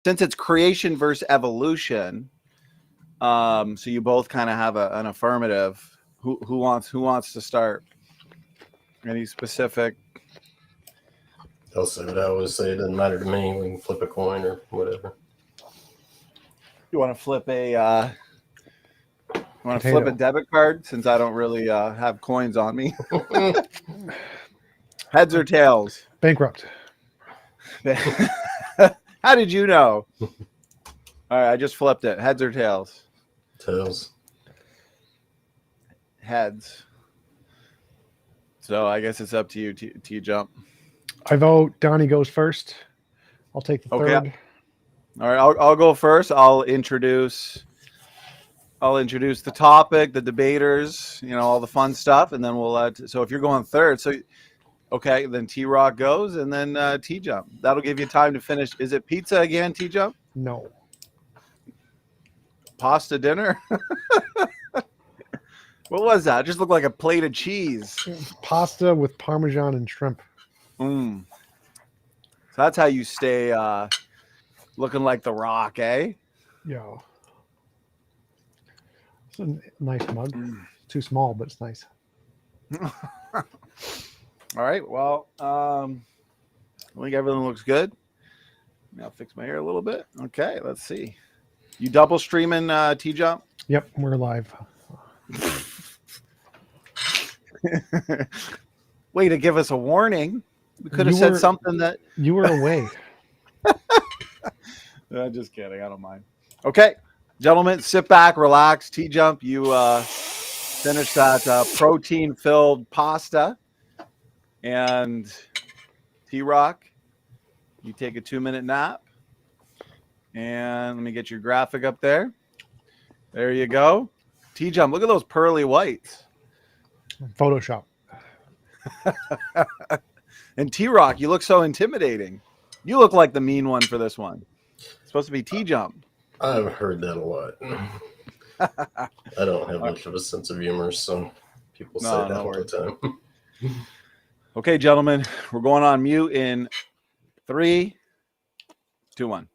Since it's creation versus evolution, so you both kind of have an affirmative. Who wants to start? Any specific? I'll say what I always say. It doesn't matter to me. We can flip a coin or whatever. You want to flip a? Flip a debit card since I don't really have coins on me. Heads or tails? Bankrupt. How did you know? All right, I just flipped it. Heads or tails? Tails. Heads. So I guess it's up to you, TJump. I vote Donnie goes first. I'll take the third. All right, I'll go first. I'll introduce the topic, the debaters, all the fun stuff, and then we'll. So if you're going third, okay, then TRock goes, and then TJump. That'll give you time to finish. Is it pizza again, TJump? No. Pasta dinner? What was that? It just looked like a plate of cheese. Pasta with Parmesan and shrimp. So that's how you stay looking like the Rock, eh? Yeah. It's a nice mug. Too small, but it's nice. All right. Well, I think everything looks good. I'll fix my hair a little bit. Okay, let's see. You double streaming TJump? Yep, we're live. Way to give us a warning. We could have said something that you were away. Just kidding. I don't mind. Okay, gentlemen, sit back, relax. TJump, you finish that protein-filled pasta, and TRock, you take a 2-minute nap. And let me get your graphic up there. There you go. TJump, look at those pearly whites. Photoshop. And TRock, you look so intimidating. You look like the mean one for this one. It's supposed to be TJump. I've heard that a lot. I don't have much of a sense of humor, so people say that all the time. Okay, gentlemen, we're going on mute in 3, 2, 1.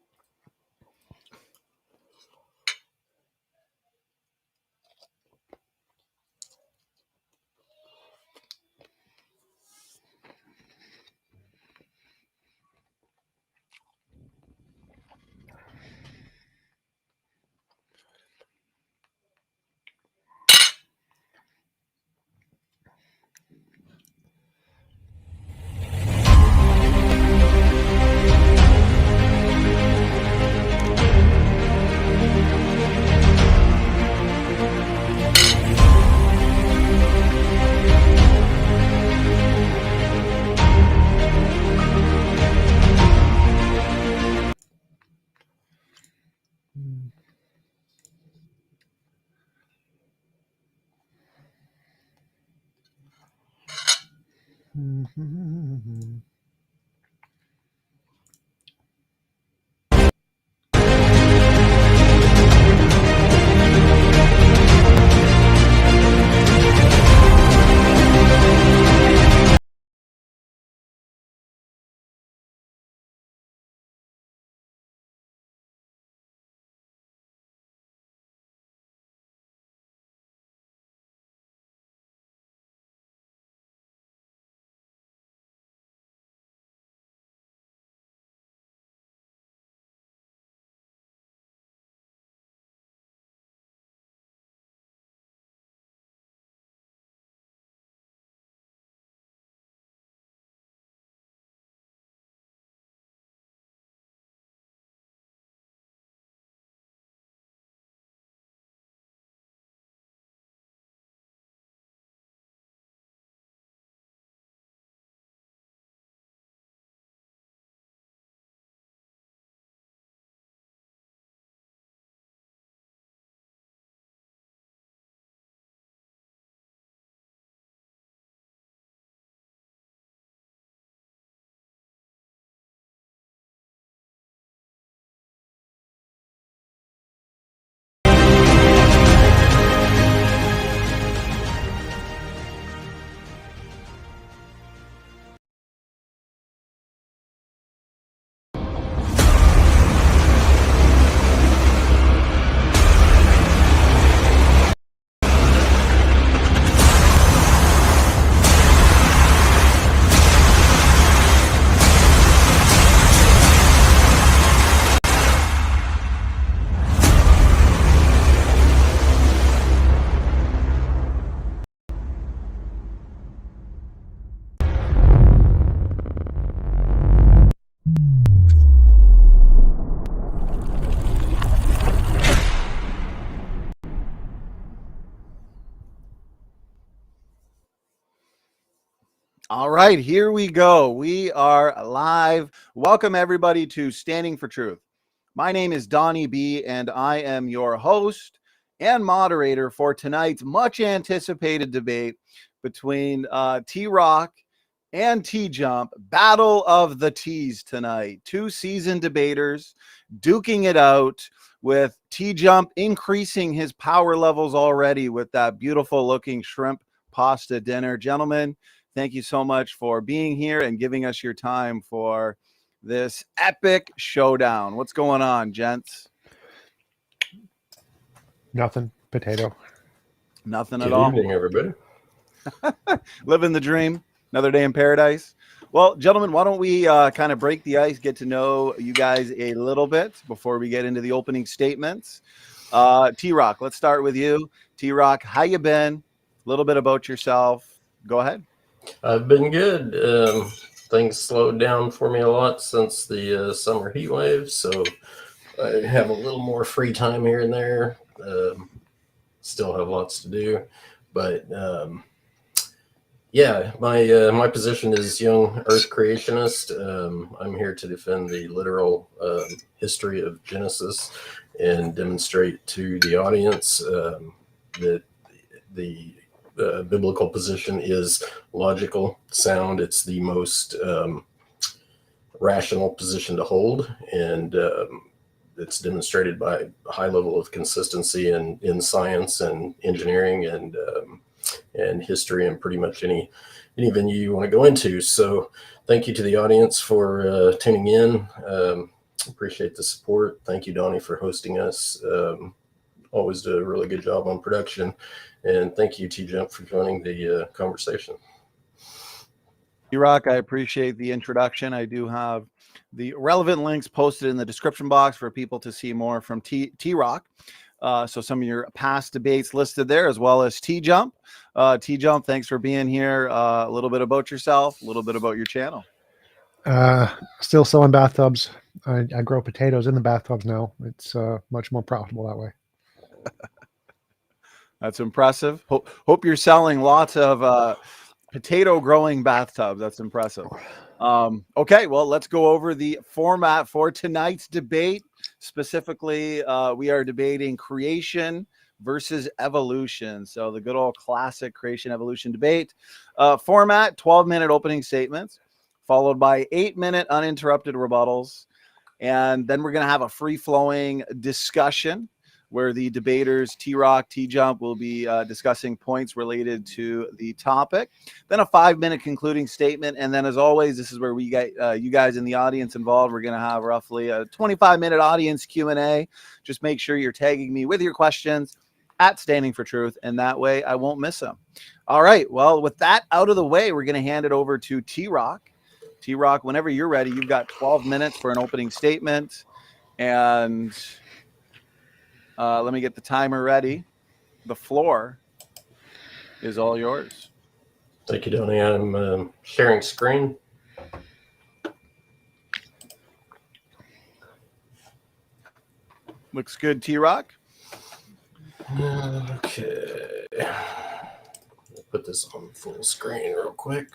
Mm-hmm. All right, here we go. We are live. Welcome, everybody, to Standing for Truth. My name is Donnie B., and I am your host and moderator for tonight's much anticipated debate between TRock and TJump. Battle of the T's tonight. Two seasoned debaters duking it out, with TJump increasing his power levels already with that beautiful looking shrimp pasta dinner. Gentlemen, thank you so much for being here and giving us your time for this epic showdown. What's going on, gents? Nothing. Potato. Nothing Good at all. evening, everybody. Living the dream. Another day in paradise. Well, gentlemen, why don't we kind of break the ice, get to know you guys a little bit before we get into the opening statements. TRock, let's start with you. TRock, how you been? A little bit about yourself. Go ahead. I've been good. Things slowed down for me a lot since the summer heat wave, so I have a little more free time here and there. Still have lots to do, but yeah, my position is young Earth creationist. I'm here to defend the literal history of Genesis and demonstrate to the audience that the biblical position is logical, sound. It's the most rational position to hold, and it's demonstrated by a high level of consistency in science and engineering and history and pretty much any venue you want to go into. So thank you to the audience for tuning in. Appreciate the support. Thank you, Donnie, for hosting us. Always do a really good job on production. And thank you, TJump, for joining the conversation. TRock, I appreciate the introduction. I do have the relevant links posted in the description box for people to see more from TRock. So some of your past debates listed there, as well as TJump. TJump, thanks for being here. A little bit about yourself, a little bit about your channel. Still selling bathtubs. I grow potatoes in the bathtubs now. It's much more profitable that way. That's impressive. Hope you're selling lots of potato growing bathtubs. That's impressive. Okay, well, let's go over the format for tonight's debate. Specifically, we are debating creation versus evolution. So the good old classic creation evolution debate. Format, 12-minute opening statements, followed by 8-minute uninterrupted rebuttals. And then we're going to have a free-flowing discussion where the debaters, TRock, TJump, will be discussing points related to the topic. Then a 5-minute concluding statement. And then, as always, this is where we get you guys in the audience involved. We're going to have roughly a 25-minute audience Q&A. Just make sure you're tagging me with your questions at Standing for Truth, and that way I won't miss them. All right. Well, with that out of the way, we're going to hand it over to TRock. TRock, whenever you're ready, you've got 12 minutes for an opening statement. And let me get the timer ready. The floor is all yours. Thank you, Donnie. I'm sharing screen. Looks good, TRock. Okay. Put this on full screen real quick.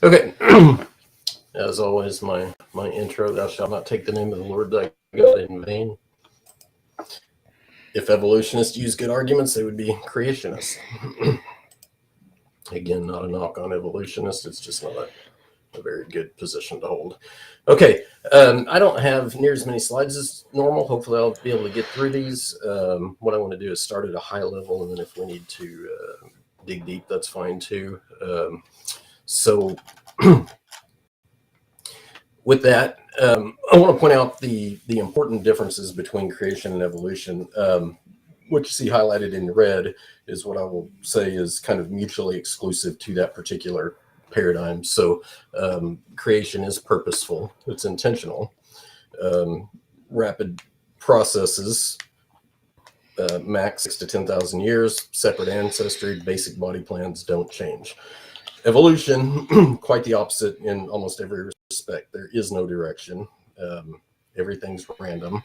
Okay. As always, my intro, thou shalt not take the name of the Lord thy God in vain. If evolutionists use good arguments, they would be creationists. Again, not a knock on evolutionists. It's just not a very good position to hold. Okay. I don't have near as many slides as normal. Hopefully I'll be able to get through these. What I want to do is start at a high level, and then if we need to dig deep, that's fine too. So with that, I want to point out the important differences between creation and evolution. What you see highlighted in red is what I will say is kind of mutually exclusive to that particular paradigm. So creation is purposeful, it's intentional. Rapid processes, max 6 to 10,000 years, separate ancestry, basic body plans don't change. Evolution, quite the opposite in almost every respect. There is no direction. Everything's random.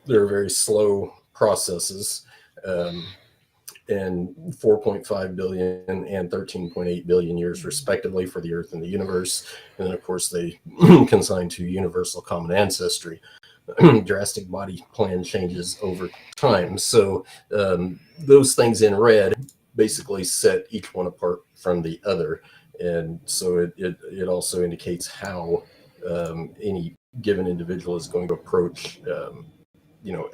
There are very slow processes. and 4.5 billion and 13.8 billion years respectively for the Earth and the universe. And then of course they consign to universal common ancestry. Drastic body plan changes over time. So those things in red basically set each one apart from the other. And so it also indicates how any given individual is going to approach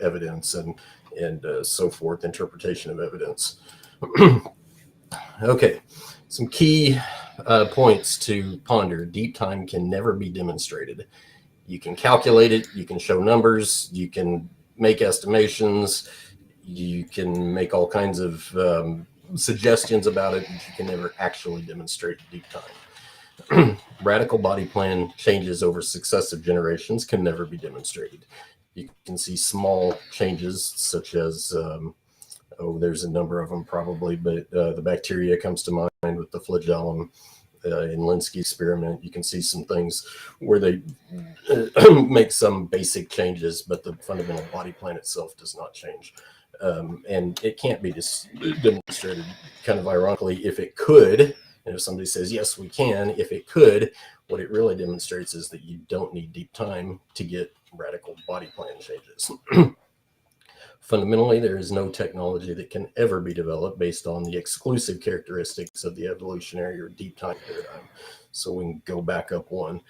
evidence and so forth, interpretation of evidence. Okay, some key points to ponder. Deep time can never be demonstrated. You can calculate it, you can show numbers, you can make estimations, you can make all kinds of suggestions about it, but you can never actually demonstrate deep time. Radical body plan changes over successive generations can never be demonstrated. You can see small changes such as, there's a number of them probably, but the bacteria comes to mind with the flagellum. In Linsky's experiment, you can see some things where they make some basic changes, but the fundamental body plan itself does not change. And it can't be demonstrated, kind of ironically. If it could, and if somebody says, yes, we can, if it could, what it really demonstrates is that you don't need deep time to get radical body plan changes. Fundamentally, there is no technology that can ever be developed based on the exclusive characteristics of the evolutionary or deep time paradigm. So we can go back up one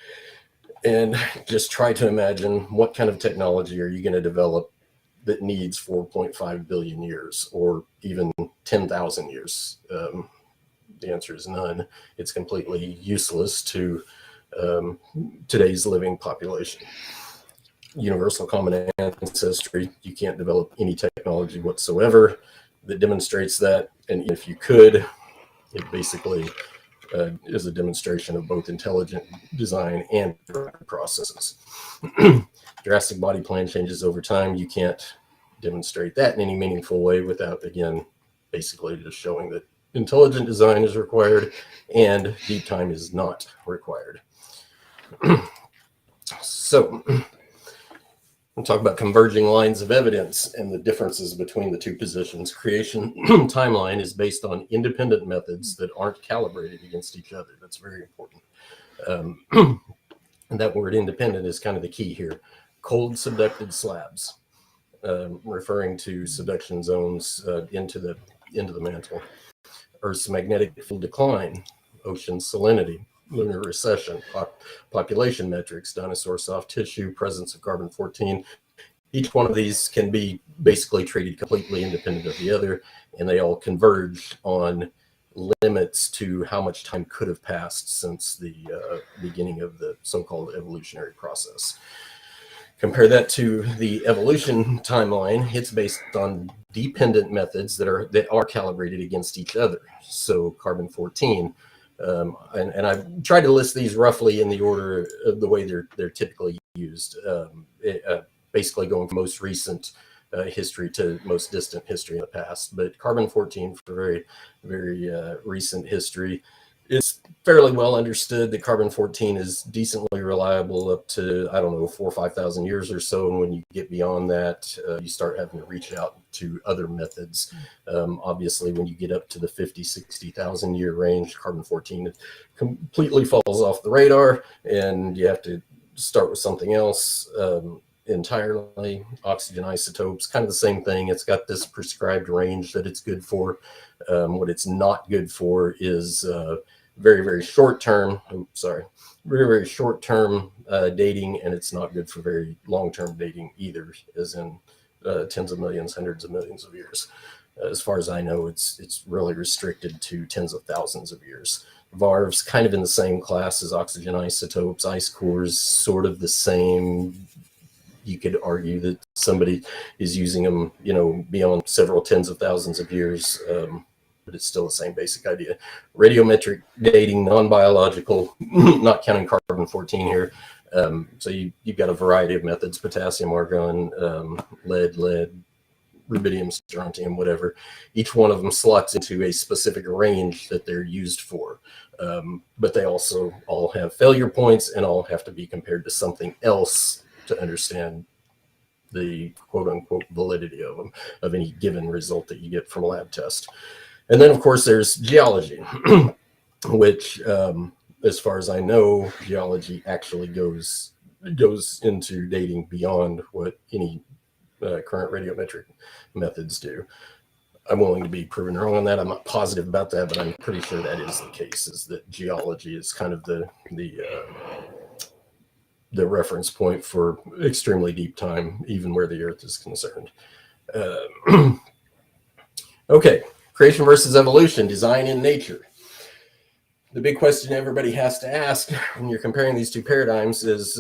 and just try to imagine what kind of technology are you going to develop that needs 4.5 billion years or even 10,000 years? The answer is none. It's completely useless to today's living population. Universal common ancestry, you can't develop any technology whatsoever that demonstrates that. And if you could, it basically is a demonstration of both intelligent design and processes. Drastic body plan changes over time. You can't demonstrate that in any meaningful way without, again, basically just showing that intelligent design is required and deep time is not required. So we'll talk about converging lines of evidence and the differences between the two positions. Creation timeline is based on independent methods that aren't calibrated against each other. That's very important. And that word independent is kind of the key here. Cold subducted slabs, referring to subduction zones into the mantle. Earth's magnetic field decline, ocean salinity, lunar recession, population metrics, dinosaur soft tissue, presence of carbon-14. Each one of these can be basically treated completely independent of the other, and they all converge on limits to how much time could have passed since the beginning of the so-called evolutionary process. Compare that to the evolution timeline. It's based on dependent methods that are calibrated against each other. So carbon-14, and I've tried to list these roughly in the order of the way they're typically used, basically going from most recent history to most distant history in the past. But carbon-14 for very, very recent history, it's fairly well understood that carbon-14 is decently reliable up to, 4,000 or 5,000 years or so. And when you get beyond that, you start having to reach out to other methods. Obviously, when you get up to the 50, 60,000 year range, carbon-14 completely falls off the radar and you have to start with something else entirely. Oxygen isotopes, kind of the same thing. It's got this prescribed range that it's good for. What it's not good for is very, very short term. Very, very short term dating, and it's not good for very long term dating either, as in tens of millions, hundreds of millions of years. As far as I know, it's really restricted to tens of thousands of years. VARV's kind of in the same class as oxygen isotopes. Ice cores, sort of the same. You could argue that somebody is using them, beyond several tens of thousands of years. But it's still the same basic idea. Radiometric dating, non-biological, not counting carbon-14 here. So you've got a variety of methods: potassium, argon, lead, rubidium, strontium, whatever. Each one of them slots into a specific range that they're used for. But they also all have failure points and all have to be compared to something else to understand the quote unquote validity of them, of any given result that you get from a lab test. And then of course there's geology, which as far as I know, geology actually goes into dating beyond what any current radiometric methods do. I'm willing to be proven wrong on that. I'm not positive about that, but I'm pretty sure that is the case, is that geology is kind of the reference point for extremely deep time, even where the Earth is concerned. Okay, creation versus evolution, design in nature. The big question everybody has to ask when you're comparing these two paradigms is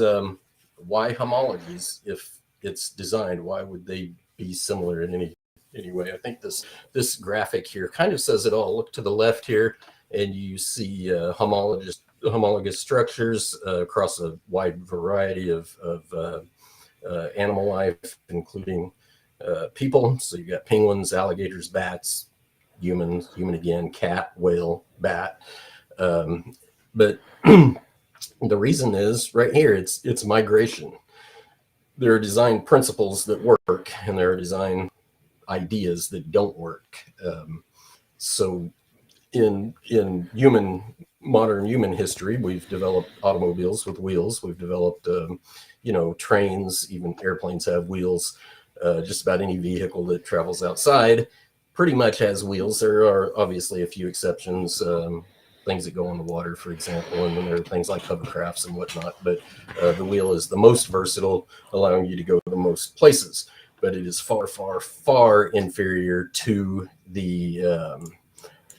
why homologies? If it's designed, why would they be similar in any way? I think this graphic here kind of says it all. Look to the left here, and you see homologous structures across a wide variety of animal life, including people. So you've got penguins, alligators, bats, human again, cat, whale, bat. But the reason is right here, it's migration. There are design principles that work, and there are design ideas that don't work. So in modern human history, we've developed automobiles with wheels. We've developed, trains, even airplanes have wheels. Just about any vehicle that travels outside pretty much has wheels. There are obviously a few exceptions, things that go on the water, for example, and then there are things like hovercrafts and whatnot. But the wheel is the most versatile, allowing you to go the most places. But it is far, far, far inferior to the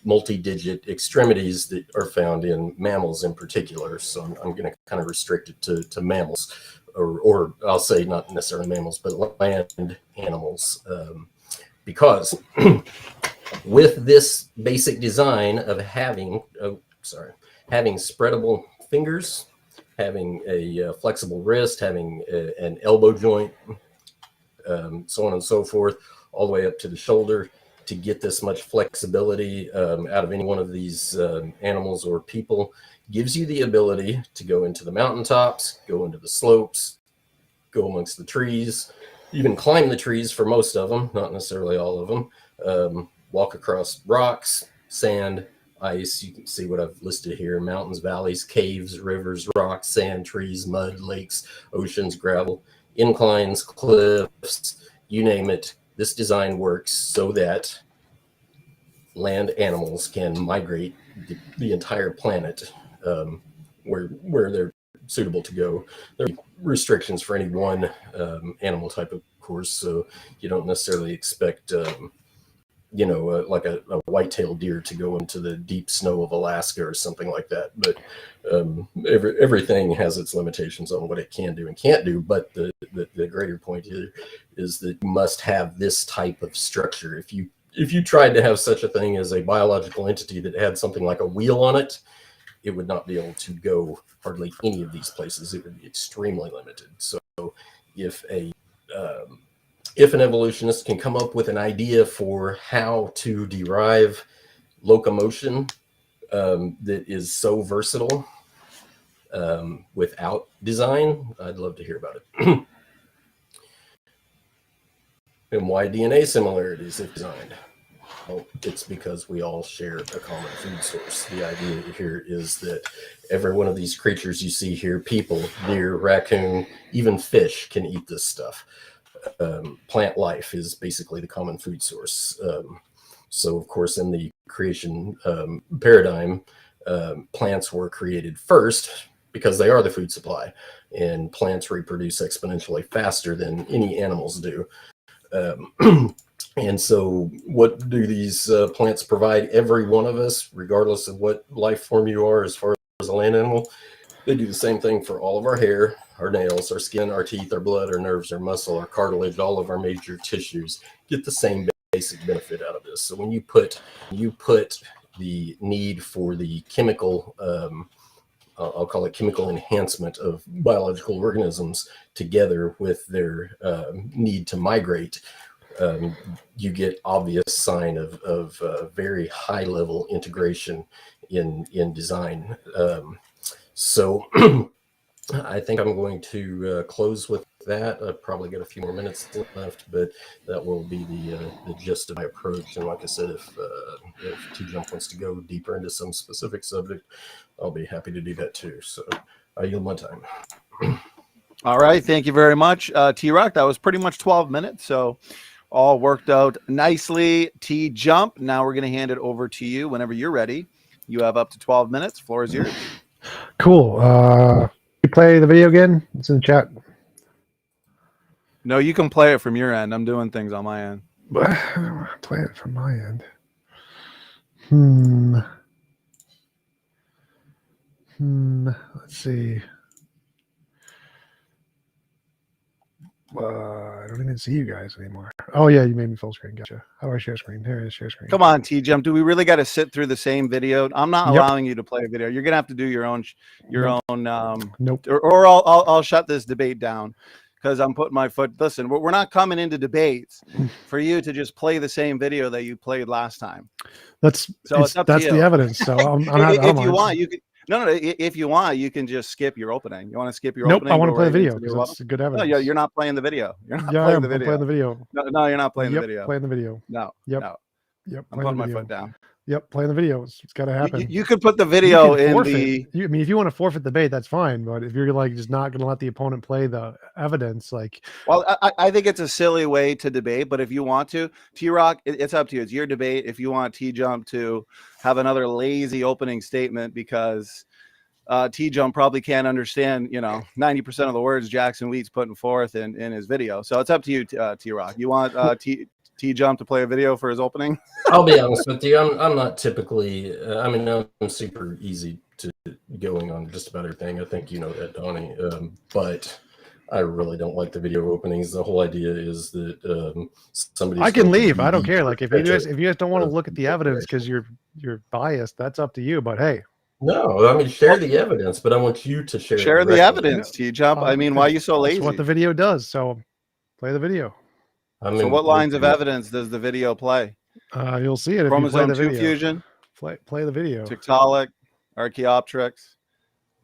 multi-digit extremities that are found in mammals in particular. So I'm going to kind of restrict it to mammals, or I'll say not necessarily mammals, but land animals, because with this basic design of having spreadable fingers, having a flexible wrist, having an elbow joint, so on and so forth, all the way up to the shoulder, to get this much flexibility out of any one of these animals or people, gives you the ability to go into the mountaintops, go into the slopes, go amongst the trees, even climb the trees for most of them, not necessarily all of them, walk across rocks, sand, ice. You can see what I've listed here: mountains, valleys, caves, rivers, rocks, sand, trees, mud, lakes, oceans, gravel, inclines, cliffs, you name it. This design works so that land animals can migrate the entire planet where they're suitable to go. There are restrictions for any one animal type, of course, so you don't necessarily expect like a white-tailed deer to go into the deep snow of Alaska or something like that. But everything has its limitations on what it can do and can't do. But the greater point here is that you must have this type of structure. If you tried to have such a thing as a biological entity that had something like a wheel on it, it would not be able to go hardly any of these places. It would be extremely limited. So if an evolutionist can come up with an idea for how to derive locomotion that is so versatile without design, I'd love to hear about it. And why DNA similarities if designed? Well, it's because we all share a common food source. The idea here is that every one of these creatures you see here, people, deer, raccoon, even fish, can eat this stuff. Plant life is basically the common food source. So, of course, in the creation paradigm, plants were created first because they are the food supply, and plants reproduce exponentially faster than any animals do. And so what do these plants provide every one of us, regardless of what life form you are as far as a land animal? They do the same thing for all of our hair, our nails, our skin, our teeth, our blood, our nerves, our muscle, our cartilage, all of our major tissues get the same basic benefit out of this. So when you put the need for the chemical, I'll call it chemical enhancement of biological organisms together with their need to migrate, you get obvious sign of very high level integration in design. So I think I'm going to close with that. I've probably got a few more minutes left, but that will be the gist of my approach. And like I said, if TJump wants to go deeper into some specific subject, I'll be happy to do that too. So I yield my time. All right. Thank you very much, TRock. That was pretty much 12 minutes. So all worked out nicely. TJump. Now we're going to hand it over to you whenever you're ready. You have up to 12 minutes. Floor is yours. Cool. You play the video again? It's in the chat. No, you can play it from your end. I'm doing things on my end. I don't want to play it from my end. Let's see. I don't even see you guys anymore. Oh yeah, you made me full screen. Gotcha. How do I share screen? Here it is, share screen. Come on, TJump. Do we really got to sit through the same video? I'm not Yep. allowing you to play a video. You're gonna have to do your own. Nope. Or I'll shut this debate down because I'm putting my foot. Listen, we're not coming into debates for you to just play the same video that you played last time. That's it's up to that's you. the evidence. So if you want, you can. No. If you want, you can just skip your opening. You want to skip your opening? I want to play right the video because that's good evidence. No, you're not playing the video. You're not Yeah, playing I'm the video. playing the video. No, you're not playing the video. Playing the video. No. Yep. No. Yep. I'm putting my foot down. Yep, playing the video. It's got to happen. You could put the video in forfeit. the. I mean, if you want to forfeit the debate, that's fine. But if you're like just not going to let the opponent play the evidence, like. Well, I think it's a silly way to debate. But if you want to, TRock, it's up to you. It's your debate. If you want TJump to have another lazy opening statement because TJump probably can't understand, 90% of the words Jackson Wheat's putting forth in his video. So it's up to you, TRock. You want TJump to play a video for his opening? I'll be honest with you. I'm not typically. I'm super easy to going on just about everything. I think you know that, Donnie. But I really don't like the video openings. The whole idea is that somebody. I can leave. I don't care. Like if you guys don't want to look at the evidence because you're biased, that's up to you. But hey. No, I mean share the evidence, but I want you to share the evidence, TJump. I mean, why are you so lazy? That's what the video does. So play the video. So what lines of evidence does the video play? You'll see it if Chromosome you play the 2 video. fusion. Play the video. Tiktaalik, Archaeopteryx.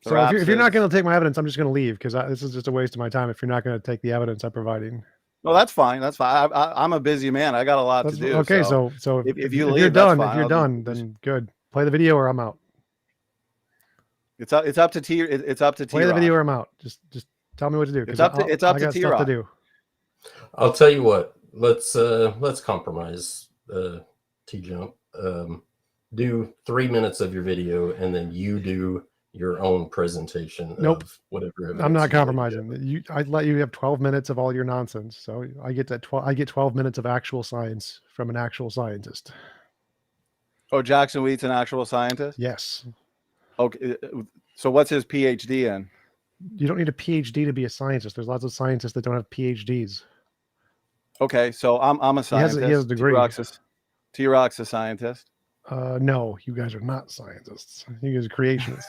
So if you're not going to take my evidence, I'm just going to leave because this is just a waste of my time. If you're not going to take the evidence I'm providing. Well, that's fine. That's fine. I'm a busy man. I got a lot to do. Okay, so if you're done, then good. Play the video or I'm out. It's up to T. It's up to T. Play the video or I'm out. Just tell me what to do. It's up to TRock to do. I'll tell you what. Let's compromise. TJump. Do 3 minutes of your video and then you do your own presentation. Nope. Of whatever. I'm not compromising. I'd let you have 12 minutes of all your nonsense. So I get 12 minutes of actual science from an actual scientist. Oh, Jackson Wheat's an actual scientist? Yes. Okay. So what's his PhD in? You don't need a PhD to be a scientist. There's lots of scientists that don't have PhDs. Okay, so I'm a scientist. He has a degree. TRock's a scientist. No, you guys are not scientists. You guys are creationists.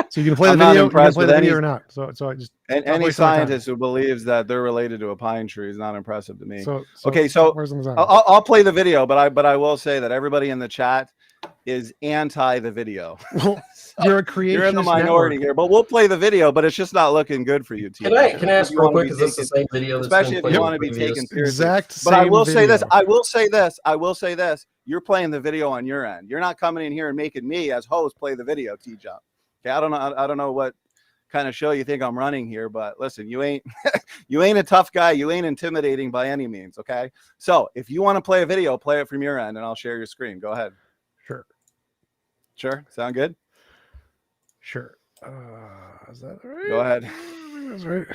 So you can play the video. You can play the video or not. So I just any scientist who believes that they're related to a pine tree is not impressive to me. So I'll play the video, but I will say that everybody in the chat is anti the video. Well, you're a creationist. You're in the minority here, but we'll play the video. But it's just not looking good for you. Can I ask real quick? Is this the same video? Especially if you want to be taken seriously. Exact. But I will say this. I will say this. You're playing the video on your end. You're not coming in here and making me as host play the video. TJump. Okay, I don't know what kind of show you think I'm running here, but listen, you ain't a tough guy. You ain't intimidating by any means. Okay, so if you want to play a video, play it from your end, and I'll share your screen. Go ahead. Sure. Sound good? Sure. Is that right? Go ahead. That's right.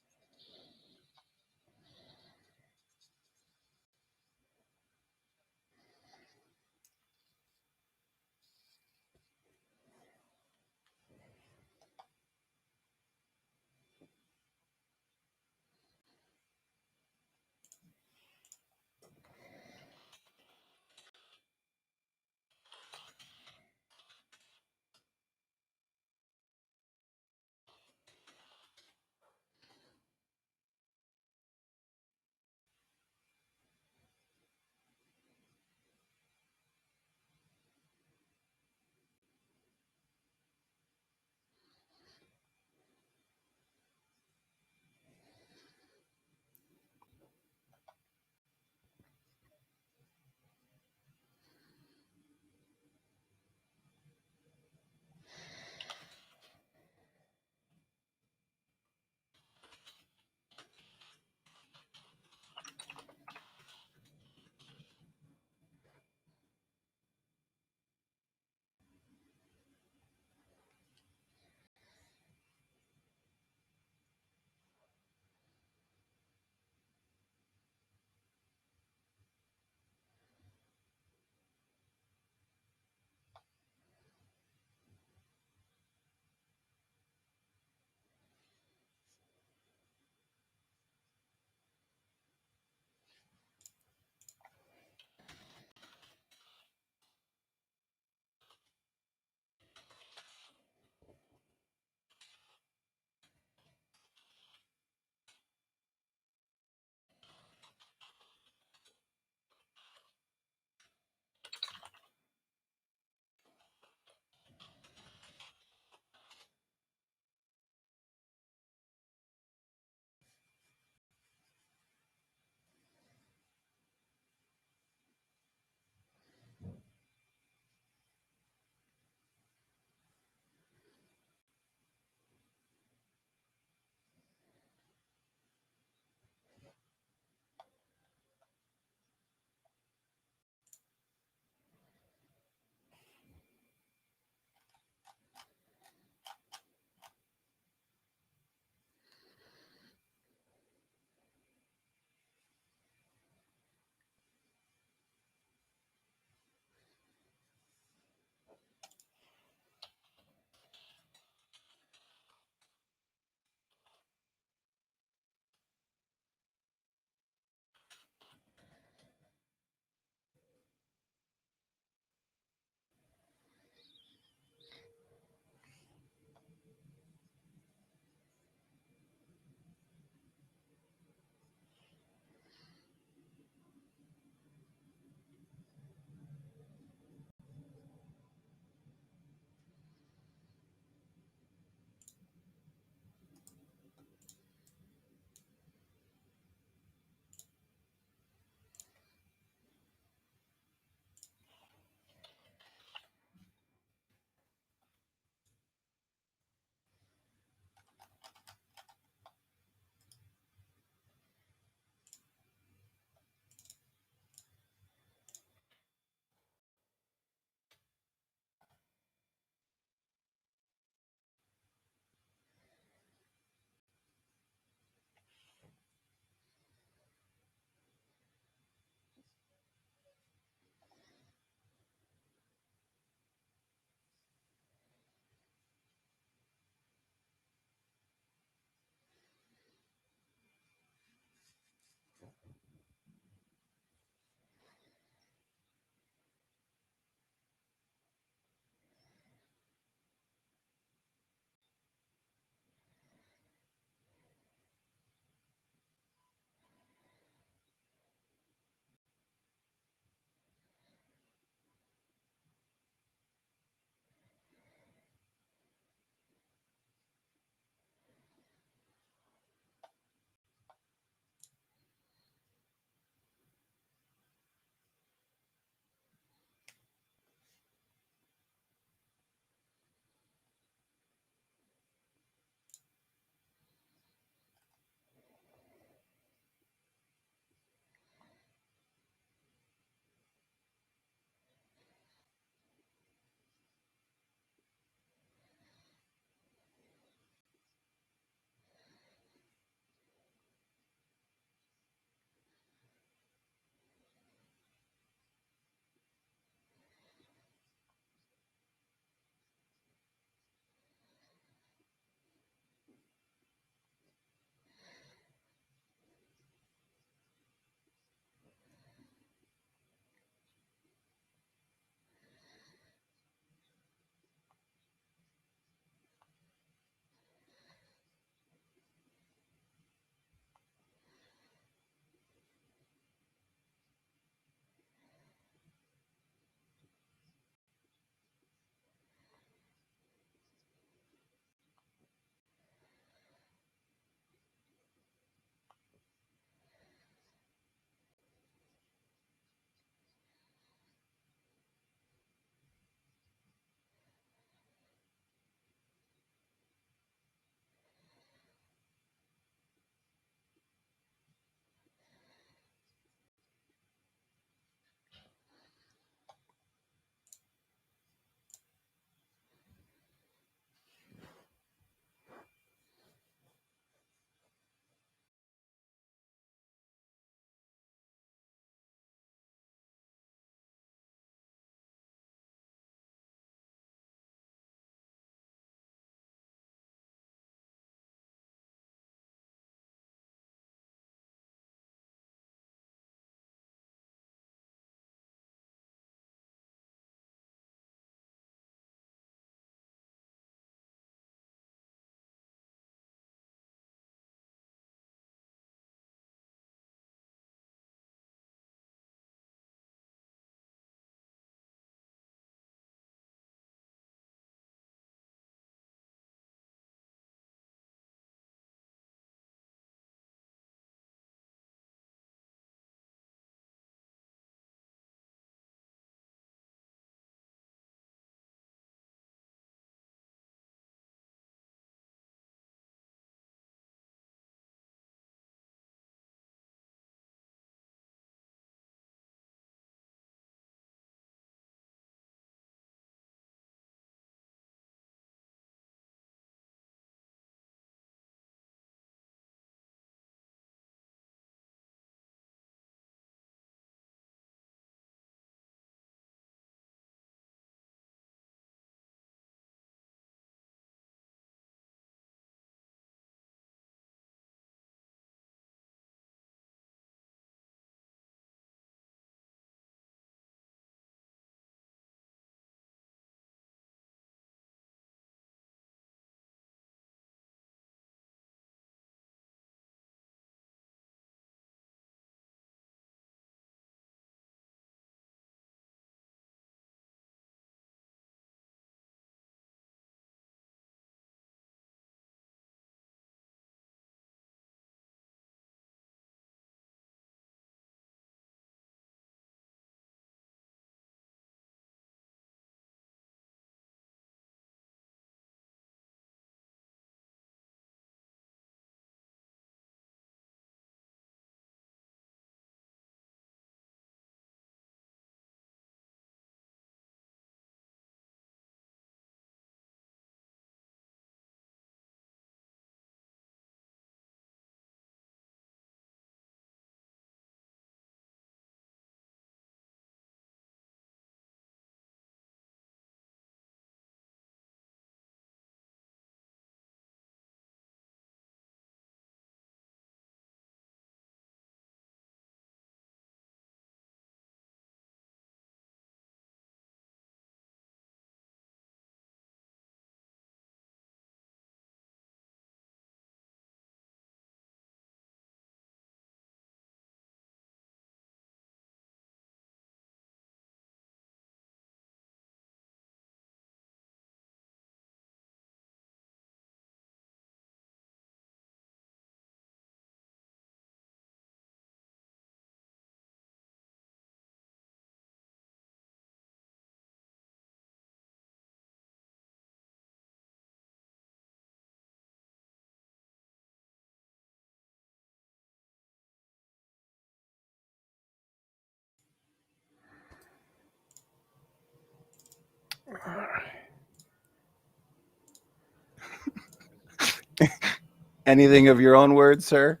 Anything of your own words, sir?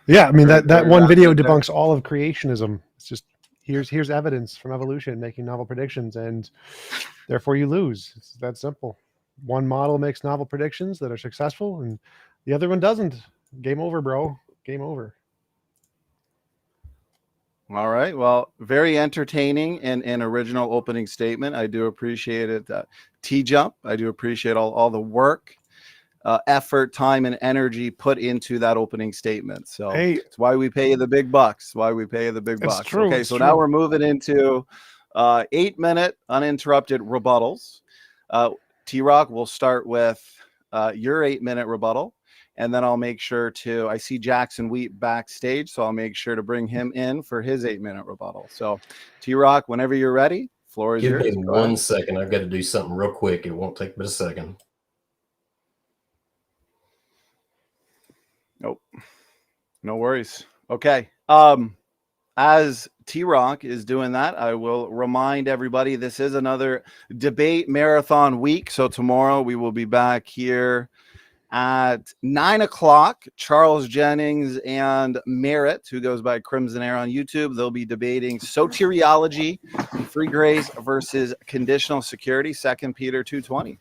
Yeah, I mean Or- that or one video reference there? debunks all of creationism. It's just here's evidence from evolution making novel predictions, and therefore you lose. It's that simple. One model makes novel predictions that are successful, and the other one doesn't. Game over, bro. Game over. All right. Well, very entertaining and original opening statement. I do appreciate it. TJump, I do appreciate all the work, effort, time, and energy put into that opening statement. So Hey, it's why we pay you the big bucks. Why we pay you the big it's bucks. true. Okay. It's So true. now we're moving into 8-minute uninterrupted rebuttals. TRock, we'll start with your 8-minute rebuttal. And then I'll make sure to, I see Jackson Wheat backstage, so I'll make sure to bring him in for his 8-minute rebuttal. So TRock, whenever you're ready, floor is Give yours. me Go 1 ahead. second. I've got to do something real quick. It won't take but a second. Nope. No worries. Okay. As TRock is doing that, I will remind everybody this is another debate marathon week. So tomorrow we will be back here at 9 o'clock. Charles Jennings and Merritt, who goes by Crimson Air on YouTube, they'll be debating soteriology, free grace versus conditional security, 2 Peter 2:20.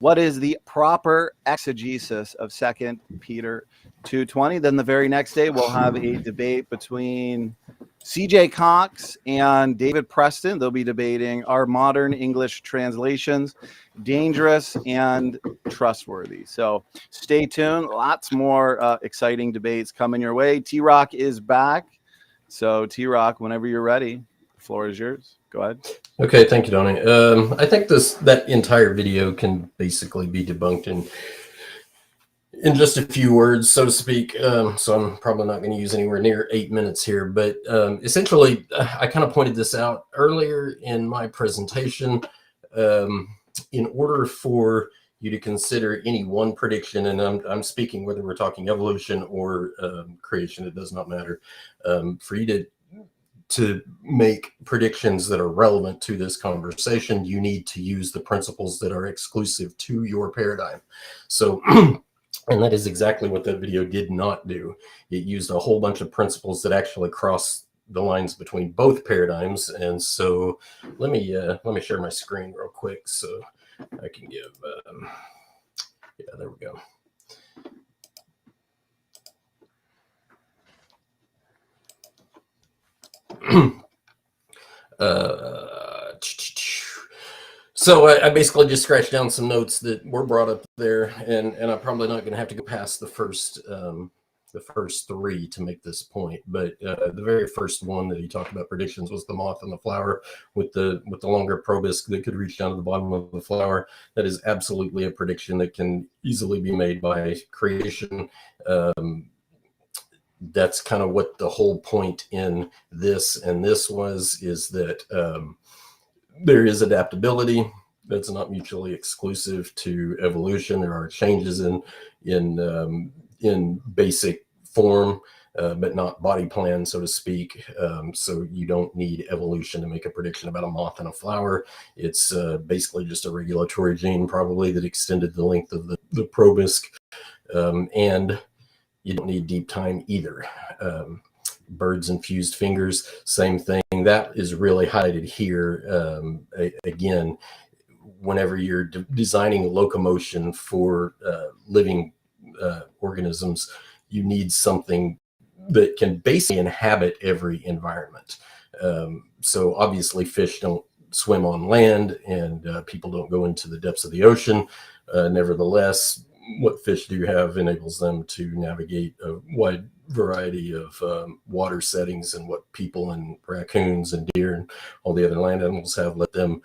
What is the proper exegesis of 2 Peter 2:20? Then the very next day, we'll have a debate between CJ Cox and David Preston. They'll be debating are modern English translations dangerous and trustworthy. So stay tuned. Lots more exciting debates coming your way. TRock is back. So TRock, whenever you're ready, the floor is yours. Go ahead. Okay, thank you, Donnie. I think that entire video can basically be debunked in just a few words, so to speak. So I'm probably not going to use anywhere near 8 minutes here, but essentially, I kind of pointed this out earlier in my presentation. In order for you to consider any one prediction, and I'm speaking whether we're talking evolution or creation, it does not matter. For you to make predictions that are relevant to this conversation, you need to use the principles that are exclusive to your paradigm. So, and that is exactly what that video did not do. It used a whole bunch of principles that actually cross the lines between both paradigms. And so let me share my screen real quick so I can give, yeah, there we go. So I basically just scratched down some notes that were brought up there, and I'm probably not going to have to go past the first three to make this point. But the very first one that he talked about predictions was the moth and the flower with the longer proboscis that could reach down to the bottom of the flower. That is absolutely a prediction that can easily be made by creation. That's kind of what the whole point in this and this is that there is adaptability that's not mutually exclusive to evolution. There are changes in basic form, but not body plan, so to speak. So you don't need evolution to make a prediction about a moth and a flower. It's basically just a regulatory gene, probably, that extended the length of the proboscis, and you don't need deep time either. Birds and fused fingers, same thing. That is really highlighted here. Again, whenever you're designing locomotion for living organisms, you need something that can basically inhabit every environment. So obviously fish don't swim on land, and people don't go into the depths of the ocean. Nevertheless, what fish do have enables them to navigate a wide variety of water settings, and what people and raccoons and deer and all the other land animals have let them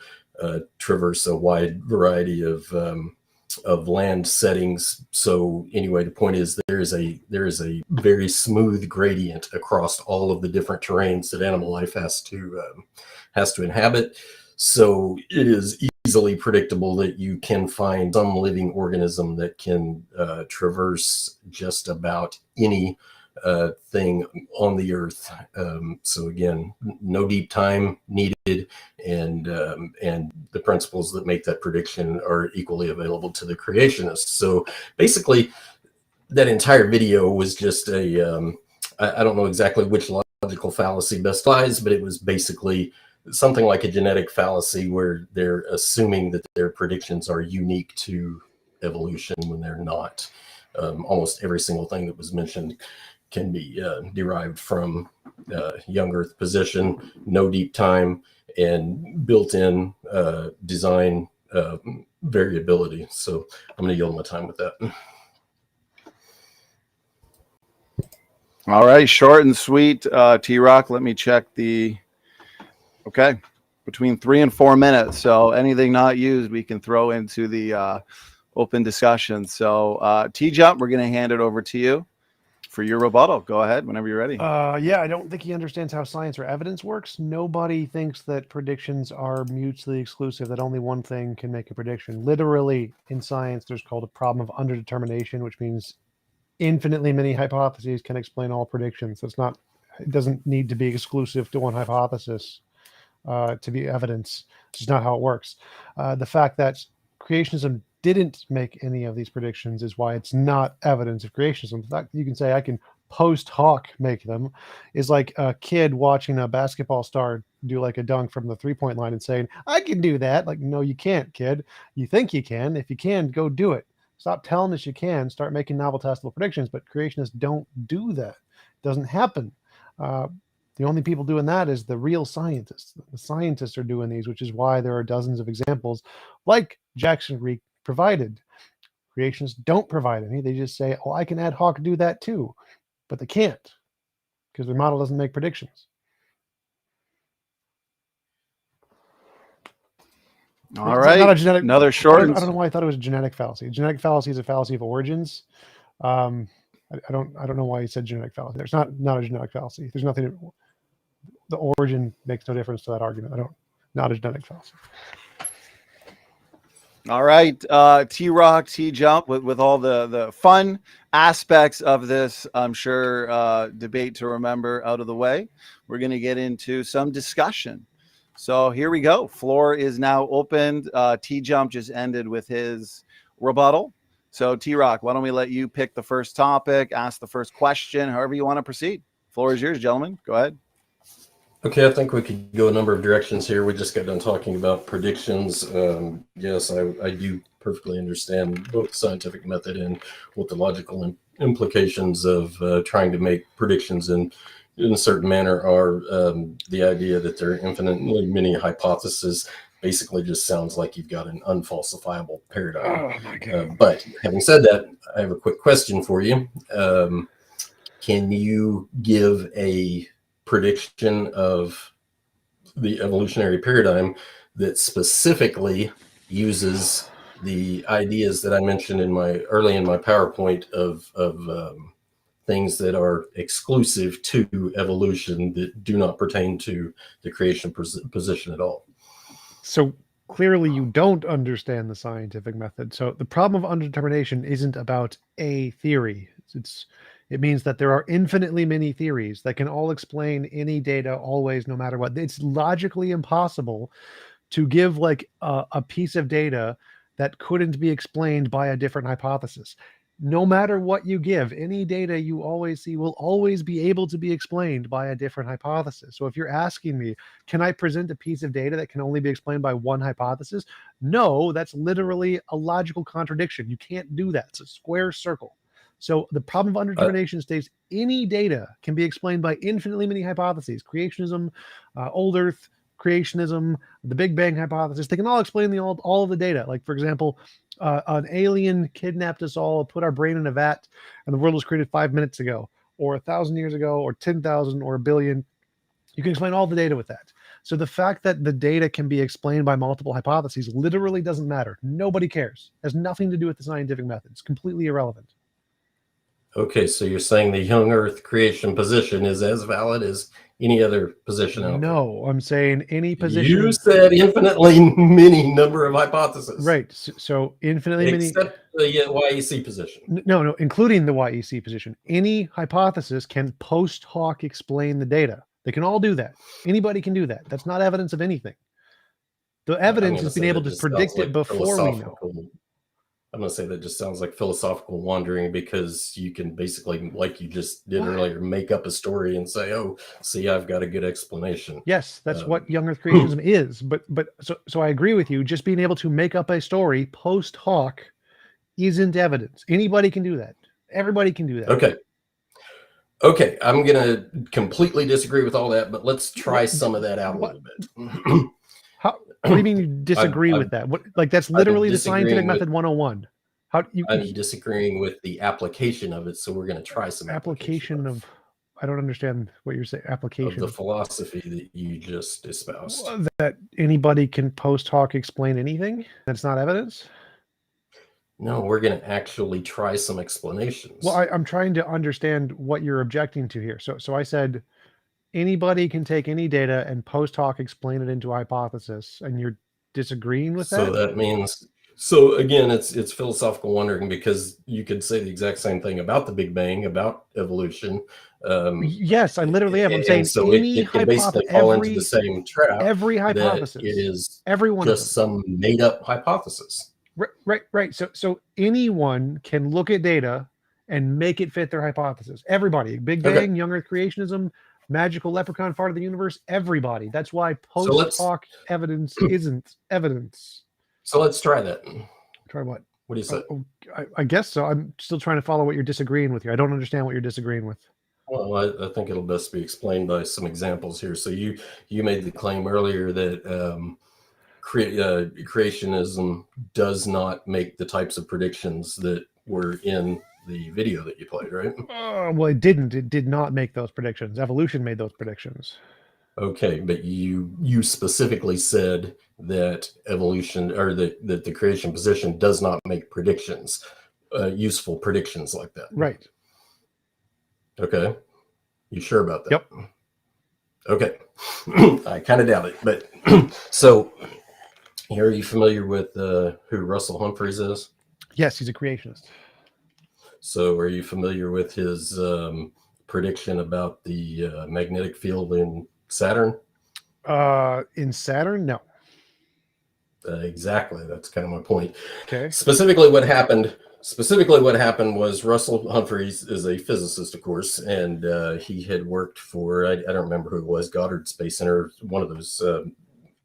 traverse a wide variety of land settings. So anyway, the point is there is a very smooth gradient across all of the different terrains that animal life has to inhabit. So it is easily predictable that you can find some living organism that can traverse just about any thing on the earth. So again, no deep time needed, and the principles that make that prediction are equally available to the creationists. So basically, that entire video was just a I don't know exactly which logical fallacy best applies, but it was basically something like a genetic fallacy where they're assuming that their predictions are unique to evolution when they're not. Almost every single thing that was mentioned can be derived from young Earth position, no deep time, and built-in design variability. So I'm going to yield my time with that. All right, short and sweet. TRock, let me check the. Okay, between 3 and 4 minutes. So anything not used, we can throw into the open discussion. So TJump, we're going to hand it over to you for your rebuttal. Go ahead whenever you're ready. Yeah, I don't think he understands how science or evidence works. Nobody thinks that predictions are mutually exclusive, that only one thing can make a prediction. Literally, in science, there's called a problem of underdetermination, which means infinitely many hypotheses can explain all predictions. It doesn't need to be exclusive to one hypothesis to be evidence. It's just not how it works. The fact that creationism didn't make any of these predictions is why it's not evidence of creationism. The fact that you can say I can post hoc make them is like a kid watching a basketball star do like a dunk from the 3-point line and saying, I can do that. Like, no, you can't, kid. You think you can. If you can, go do it. Stop telling us you can. Start making novel testable predictions. But creationists don't do that. It doesn't happen. The only people doing that is the real scientists. The scientists are doing these, which is why there are dozens of examples like Jackson Reek provided. Creationists don't provide any. They just say, oh, I can ad hoc do that too. But they can't because their model doesn't make predictions. All right. Not a genetic, another short. I don't know why I thought it was a genetic fallacy. A genetic fallacy is a fallacy of origins. I don't know why he said genetic fallacy. There's not a genetic fallacy. There's nothing. The origin makes no difference to that argument. Not a genetic fallacy. All right, TRock, TJump, with all the fun aspects of this, I'm sure, debate to remember out of the way, we're going to get into some discussion. So here we go. Floor is now opened. TJump just ended with his rebuttal. So TRock, why don't we let you pick the first topic, ask the first question, however you want to proceed. Floor is yours, gentlemen. Go ahead. Okay, I think we could go a number of directions here. We just got done talking about predictions. Yes, I do perfectly understand both the scientific method and what the logical implications of trying to make predictions in a certain manner are. The idea that there are infinitely many hypotheses basically just sounds like you've got an unfalsifiable paradigm. Oh my God. But having said that, I have a quick question for you. Can you give a prediction of the evolutionary paradigm that specifically uses the ideas that I mentioned early in my PowerPoint of things that are exclusive to evolution that do not pertain to the creation position at all? So clearly you don't understand the scientific method. So the problem of underdetermination isn't about a theory. It means that there are infinitely many theories that can all explain any data always, no matter what. It's logically impossible to give like a piece of data that couldn't be explained by a different hypothesis. No matter what you give, any data you always see will always be able to be explained by a different hypothesis. So if you're asking me, can I present a piece of data that can only be explained by one hypothesis? No, that's literally a logical contradiction. You can't do that. It's a square circle. So the problem of underdetermination states any data can be explained by infinitely many hypotheses. Creationism, old Earth, creationism, the Big Bang hypothesis. They can all explain all of the data. Like, for example, an alien kidnapped us all, put our brain in a vat, and the world was created 5 minutes ago, or 1,000 years ago, or 10,000, or a billion. You can explain all the data with that. So the fact that the data can be explained by multiple hypotheses literally doesn't matter. Nobody cares. It has nothing to do with the scientific method. It's completely irrelevant. Okay, so you're saying the young Earth creation position is as valid as any other position out there? No, I'm saying any position. You said infinitely many number of hypotheses. Right. So infinitely many. Except the YEC position. No, including the YEC position. Any hypothesis can post hoc explain the data. They can all do that. Anybody can do that. That's not evidence of anything. The evidence is being able to predict it before we know. I'm going to say that just sounds like philosophical wandering, because you can basically, like you just did earlier, make up a story and say, oh, see, I've got a good explanation. Yes, that's what young Earth creationism is. But so I agree with you. Just being able to make up a story post hoc isn't evidence. Anybody can do that. Everybody can do that. Okay, I'm going to completely disagree with all that, but let's try some of that out a little bit. What do you mean you disagree with that? What, like, that's literally the scientific method 101. I'm disagreeing with the application of it, so we're going to try some application of. I don't understand what you're saying. Application of the philosophy that you just espoused. That anybody can post hoc explain anything. That's not evidence. No, we're going to actually try some explanations. Well, I'm trying to understand what you're objecting to here. So I said anybody can take any data and post hoc explain it into a hypothesis, and you're disagreeing with that? So that means, so again, it's philosophical wondering, because you could say the exact same thing about the Big Bang, about evolution. Yes, I literally am. I'm saying so it can basically fall into the same trap. Every hypothesis. It is everyone just some made up hypothesis. Right. So anyone can look at data and make it fit their hypothesis. Everybody. Big Bang, young Earth creationism, magical leprechaun part of the universe, everybody. That's why post hoc evidence isn't evidence. So let's try that. Try what? What do you say? I guess so. I'm still trying to follow what you're disagreeing with here. I don't understand what you're disagreeing with. Well, I think it'll best be explained by some examples here. So you made the claim earlier that creationism does not make the types of predictions that were in the video that you played, right? Well, it didn't. It did not make those predictions. Evolution made those predictions. Okay, but you specifically said that evolution, or that the creation position does not make predictions, useful predictions like that. Right. Okay. You sure about that? Yep. Okay. I kind of doubt it, but so are you familiar with who Russell Humphreys is? Yes, he's a creationist. So are you familiar with his prediction about the magnetic field in Saturn? In Saturn? No. Exactly. That's kind of my point. Okay. Specifically what happened was Russell Humphreys is a physicist, of course, and he had worked for, I don't remember who it was, Goddard Space Center, one of those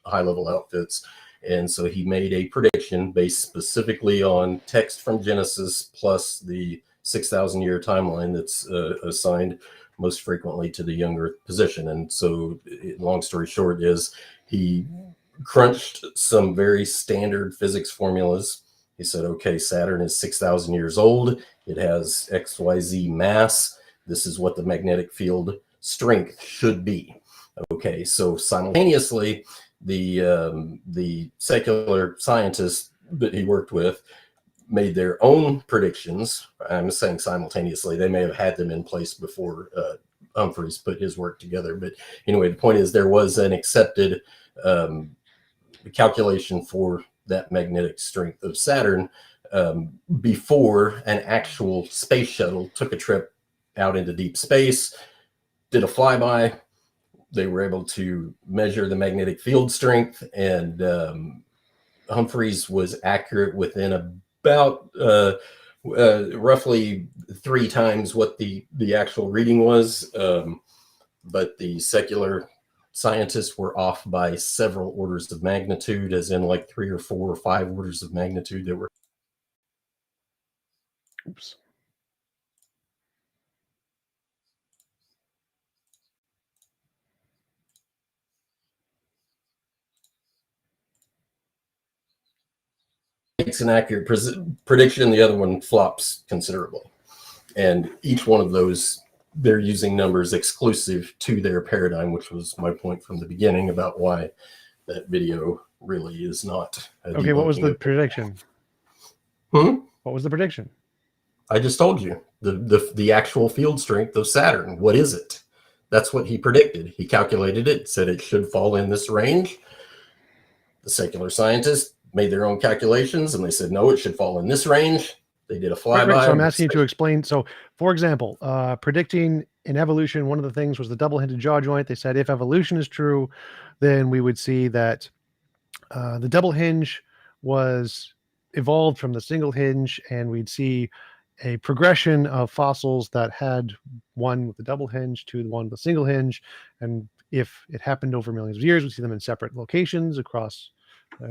high-level outfits. And so he made a prediction based specifically on text from Genesis plus the 6,000-year timeline that's assigned most frequently to the young Earth position. And so, long story short, is he crunched some very standard physics formulas. He said, okay, Saturn is 6,000 years old. It has XYZ mass. This is what the magnetic field strength should be. Okay, so simultaneously, the secular scientists that he worked with made their own predictions. I'm saying simultaneously. They may have had them in place before Humphreys put his work together. But anyway, the point is there was an accepted calculation for that magnetic strength of Saturn before an actual space shuttle took a trip out into deep space, did a flyby. They were able to measure the magnetic field strength, and Humphreys was accurate within about roughly 3 times what the actual reading was. But the secular scientists were off by several orders of magnitude, as in like 3 or 4 or 5 orders of magnitude that were. Oops. Makes an accurate prediction, the other one flops considerably. And each one of those, they're using numbers exclusive to their paradigm, which was my point from the beginning about why that video really is not. Okay, what was the prediction? What was the prediction? I just told you. The actual field strength of Saturn. What is it? That's what he predicted. He calculated it, said it should fall in this range. The secular scientists made their own calculations, and they said, no, it should fall in this range. They did a flyby. Right. So I'm asking you to explain. So, for example, predicting in evolution, one of the things was the double-hinted jaw joint. They said if evolution is true, then we would see that the double hinge was evolved from the single hinge, and we'd see a progression of fossils that had one with the double hinge to the one with the single hinge. And if it happened over millions of years, we see them in separate locations across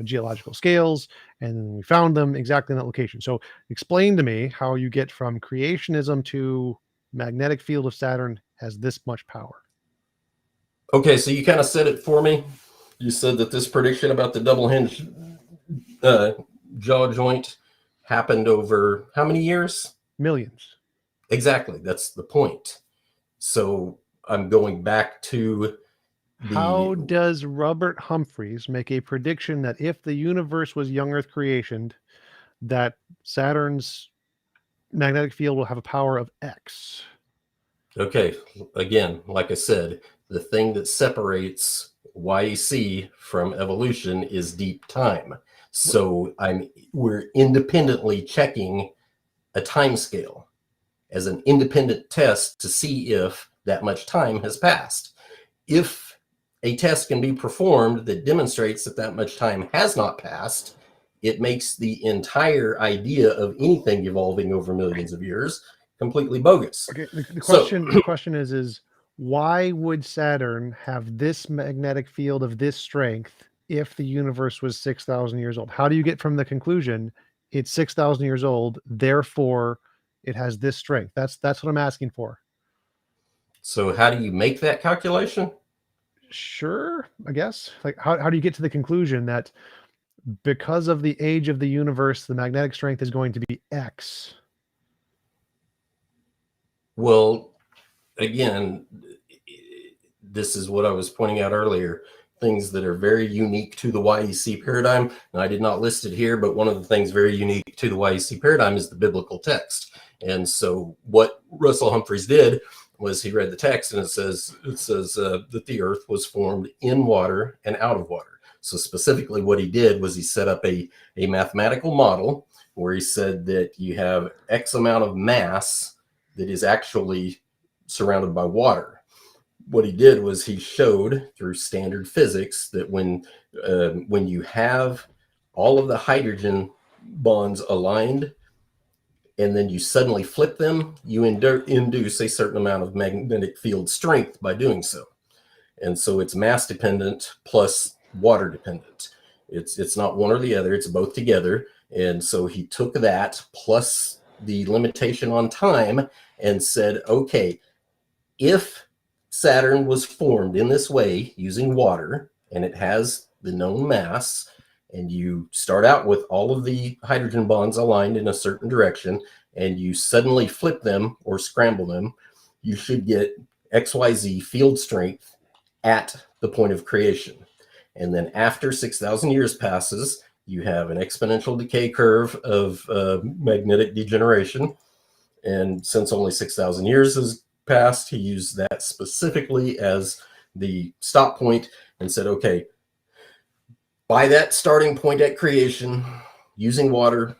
geological scales, and then we found them exactly in that location. So explain to me how you get from creationism to magnetic field of Saturn has this much power. Okay, so you kind of said it for me. You said that this prediction about the double hinge jaw joint happened over how many years? Millions. Exactly. That's the point. So I'm going back to How does Robert Humphreys make a prediction that if the universe was young Earth creation, that Saturn's magnetic field will have a power of X? Okay, again, like I said, the thing that separates YEC from evolution is deep time. So we're independently checking a time scale as an independent test to see if that much time has passed. If a test can be performed that demonstrates that that much time has not passed, it makes the entire idea of anything evolving over millions of years completely bogus. Okay, the question is why would Saturn have this magnetic field of this strength if the universe was 6,000 years old? How do you get from the conclusion it's 6,000 years old, therefore it has this strength? That's what I'm asking for. So how do you make that calculation? Sure, I guess. Like, how do you get to the conclusion that because of the age of the universe, the magnetic strength is going to be X? Well, again, this is what I was pointing out earlier, things that are very unique to the YEC paradigm. Now, I did not list it here, but one of the things very unique to the YEC paradigm is the biblical text. And so what Russell Humphreys did was he read the text, and it says that the earth was formed in water and out of water. So specifically what he did was he set up a mathematical model where he said that you have X amount of mass that is actually surrounded by water. What he did was he showed through standard physics that when you have all of the hydrogen bonds aligned and then you suddenly flip them, you induce a certain amount of magnetic field strength by doing so. And so it's mass dependent plus water dependent. It's not one or the other, it's both together. And so he took that plus the limitation on time and said, okay, if Saturn was formed in this way using water and it has the known mass, and you start out with all of the hydrogen bonds aligned in a certain direction, and you suddenly flip them or scramble them, you should get XYZ field strength at the point of creation. And then after 6,000 years passes, you have an exponential decay curve of magnetic degeneration. And since only 6,000 years has passed, he used that specifically as the stop point and said, okay, by that starting point at creation, using water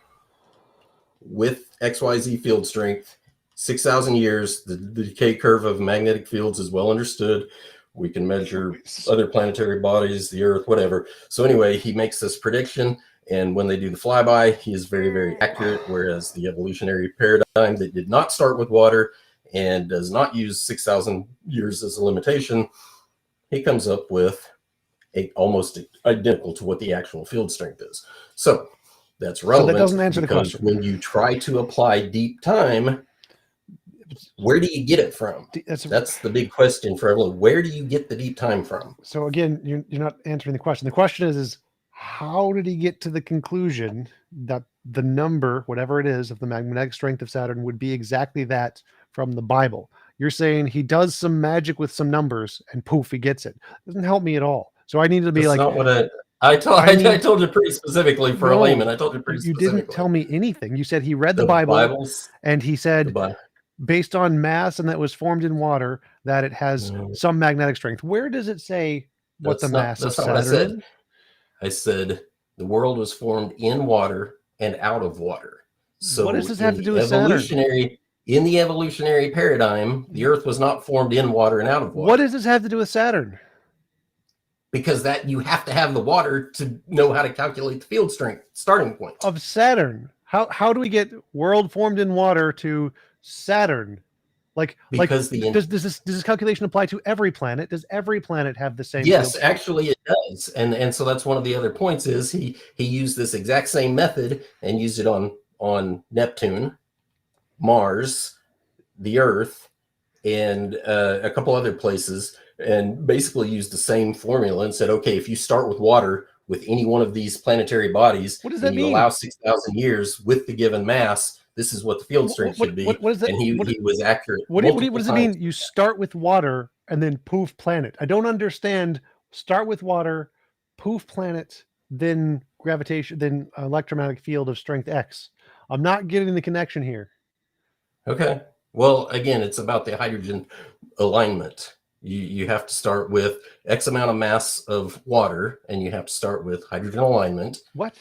with XYZ field strength, 6,000 years, the decay curve of magnetic fields is well understood. We can measure other planetary bodies, the Earth, whatever. So anyway, he makes this prediction, and when they do the flyby, he is very, very accurate, whereas the evolutionary paradigm that did not start with water and does not use 6,000 years as a limitation, he comes up with almost identical to what the actual field strength is. So that's relevant. So that doesn't answer the question. When you try to apply deep time, where do you get it from? That's the big question for everyone. Where do you get the deep time from? So again, you're not answering the question. The question is how did he get to the conclusion that the number, whatever it is, of the magnetic strength of Saturn would be exactly that from the Bible? You're saying he does some magic with some numbers and poof, he gets it. Doesn't help me at all. So I need to be That's like, not what I told you pretty specifically for a layman. I told you pretty specifically. You didn't tell me anything. You said he read the Bible and he said, based on mass and that was formed in water, that it has some magnetic strength. Where does it say what the mass of Saturn is? I said the world was formed in water and out of water. So what does this have to do with Saturn? In the evolutionary paradigm, the Earth was not formed in water and out of water. What does this have to do with Saturn? because that you have to have the water to know how to calculate the field strength starting point. Of Saturn. How do we get world formed in water to Saturn? Because does this calculation apply to every planet? Does every planet have the same? Yes, field? actually it does. And so that's one of the other points is he used this exact same method and used it on Neptune, Mars, the Earth, and a couple other places, and basically used the same formula and said, okay, if you start with water with any one of these planetary bodies, What does that and you mean? allow 6,000 years with the given mass, this is what the field strength should be. What is that? And he was accurate. What does it mean? You start with water and then poof planet. I don't understand. Start with water, poof planet, then gravitation, then electromagnetic field of strength X. I'm not getting the connection here. Okay. Well, again, it's about the hydrogen alignment. You have to start with X amount of mass of water, and you have to start with hydrogen alignment. What?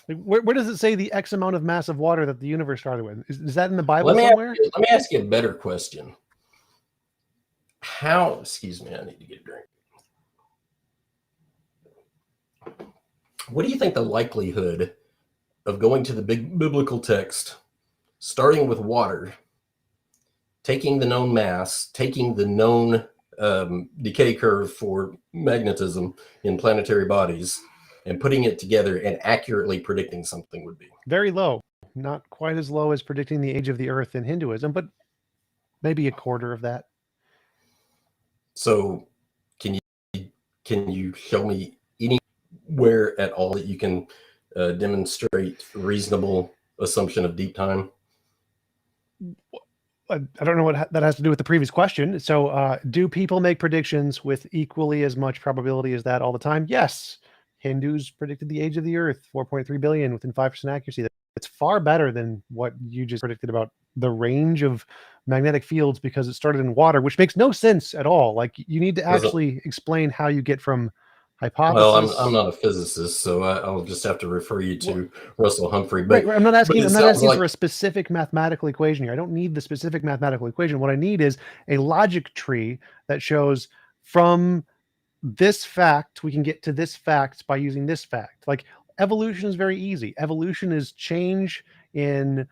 Where does it say the X amount of mass of water that the universe started with? Is that in the Bible somewhere? Let me ask you a better question. Excuse me, I need to get a drink. What do you think the likelihood of going to the big biblical text, starting with water, taking the known mass, taking the known decay curve for magnetism in planetary bodies, and putting it together and accurately predicting something would be? Very low. Not quite as low as predicting the age of the Earth in Hinduism, but maybe a quarter of that. So can you show me anywhere at all that you can demonstrate reasonable assumption of deep time? I don't know what that has to do with the previous question. So do people make predictions with equally as much probability as that all the time? Yes. Hindus predicted the age of the Earth, 4.3 billion, within 5% accuracy. It's far better than what you just predicted about the range of magnetic fields, because it started in water, which makes no sense at all. Like, you need to actually explain how you get from hypothesis. Well, I'm not a physicist, so I'll just have to refer you to Russell Humphrey. But right. I'm not asking for a specific mathematical equation here. I don't need the specific mathematical equation. What I need is a logic tree that shows from this fact we can get to this fact by using this fact. Like, evolution is very easy. Evolution is change in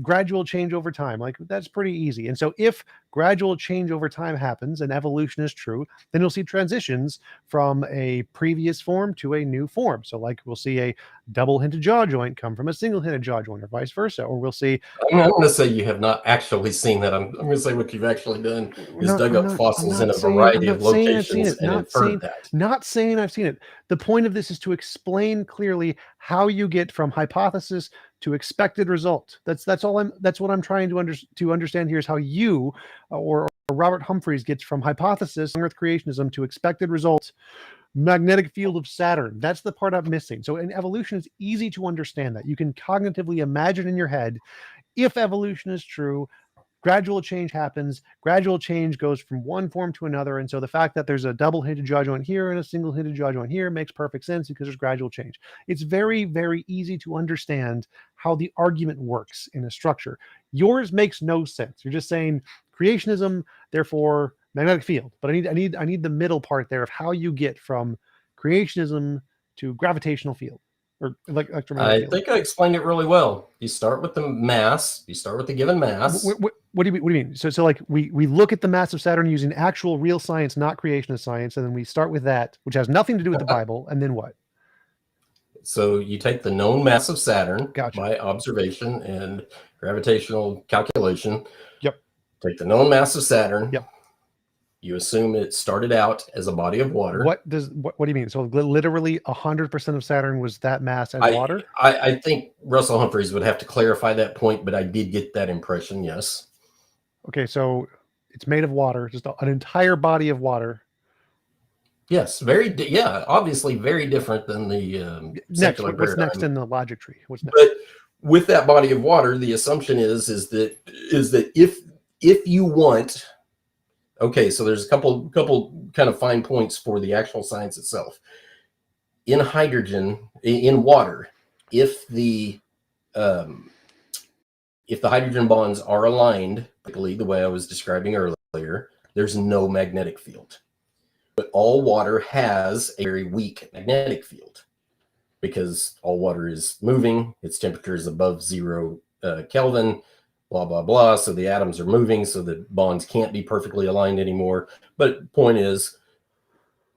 gradual change over time. Like, that's pretty easy. And so if gradual change over time happens and evolution is true, then you'll see transitions from a previous form to a new form. So like, we'll see a double-hinted jaw joint come from a single-hinted jaw joint, or vice versa. Or we'll see... I'm going to say you have not actually seen that. I'm going to say what you've actually done is dug up fossils in a variety of locations and inferred that. Not saying I've seen it. The point of this is to explain clearly how you get from hypothesis to expected result. That's what I'm trying to understand here, is how you or Robert Humphreys gets from hypothesis Earth creationism to expected result, magnetic field of Saturn. That's the part I'm missing. So in evolution, it's easy to understand that. You can cognitively imagine in your head, if evolution is true, gradual change happens. Gradual change goes from one form to another. And so the fact that there's a double-hinted jaw joint here and a single-hinted jaw joint here makes perfect sense, because there's gradual change. It's very, very easy to understand how the argument works in a structure. Yours makes no sense. You're just saying creationism, therefore magnetic field. But I need the middle part there of how you get from creationism to gravitational field. Or electromagnetic field. I think I explained it really well. You start with the mass. You start with the given mass. What do you mean? So like we look at the mass of Saturn using actual real science, not creationist science, and then we start with that, which has nothing to do with the Bible, and then what? So you take the known mass of Saturn Gotcha. by observation and gravitational calculation. Yep. Take the known mass of Saturn. Yep. You assume it started out as a body of water. What do you mean? So literally 100% of Saturn was that mass as water? I think Russell Humphreys would have to clarify that point, but I did get that impression, yes. Okay, so it's made of water, just an entire body of water. Yes, obviously very different than the secular what's paradigm. next in the logic tree? What's next? But with that body of water, the assumption is that if you want... Okay, so there's a couple kind of fine points for the actual science itself. In hydrogen, in water, if the hydrogen bonds are aligned, the way I was describing earlier, there's no magnetic field. But all water has a very weak magnetic field because all water is moving. Its temperature is above 0 Kelvin, blah, blah, blah. So the atoms are moving, so the bonds can't be perfectly aligned anymore. But point is,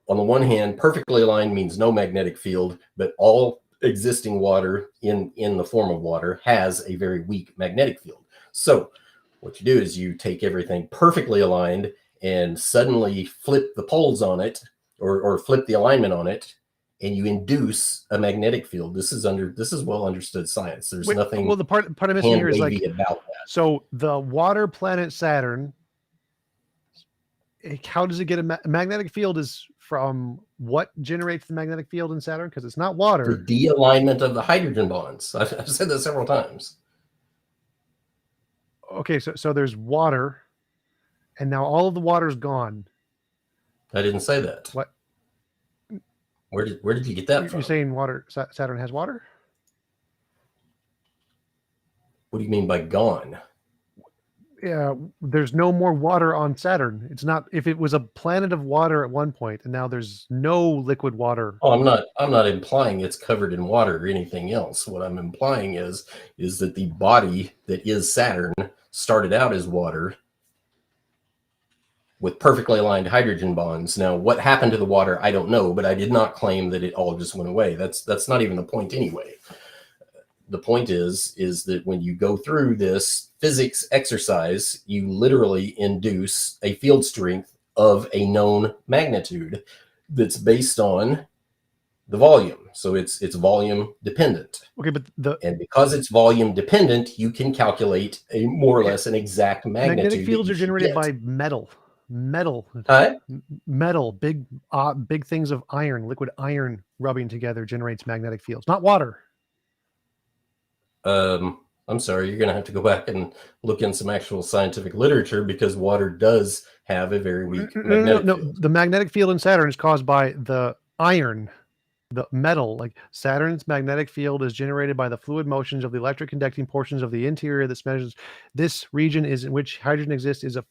on the one hand, perfectly aligned means no magnetic field, but all existing water in the form of water has a very weak magnetic field. So what you do is you take everything perfectly aligned and suddenly flip the poles on it, or flip the alignment on it, and you induce a magnetic field. This is well understood science. There's nothing well, the part I'm missing here is like, about that. So the water planet Saturn, how does it get a magnetic field? Is from what generates the magnetic field in Saturn? Because it's not water. For de-alignment of the hydrogen bonds. I've said that several times. Okay, so there's water, and now all of the water's gone. I didn't say that. What? Where did you get that from? You're saying water? Saturn has water? What do you mean by gone? Yeah, there's no more water on Saturn. It's not. If it was a planet of water at one point, and now there's no liquid water. Oh, I'm not implying it's covered in water or anything else. What I'm implying is that the body that is Saturn started out as water with perfectly aligned hydrogen bonds. Now, what happened to the water, I don't know, but I did not claim that it all just went away. That's not even the point anyway. The point is that when you go through this physics exercise, you literally induce a field strength of a known magnitude that's based on the volume. So it's volume dependent. Okay, but and because it's volume dependent, you can calculate a more or less an exact magnitude. Magnetic fields are generated by metal, big things of iron, liquid iron rubbing together generates magnetic fields, not water. I'm sorry, you're going to have to go back and look in some actual scientific literature, because water does have a very weak magnetic field. The magnetic field in Saturn is caused by the iron, the metal. Like Saturn's magnetic field is generated by the fluid motions of the electric conducting portions of the interior that measures. This region is in which hydrogen exists is a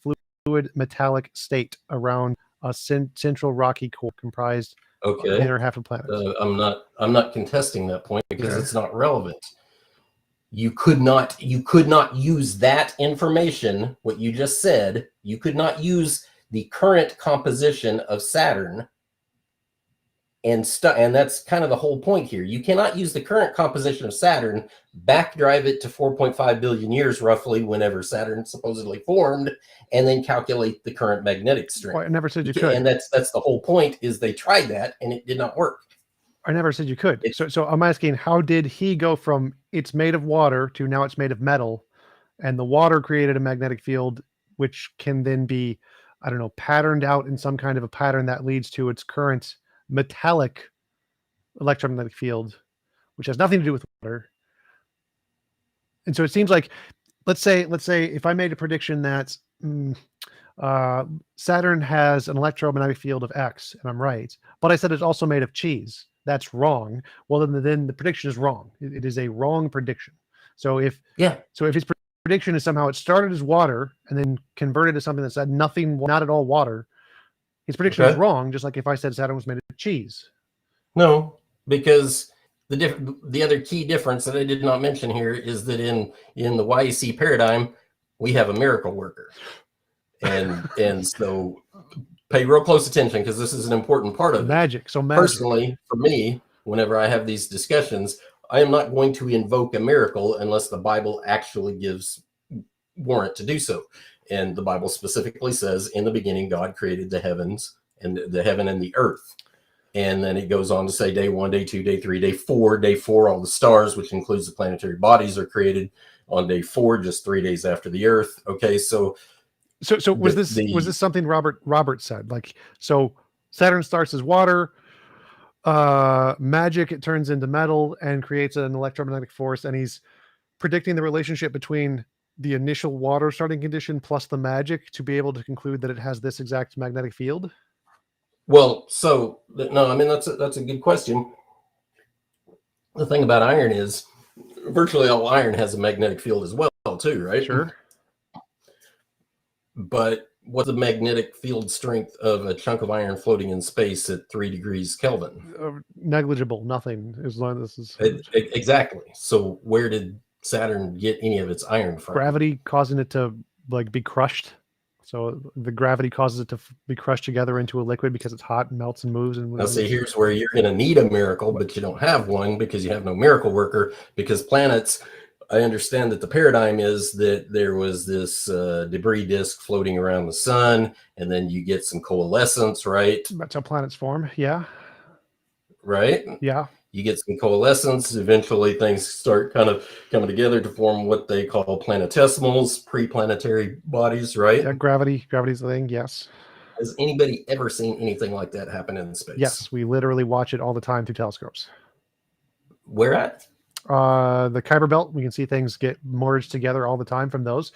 fluid metallic state around a central rocky core comprised of the inner half of planets. I'm not contesting that point because it's not relevant. You could not use that information, what you just said. You could not use the current composition of Saturn, and that's kind of the whole point here. You cannot use the current composition of Saturn, backdrive it to 4.5 billion years roughly, whenever Saturn supposedly formed, and then calculate the current magnetic strength. Well, I never said you could. And that's the whole point, is they tried that and it did not work. I never said you could. So I'm asking, how did he go from it's made of water to now it's made of metal, and the water created a magnetic field, which can then be, I don't know, patterned out in some kind of a pattern that leads to its current metallic electromagnetic field, which has nothing to do with water. And so it seems like, let's say if I made a prediction that Saturn has an electromagnetic field of X, and I'm right, but I said it's also made of cheese. That's wrong. Well, then the prediction is wrong. It is a wrong prediction. So if his prediction is somehow it started as water and then converted to something that said nothing, not at all water, his prediction is wrong. Just like if I said Saturn was made of cheese. No, because the other key difference that I did not mention here is that in the YEC paradigm, we have a miracle worker, and so pay real close attention, because this is an important part of magic. So personally, for me, whenever I have these discussions, I am not going to invoke a miracle unless the Bible actually gives warrant to do so. And the Bible specifically says, in the beginning, God created the heavens and the heaven and the earth. And then it goes on to say day 1, day 2, day 3, day 4. Day 4, all the stars, which includes the planetary bodies, are created on day 4, just 3 days after the earth. Okay, so was this something Robert said? Like, so Saturn starts as water, magic, it turns into metal and creates an electromagnetic force, and he's predicting the relationship between the initial water starting condition plus the magic to be able to conclude that it has this exact magnetic field? Well, no, I mean, that's a good question. The thing about iron is virtually all iron has a magnetic field as well, too, right? Sure. But what's the magnetic field strength of a chunk of iron floating in space at 3 degrees Kelvin? Negligible, nothing. As long as this is Exactly. So where did Saturn get any of its iron from? gravity causing it to like be crushed. So the gravity causes it to be crushed together into a liquid because it's hot and melts and moves. And now, see, here's where you're going to need a miracle, but you don't have one because you have no miracle worker. Because planets, I understand that the paradigm is that there was this debris disk floating around the sun, and then you get some coalescence, right? That's how planets form. Yeah. Right? Yeah. You get some coalescence. Eventually, things start kind of coming together to form what they call planetesimals, pre-planetary bodies, right? Yeah, gravity's the thing. Yes. Has anybody ever seen anything like that happen in space? Yes, we literally watch it all the time through telescopes. Where at? The Kuiper Belt. We can see things get merged together all the time from those.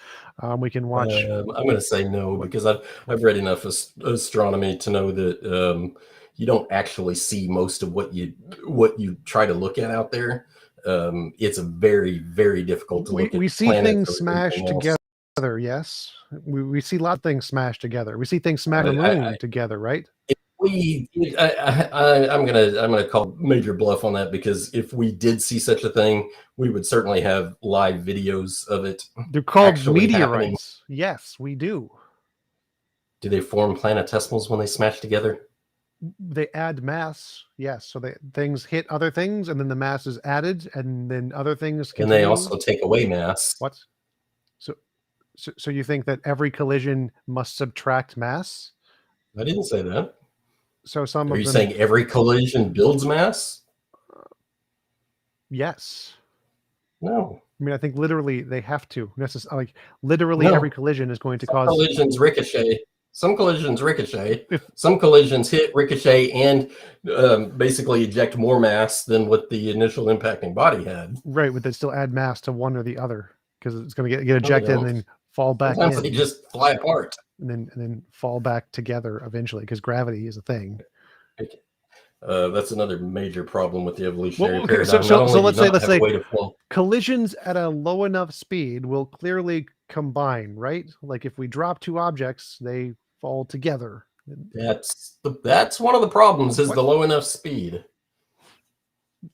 We can watch. I'm going to say no because I've read enough astronomy to know that you don't actually see most of what you try to look at out there. It's a very, very difficult to look at. We see things smashed together. Yes, we see a lot of things smashed together. We see things smashed on the moon together, right? I'm gonna call major bluff on that, because if we did see such a thing, we would certainly have live videos of it. They're called meteorites. Yes, we do. Do they form planetesimals when they smash together? They add mass, yes. So things hit other things, and then the mass is added, and then other things continue. And they also take away mass. What? So you think that every collision must subtract mass? I didn't say that. So some Are you saying every collision builds mass? Yes. No. I mean, I think literally they have to. Like literally every collision is going to cause collisions ricochet. Some collisions ricochet. Some collisions hit, ricochet, and basically eject more mass than what the initial impacting body had. Right, but they still add mass to one or the other because it's going to get ejected and then fall back Sometimes in. they just fly apart. And then fall back together eventually because gravity is a thing. That's another major problem with the evolutionary paradigm. So let's say collisions at a low enough speed will clearly combine, right? Like if we drop two objects, they fall together. That's one of the problems is the low enough speed.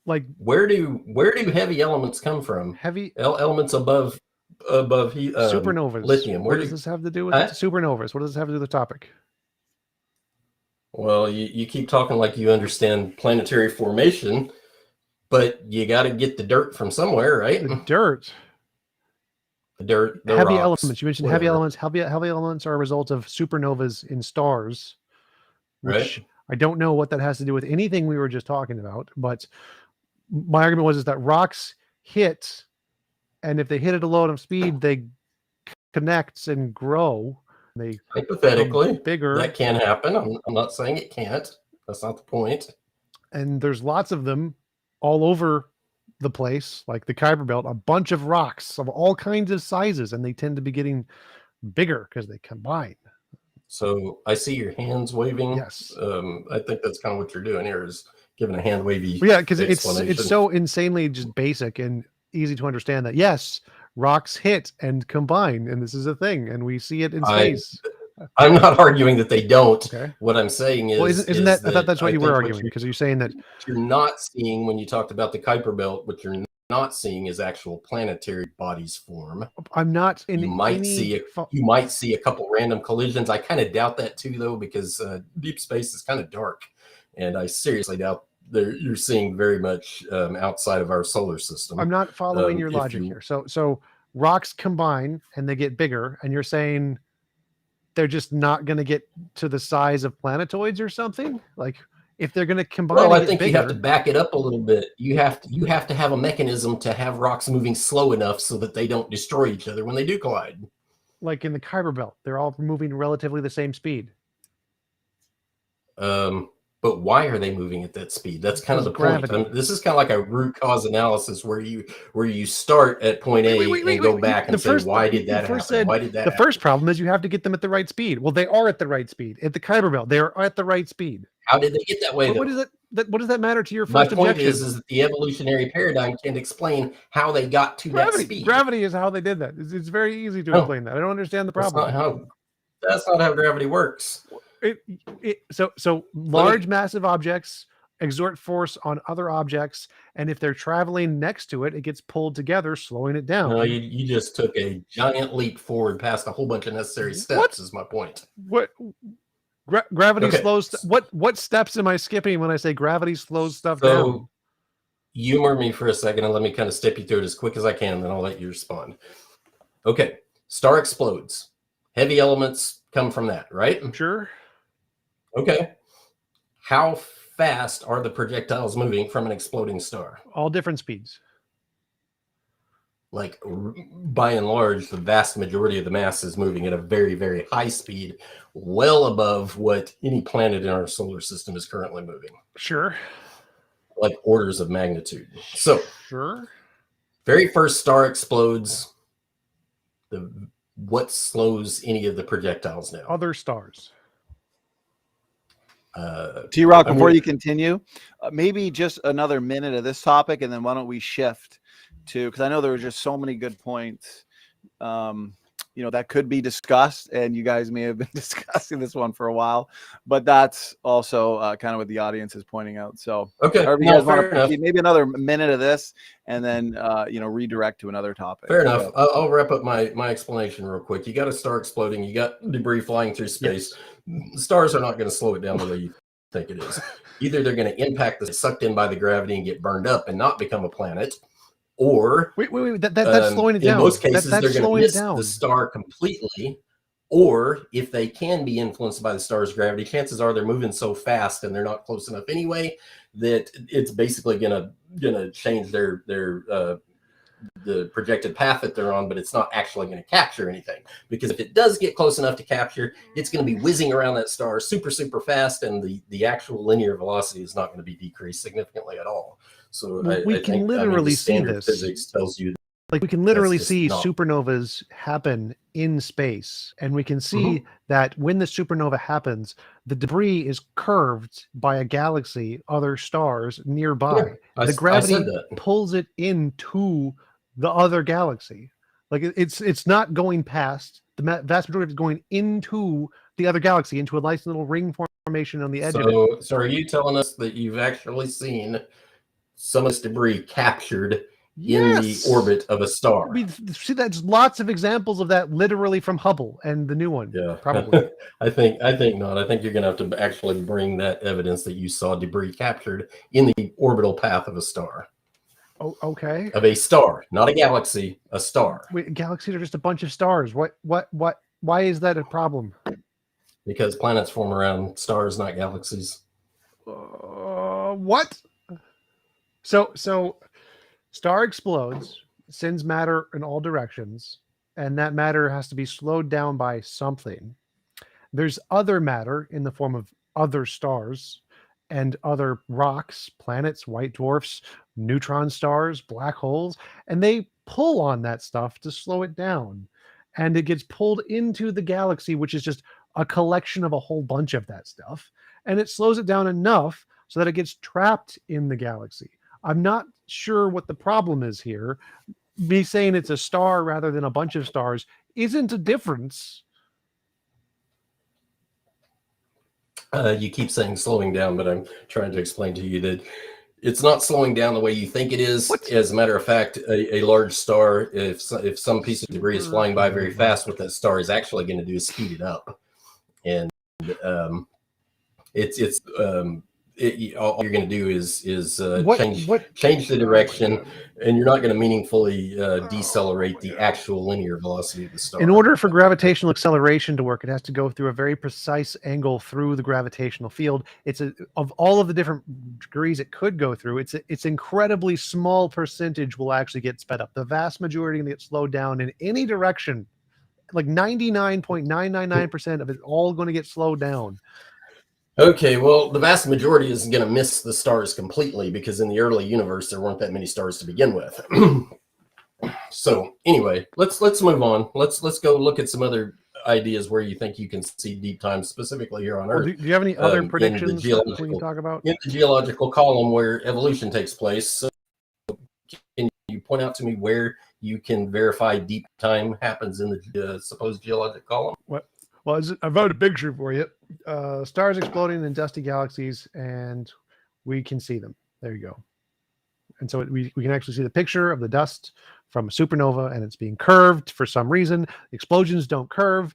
Like where do heavy elements come from? Heavy elements above supernovas. Lithium. What does this have to do with supernovas? What does this have to do with the topic? Well, you keep talking like you understand planetary formation, but you got to get the dirt from somewhere, right? The dirt. The heavy rocks, elements. You mentioned heavy elements. Heavy elements are a result of supernovas in stars, which I don't know what that has to do with anything we were just talking about. But my argument was that rocks hit, and if they hit at a low enough speed, they connect and grow. They hypothetically bigger. That can happen. I'm not saying it can't. That's not the point. And there's lots of them all over the place, like the Kuiper Belt, a bunch of rocks of all kinds of sizes, and they tend to be getting bigger because they combine. So I see your hands waving. Yes. I think that's kind of what you're doing here, is giving a hand wavy. Yeah, because it's so insanely just basic and easy to understand that yes, rocks hit and combine, and this is a thing, and we see it in space. I'm not arguing that they don't. Okay. What I'm saying is, well, isn't that I thought that's what you were arguing, because you're saying that you're not seeing when you talked about the Kuiper Belt. What you're not seeing is actual planetary bodies form. I'm not in. You might see a couple random collisions. I kind of doubt that too, though, because deep space is kind of dark, and I seriously doubt you're seeing very much outside of our solar system. I'm not following your logic here. So rocks combine and they get bigger, and you're saying they're just not going to get to the size of planetoids or something? Like if they're going to combine, well, I think you have to back it up a little bit. You have to have a mechanism to have rocks moving slow enough so that they don't destroy each other when they do collide. Like in the Kuiper Belt, they're all moving relatively the same speed. But why are they moving at that speed? That's kind of the point. This is kind of like a root cause analysis where you start at point A and go back and say, why did that happen? Why did that happen? The first problem is you have to get them at the right speed. Well, they are at the right speed. At the Kuiper Belt, they are at the right speed. How did they get that way? What does that matter to your first objection? My point is that the evolutionary paradigm can't explain how they got to that speed. Gravity is how they did that. It's very easy to explain that. I don't understand the problem. That's not how. That's not how gravity works. So large, massive objects exert force on other objects, and if they're traveling next to it, it gets pulled together, slowing it down. No, you just took a giant leap forward past a whole bunch of necessary steps. Is my point. What gravity Okay. slows? What steps am I skipping when I say gravity slows stuff So down? humor me for a second and let me kind of step you through it as quick as I can, then I'll let you respond. Okay, star explodes. Heavy elements come from that, right? Sure. Okay. How fast are the projectiles moving from an exploding star? All different speeds. Like, by and large, the vast majority of the mass is moving at a very, very high speed, well above what any planet in our solar system is currently moving. Sure. Like orders of magnitude. So, sure. Very first star explodes. What slows any of the projectiles down? Other stars. TRock, before you continue, maybe just another minute of this topic, and then why don't we shift to, because I know there were just so many good points, that could be discussed, and you guys may have been discussing this one for a while, but that's also kind of what the audience is pointing out. So, okay, you guys want to proceed, maybe another minute of this, and then redirect to another topic. Fair enough. I'll wrap up my explanation real quick. You got a star exploding. You got debris flying through space. Yes. Stars are not going to slow it down the way you think it is. Either they're going to impact, sucked in by the gravity and get burned up and not become a planet, or wait, that's slowing it down. In most cases, they're going to miss the star completely. Or if they can be influenced by the star's gravity, chances are they're moving so fast and they're not close enough anyway that it's basically gonna change the projected path that they're on, but it's not actually going to capture anything. Because if it does get close enough to capture, it's going to be whizzing around that star super, super fast, and the actual linear velocity is not going to be decreased significantly at all. So we can literally see this. Physics tells you, like, we can literally see supernovas happen in space, and we can see that when the supernova happens, the debris is curved by a galaxy, other stars nearby. Yeah, the gravity pulls it into the other galaxy. Like, it's not going past. The vast majority of it is going into the other galaxy, into a nice little ring formation on the edge of it. So are you telling us that you've actually seen some of this debris captured in the orbit of a star? We see that's lots of examples of that, literally from Hubble and the new one. Yeah, probably. I think not. I think you're going to have to actually bring that evidence that you saw debris captured in the orbital path of a star. Oh, okay. Of a star, not a galaxy, a star. Wait, galaxies are just a bunch of stars. Why is that a problem? Because planets form around stars, not galaxies. What? So star explodes, sends matter in all directions, and that matter has to be slowed down by something. There's other matter in the form of other stars and other rocks, planets, white dwarfs, neutron stars, black holes, and they pull on that stuff to slow it down. And it gets pulled into the galaxy, which is just a collection of a whole bunch of that stuff. And it slows it down enough so that it gets trapped in the galaxy. I'm not sure what the problem is here. Me saying it's a star rather than a bunch of stars isn't a difference. You keep saying slowing down, but I'm trying to explain to you that it's not slowing down the way you think it is. What? As a matter of fact, a large star, if some piece of debris is flying by very fast, what that star is actually going to do is speed it up. And all you're going to do is change the direction, and you're not going to meaningfully decelerate the actual linear velocity of the star. In order for gravitational acceleration to work, it has to go through a very precise angle through the gravitational field. Of all of the different degrees it could go through, it's incredibly small percentage will actually get sped up. The vast majority will get slowed down in any direction. Like 99.999% of it all going to get slowed down. Okay, well, the vast majority is going to miss the stars completely because in the early universe there weren't that many stars to begin with. So anyway, let's move on. Let's go look at some other ideas where you think you can see deep time, specifically here on Earth. Do you have any other predictions that we can talk about? In the geological column where evolution takes place. So can you point out to me where you can verify deep time happens in the supposed geologic column? Well, I found a picture for you. Stars exploding in dusty galaxies, and we can see them. There you go. And so we can actually see the picture of the dust from a supernova, and it's being curved for some reason. Explosions don't curve,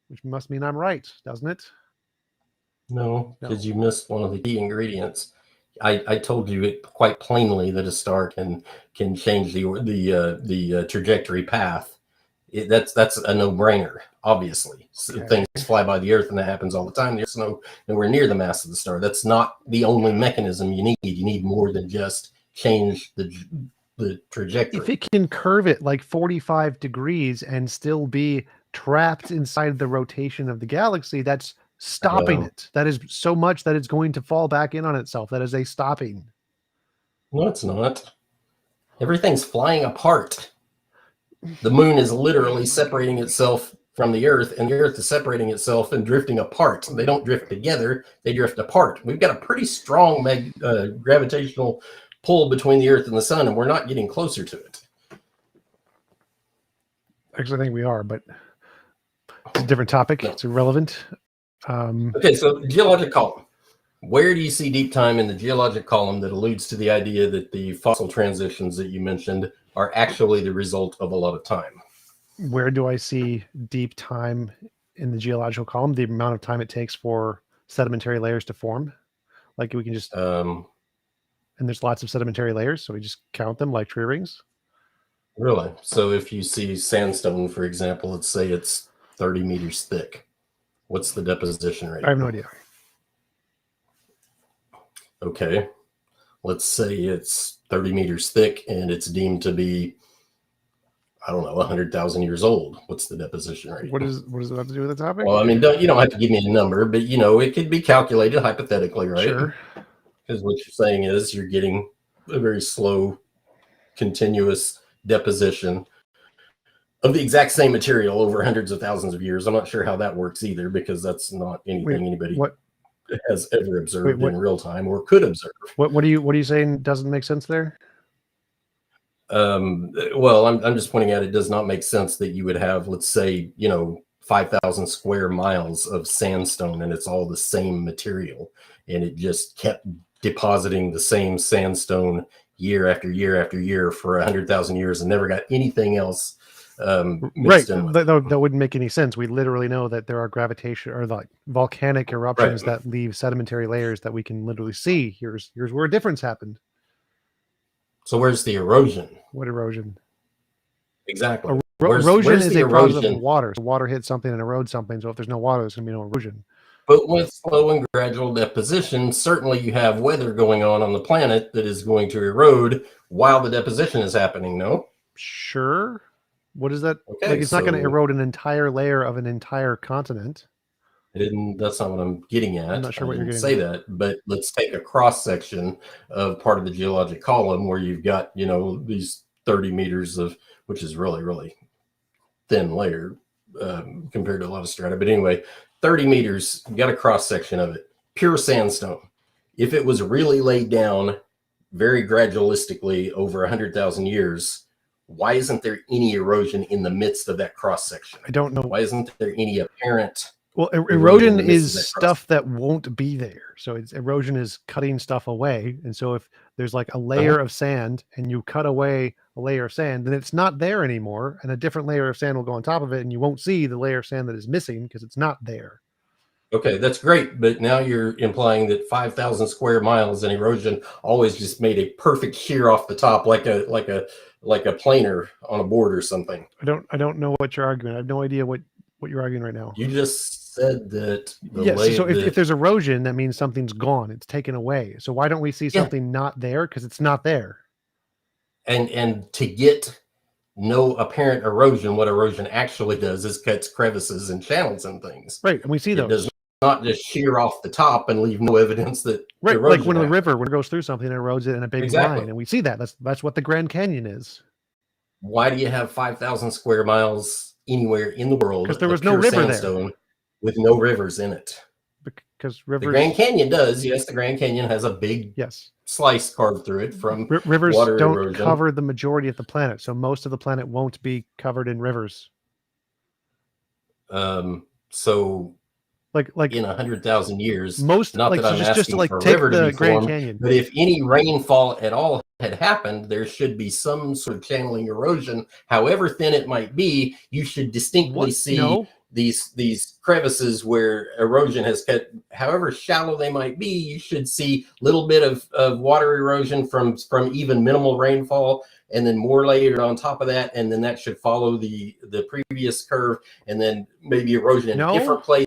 which must mean I'm right, doesn't it? No, because you missed one of the key ingredients. I told you it quite plainly that a star can change the trajectory path. That's a no-brainer, obviously. So things fly by the Earth, and that happens all the time. There's nowhere near the mass of the star. That's not the only mechanism you need. You need more than just change the trajectory. If it can curve it like 45 degrees and still be trapped inside the rotation of the galaxy, that's stopping it. That is so much that it's going to fall back in on itself. That is a stopping. No, it's not. Everything's flying apart. The moon is literally separating itself from the Earth, and the Earth is separating itself and drifting apart. They don't drift together, they drift apart. We've got a pretty strong gravitational pull between the Earth and the sun, and we're not getting closer to it. Actually, I think we are, but it's a different topic. No. It's irrelevant. Okay, so geologic column. Where do you see deep time in the geologic column that alludes to the idea that the fossil transitions that you mentioned are actually the result of a lot of time? Where do I see deep time in the geological column? The amount of time it takes for sedimentary layers to form? Like we can just... and there's lots of sedimentary layers, so we just count them like tree rings? Really? So if you see sandstone, for example, let's say it's 30 meters thick. What's the deposition rate? I have no idea. Okay. Let's say it's 30 meters thick and it's deemed to be, I don't know, 100,000 years old. What's the deposition rate? What does it have to do with the topic? Well, I mean, you don't have to give me a number, but it could be calculated hypothetically, right? Sure. Because what you're saying is you're getting a very slow, continuous deposition of the exact same material over hundreds of thousands of years. I'm not sure how that works either, because that's not anything anybody has ever observed in real time or could observe. What are you saying doesn't make sense there? Well, I'm just pointing out it does not make sense that you would have, let's say, 5,000 square miles of sandstone and it's all the same material, and it just kept depositing the same sandstone year after year after year for 100,000 years and never got anything else right. That wouldn't make any sense. We literally know that there are gravitation or like volcanic eruptions that leave sedimentary layers that we can literally see. Here's where a difference happened. So where's the erosion? What erosion? Exactly. Erosion is a process of water. So water hits something and erodes something. So if there's no water, there's going to be no erosion. But with slow and gradual deposition, certainly you have weather going on the planet that is going to erode while the deposition is happening, no? Sure. What is that? Okay, like it's not going to erode an entire layer of an entire continent. That's not what I'm getting at. I'm not sure what you're getting at. Say that, but let's take a cross section of part of the geologic column where you've got, these 30 meters of, which is really, really thin layer compared to a lot of strata. But anyway, 30 meters, you got a cross section of it, pure sandstone. If it was really laid down very gradualistically over 100,000 years, why isn't there any erosion in the midst of that cross section? I don't know. Why isn't there any apparent? Well, erosion is stuff that won't be there. So erosion is cutting stuff away. And so if there's like a layer of sand and you cut away a layer of sand, then it's not there anymore. And a different layer of sand will go on top of it, and you won't see the layer of sand that is missing because it's not there. Okay, that's great. But now you're implying that 5,000 square miles and erosion always just made a perfect shear off the top, like a planer on a board or something. I don't know what you're arguing. I have no idea what you're arguing right now. You just said that. So if there's erosion, that means something's gone. It's taken away. So why don't we see something not there? Because it's not there. And to get no apparent erosion, what erosion actually does is cuts crevices and channels and things. Right, and we see those. It does not just shear off the top and leave no evidence that like when a river it goes through something, it erodes it in a big line, and we see that. That's what the Grand Canyon is. Why do you have 5,000 square miles anywhere in the world? Because there was no river there, with no rivers in it. Because rivers. The Grand Canyon does. Yes, the Grand Canyon has a big slice carved through it from rivers. Water don't erosion. Cover the majority of the planet, so most of the planet won't be covered in rivers. So Like in 100,000 years, most, not like, that so I'm just to asking like for a take river to the be Grand formed, Canyon. but if any rainfall at all had happened, there should be some sort of channeling erosion, however thin it might be. You should distinctly see No. these crevices where erosion has cut, however shallow they might be. You should see a little bit of water erosion from even minimal rainfall, and then more layered on top of that, and then that should follow the previous curve, and then maybe erosion in a different place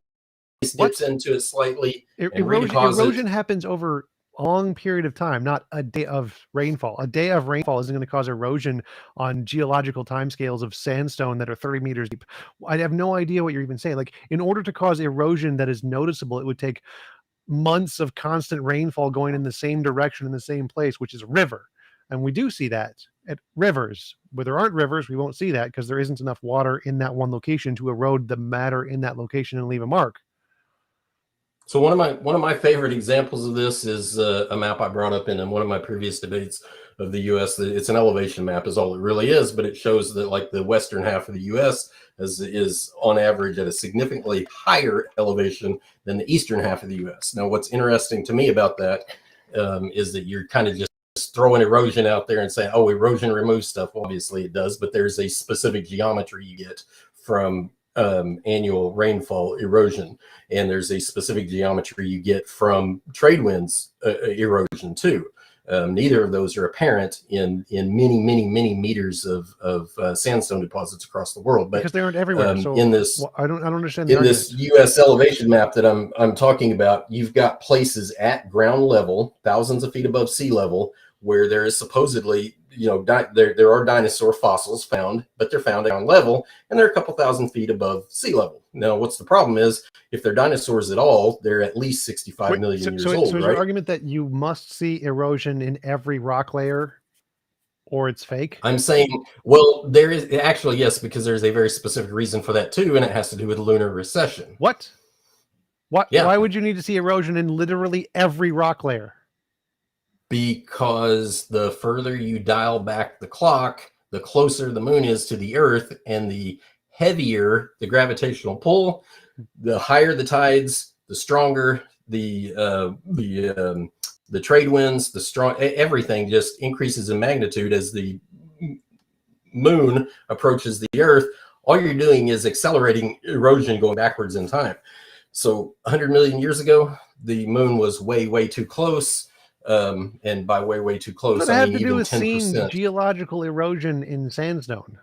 dips into it slightly and Erosion happens over a long period of time, not a day of rainfall. A day of rainfall isn't going to cause erosion on geological timescales of sandstone that are 30 meters deep. I have no idea what you're even saying. Like, in order to cause erosion that is noticeable, it would take months of constant rainfall going in the same direction in the same place, which is a river. And we do see that at rivers. Where there aren't rivers, we won't see that because there isn't enough water in that one location to erode the matter in that location and leave a mark. So one of my favorite examples of this is a map I brought up in one of my previous debates of the U.S. It's an elevation map, is all it really is, but it shows that like the western half of the U.S. is on average at a significantly higher elevation than the eastern half of the U.S. Now, what's interesting to me about that is that you're kind of just throwing erosion out there and saying, oh, erosion removes stuff. Well, obviously it does, but there's a specific geometry you get from annual rainfall erosion, and there's a specific geometry you get from trade winds erosion too. Neither of those are apparent in many meters of sandstone deposits across the world, but because they aren't everywhere. So in this, I don't understand in this U.S. elevation map that I'm talking about, you've got places at ground level, thousands of feet above sea level, where there is supposedly, there are dinosaur fossils found, but they're found at ground level, and they're a couple thousand feet above sea level. Now, what's the problem is, if they're dinosaurs at all, they're at least 65 million years old, so is your argument that you must see erosion in every rock layer, or it's fake? I'm saying, well, there is actually, yes, because there's a very specific reason for that too, and it has to do with lunar recession. What? Yeah. Why would you need to see erosion in literally every rock layer? Because the further you dial back the clock, the closer the moon is to the Earth, and the heavier the gravitational pull, the higher the tides, the stronger the trade winds, the strong, everything just increases in magnitude as the moon approaches the Earth. All you're doing is accelerating erosion going backwards in time. So 100 million years ago, the moon was way too close. And by way too close, what does it have to do even with 10%. seeing geological erosion in sandstone?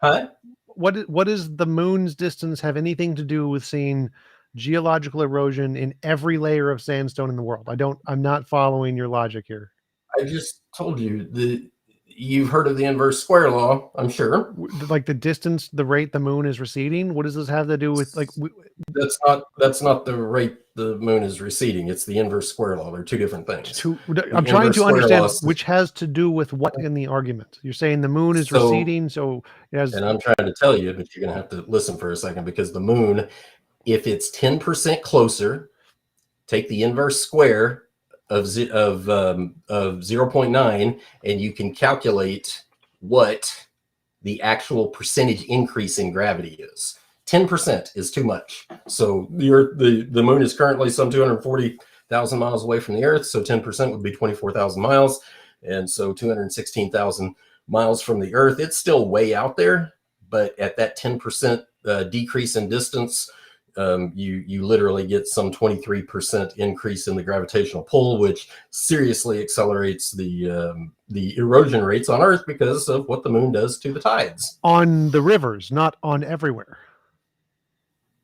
Huh? What does the moon's distance have anything to do with seeing geological erosion in every layer of sandstone in the world? I'm not following your logic here. I just told you you've heard of the inverse square law, I'm sure. Like the distance, the rate the moon is receding. What does this have to do with like? That's not the rate the moon is receding. It's the inverse square law. They're two different things. I'm trying to understand which has to do with what in the argument. You're saying the moon is receding, so it has. And I'm trying to tell you, but you're going to have to listen for a second, because the moon, if it's 10% closer, take the inverse square of 0.9, and you can calculate what the actual percentage increase in gravity is. 10% is too much. So the moon is currently some 240,000 miles away from the Earth, so 10% would be 24,000 miles, and so 216,000 miles from the Earth. It's still way out there, but at that 10% decrease in distance, you literally get some 23% increase in the gravitational pull, which seriously accelerates the erosion rates on Earth because of what the moon does to the tides. On the rivers, not on everywhere.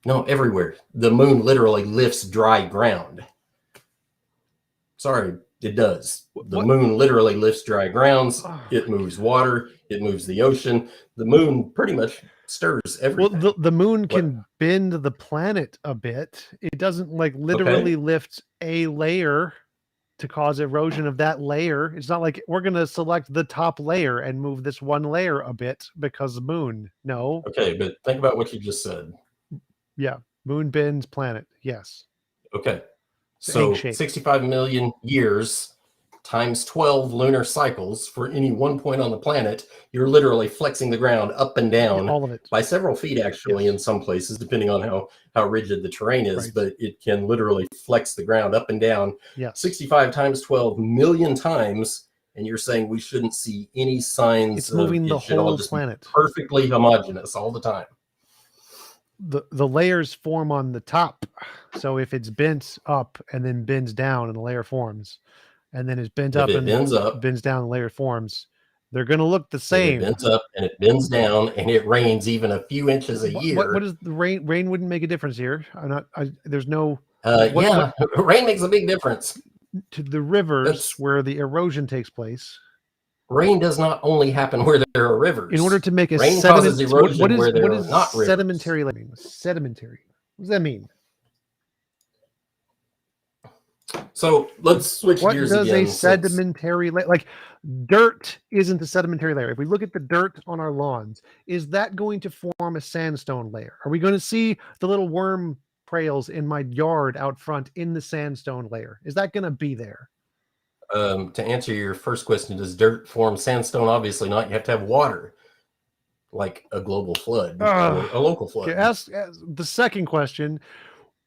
No, everywhere. The moon literally lifts dry ground. Sorry, it does. The moon literally lifts dry grounds. It moves water. It moves the ocean. The moon pretty much stirs everything. Well, the moon can bend the planet a bit. It doesn't like literally lift a layer to cause erosion of that layer. It's not like we're going to select the top layer and move this one layer a bit because the moon. No. Okay, but think about what you just said. Yeah, moon bends planet. Yes. Okay. So 65 million years, times 12 lunar cycles for any one point on the planet, you're literally flexing the ground up and down all of it by several feet, actually, Yes. in some places, depending on how rigid the terrain is. Right. But it can literally flex the ground up and down Yes. 65 times 12 million times. And you're saying we shouldn't see any signs It's moving the it should all whole just planet. be perfectly homogeneous all the time. The layers form on the top. So if it's bent up and then bends down and the layer forms, and then it's bent If up it and bends up, bends down, the layer forms, they're going to look the if it same. bends up and it bends down and it rains even a few inches a year. What is the rain? Rain wouldn't make a difference here. There's no. Rain makes a big difference. To the rivers where the erosion takes place. Rain does not only happen where there are rivers. In order to make a rain causes erosion where there are not rivers. Sedimentary layering? Sedimentary. What does that mean? So let's switch gears again. What does a sedimentary layer, like dirt isn't a sedimentary layer? If we look at the dirt on our lawns, is that going to form a sandstone layer? Are we going to see the little worm trails in my yard out front in the sandstone layer? Is that going to be there? To answer your first question, does dirt form sandstone? Obviously not. You have to have water, like a global flood or a local flood. Okay, ask the second question.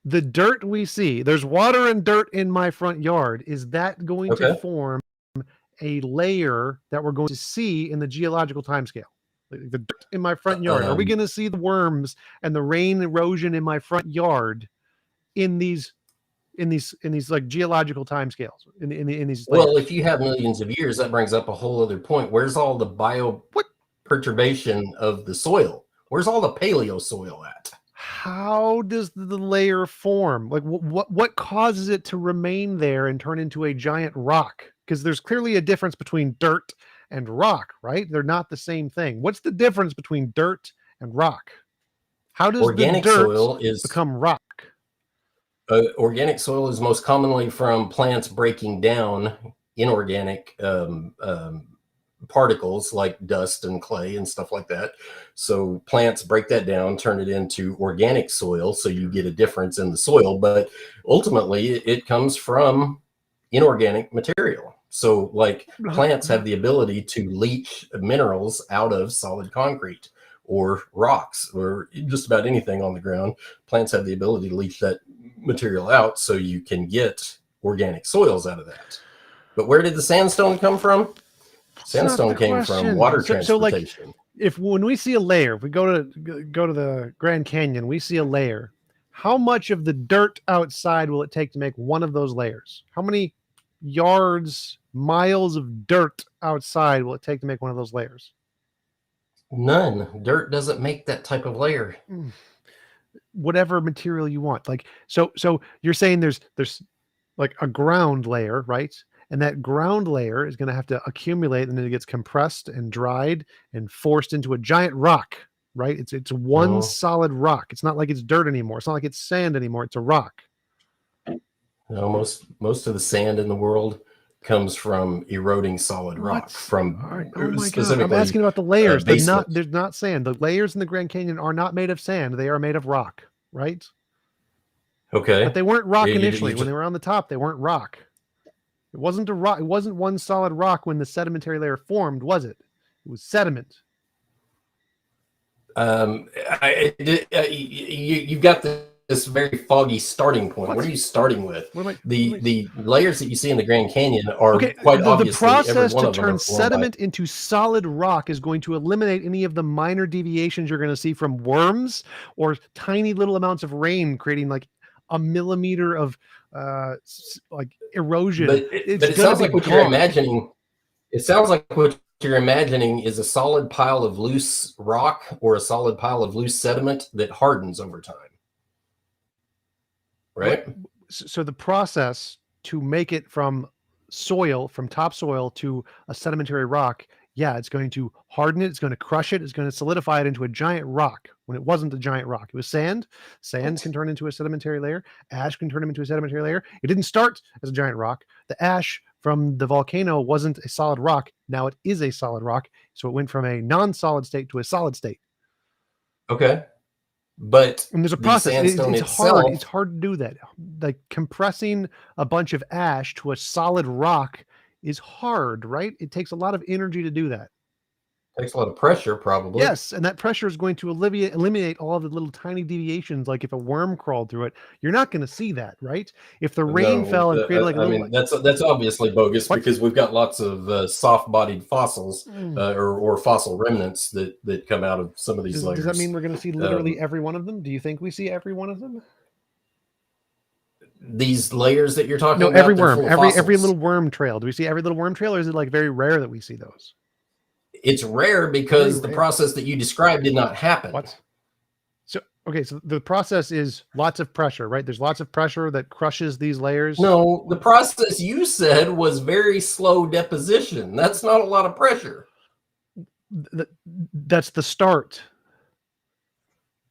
The dirt we see, there's water and dirt in my front yard. Is that going to form a layer that we're going to see in the geological timescale? The dirt in my front yard. Are we going to see the worms and the rain erosion in my front yard in these like geological timescales? In these layers? Well, if you have millions of years, that brings up a whole other point. Where's all the perturbation of the soil? Where's all the paleo soil at? How does the layer form? Like what causes it to remain there and turn into a giant rock? Because there's clearly a difference between dirt and rock, right? They're not the same thing. What's the difference between dirt and rock? How does organic the dirt soil become rock? Organic soil is most commonly from plants breaking down inorganic particles like dust and clay and stuff like that. So plants break that down, turn it into organic soil, so you get a difference in the soil, but ultimately it comes from inorganic material. So like plants have the ability to leach minerals out of solid concrete or rocks or just about anything on the ground. Plants have the ability to leach that material out, so you can get organic soils out of that. But where did the sandstone come from? Sandstone came from water transportation. So like, when we see a layer, if we go to the Grand Canyon, we see a layer. How much of the dirt outside will it take to make one of those layers? How many yards, miles of dirt outside will it take to make one of those layers? None. Dirt doesn't make that type of layer. Whatever material you want. Like so you're saying there's like a ground layer, right? And that ground layer is going to have to accumulate, and then it gets compressed and dried and forced into a giant rock, right? It's one solid rock. It's not like it's dirt anymore. It's not like it's sand anymore. It's a rock. No, most of the sand in the world comes from eroding solid rock. From specifically, I'm asking about the layers. There's basement. not sand. The layers in the Grand Canyon are not made of sand. They are made of rock, right? Okay. But they weren't rock initially. When they were on the top, they weren't rock. It wasn't a rock. It wasn't one solid rock when the sedimentary layer formed, was it? It was sediment. You've got this very foggy starting point. What are you starting with? The layers that you see in the Grand Canyon are quite obviously the process to turn sediment into solid rock is going to eliminate any of the minor deviations you're going to see from worms or tiny little amounts of rain creating like a millimeter of like erosion. But it sounds like what you're imagining. It sounds like what you're imagining is a solid pile of loose rock or a solid pile of loose sediment that hardens over time. Right? So the process to make it from soil, from topsoil to a sedimentary rock, yeah, it's going to harden it, it's going to crush it, it's going to solidify it into a giant rock when it wasn't a giant rock. It was sand. Sand can turn into a sedimentary layer. Ash can turn into a sedimentary layer. It didn't start as a giant rock. The ash from the volcano wasn't a solid rock. Now it is a solid rock. So it went from a non-solid state to a solid state. Okay. But and there's a process. It's hard to do that. Like compressing a bunch of ash to a solid rock is hard, right? It takes a lot of energy to do that. Takes a lot of pressure, probably. Yes, and that pressure is going to eliminate all of the little tiny deviations. Like if a worm crawled through it, you're not going to see that, right? If the rain No, fell and created like a I little, mean, that's obviously bogus What? because we've got lots of soft-bodied fossils Mm. or fossil remnants that come out of some of these layers. Does that mean we're going to see literally every one of them? Do you think we see every one of them? These layers that you're talking No, about, every they're worm, full of every fossils. little worm trail. Do we see every little worm trail, or is it like very rare that we see those? It's rare because Very the rare. process that you described did not happen. What? So okay, so the process is lots of pressure, right? There's lots of pressure that crushes these layers. No, the process you said was very slow deposition. That's not a lot of pressure. That's the start.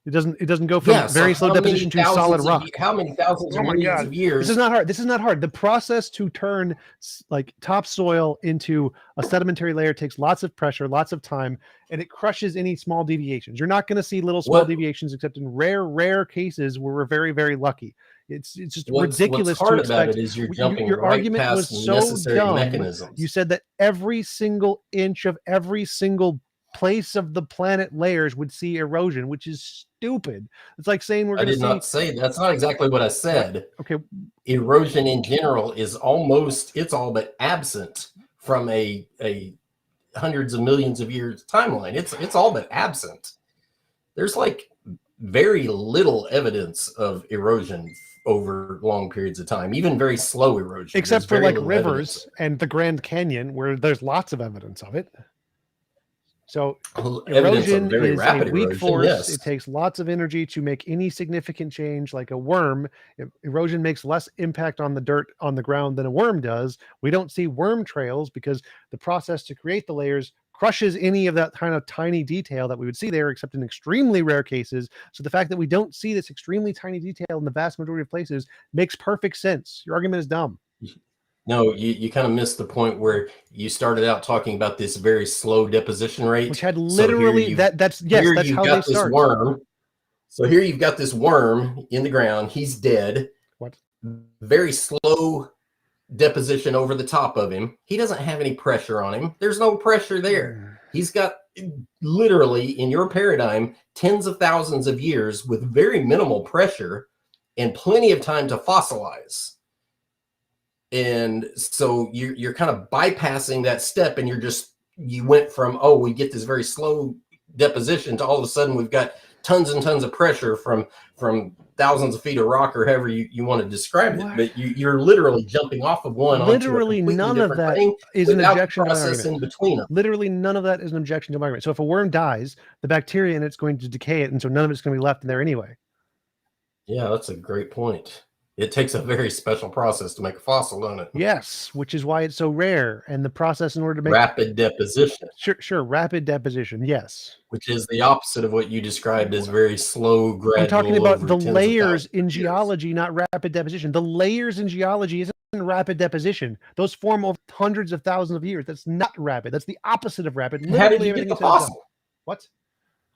It doesn't go from very slow deposition to solid rock. How many thousands or Oh my millions God. of years? This is not hard. This is not hard. The process to turn like topsoil into a sedimentary layer takes lots of pressure, lots of time, and it crushes any small deviations. You're not going to see little small deviations except in rare cases where we're very, very lucky. It's just ridiculous. What's hard to expect. about it is you're jumping your right argument past was so necessary dumb. mechanisms. You said that every single inch of every single place of the planet layers would see erosion, which is stupid. It's like saying we're going to see. I did not say that's not exactly what I said. Okay. Erosion in general is it's all but absent from a hundreds of millions of years timeline. It's all but absent. There's like very little evidence of erosion over long periods of time, even very slow erosion. Except for like rivers and the Grand Canyon, where there's lots of evidence of it. So erosion is a weak force. Yes. It takes lots of energy to make any significant change. Like a worm, erosion makes less impact on the dirt on the ground than a worm does. We don't see worm trails because the process to create the layers crushes any of that kind of tiny detail that we would see there, except in extremely rare cases. So the fact that we don't see this extremely tiny detail in the vast majority of places makes perfect sense. Your argument is dumb. No, you kind of missed the point where you started out talking about this very slow deposition rate, which had literally that's how they start. Worm. So here you've got this worm in the ground. He's dead. What? Very slow deposition over the top of him. He doesn't have any pressure on him. There's no pressure there. He's got literally, in your paradigm, tens of thousands of years with very minimal pressure and plenty of time to fossilize. And so you're kind of bypassing that step, and you went from, we get this very slow deposition to all of a sudden we've got tons and tons of pressure from thousands of feet of rock, or however you want to describe it. But you're literally jumping off of one. Literally none of that is an objection to my argument. In between them. Literally none of that is an objection to my argument. So if a worm dies, the bacteria in it's going to decay it, and so none of it's going to be left in there anyway. Yeah, that's a great point. It takes a very special process to make a fossil, doesn't it? Yes, which is why it's so rare. And the process in order to make rapid deposition. Sure, rapid deposition. Yes, which is the opposite of what you described as very slow, gradual. I'm talking about the layers in geology, not rapid deposition. The layers in geology isn't rapid deposition. Those form over hundreds of thousands of years. That's not rapid. That's the opposite of rapid. How did you get the fossil? What?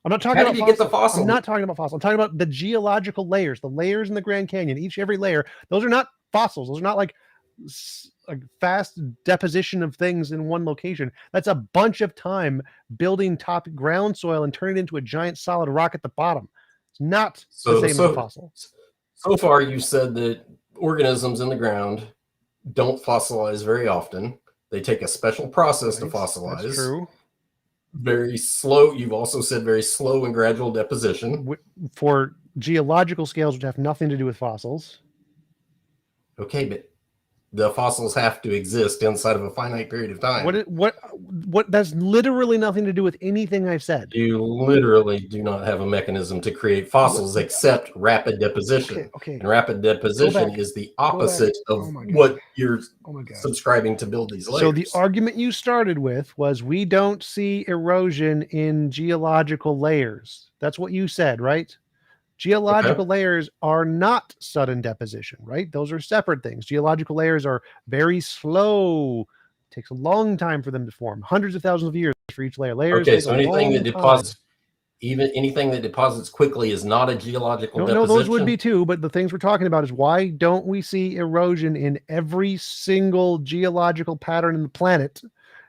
I'm not talking about get the fossil. I'm not talking about fossil. I'm talking about the geological layers, the layers in the Grand Canyon. Every layer. Those are not fossils. Those are not like fast deposition of things in one location. That's a bunch of time building top ground soil and turning it into a giant solid rock at the bottom. It's not the same as a fossil. So far, you said that organisms in the ground don't fossilize very often. They take a special process to fossilize. That's true. Very slow. You've also said very slow and gradual deposition for geological scales, which have nothing to do with fossils. Okay, but the fossils have to exist inside of a finite period of time. What? That's literally nothing to do with anything I've said. You literally do not have a mechanism to create fossils except rapid deposition. Okay. And rapid deposition is the opposite of what you're subscribing to build these layers. So the argument you started with was we don't see erosion in geological layers. That's what you said, right? Geological layers are not sudden deposition, right? Those are separate things. Geological layers are very slow. It takes a long time for them to form. Hundreds of thousands of years for each layer. Layers so anything that deposits Even anything that deposits quickly is not a geological No, deposition. those would be too, but the things we're talking about is why don't we see erosion in every single geological pattern in the planet?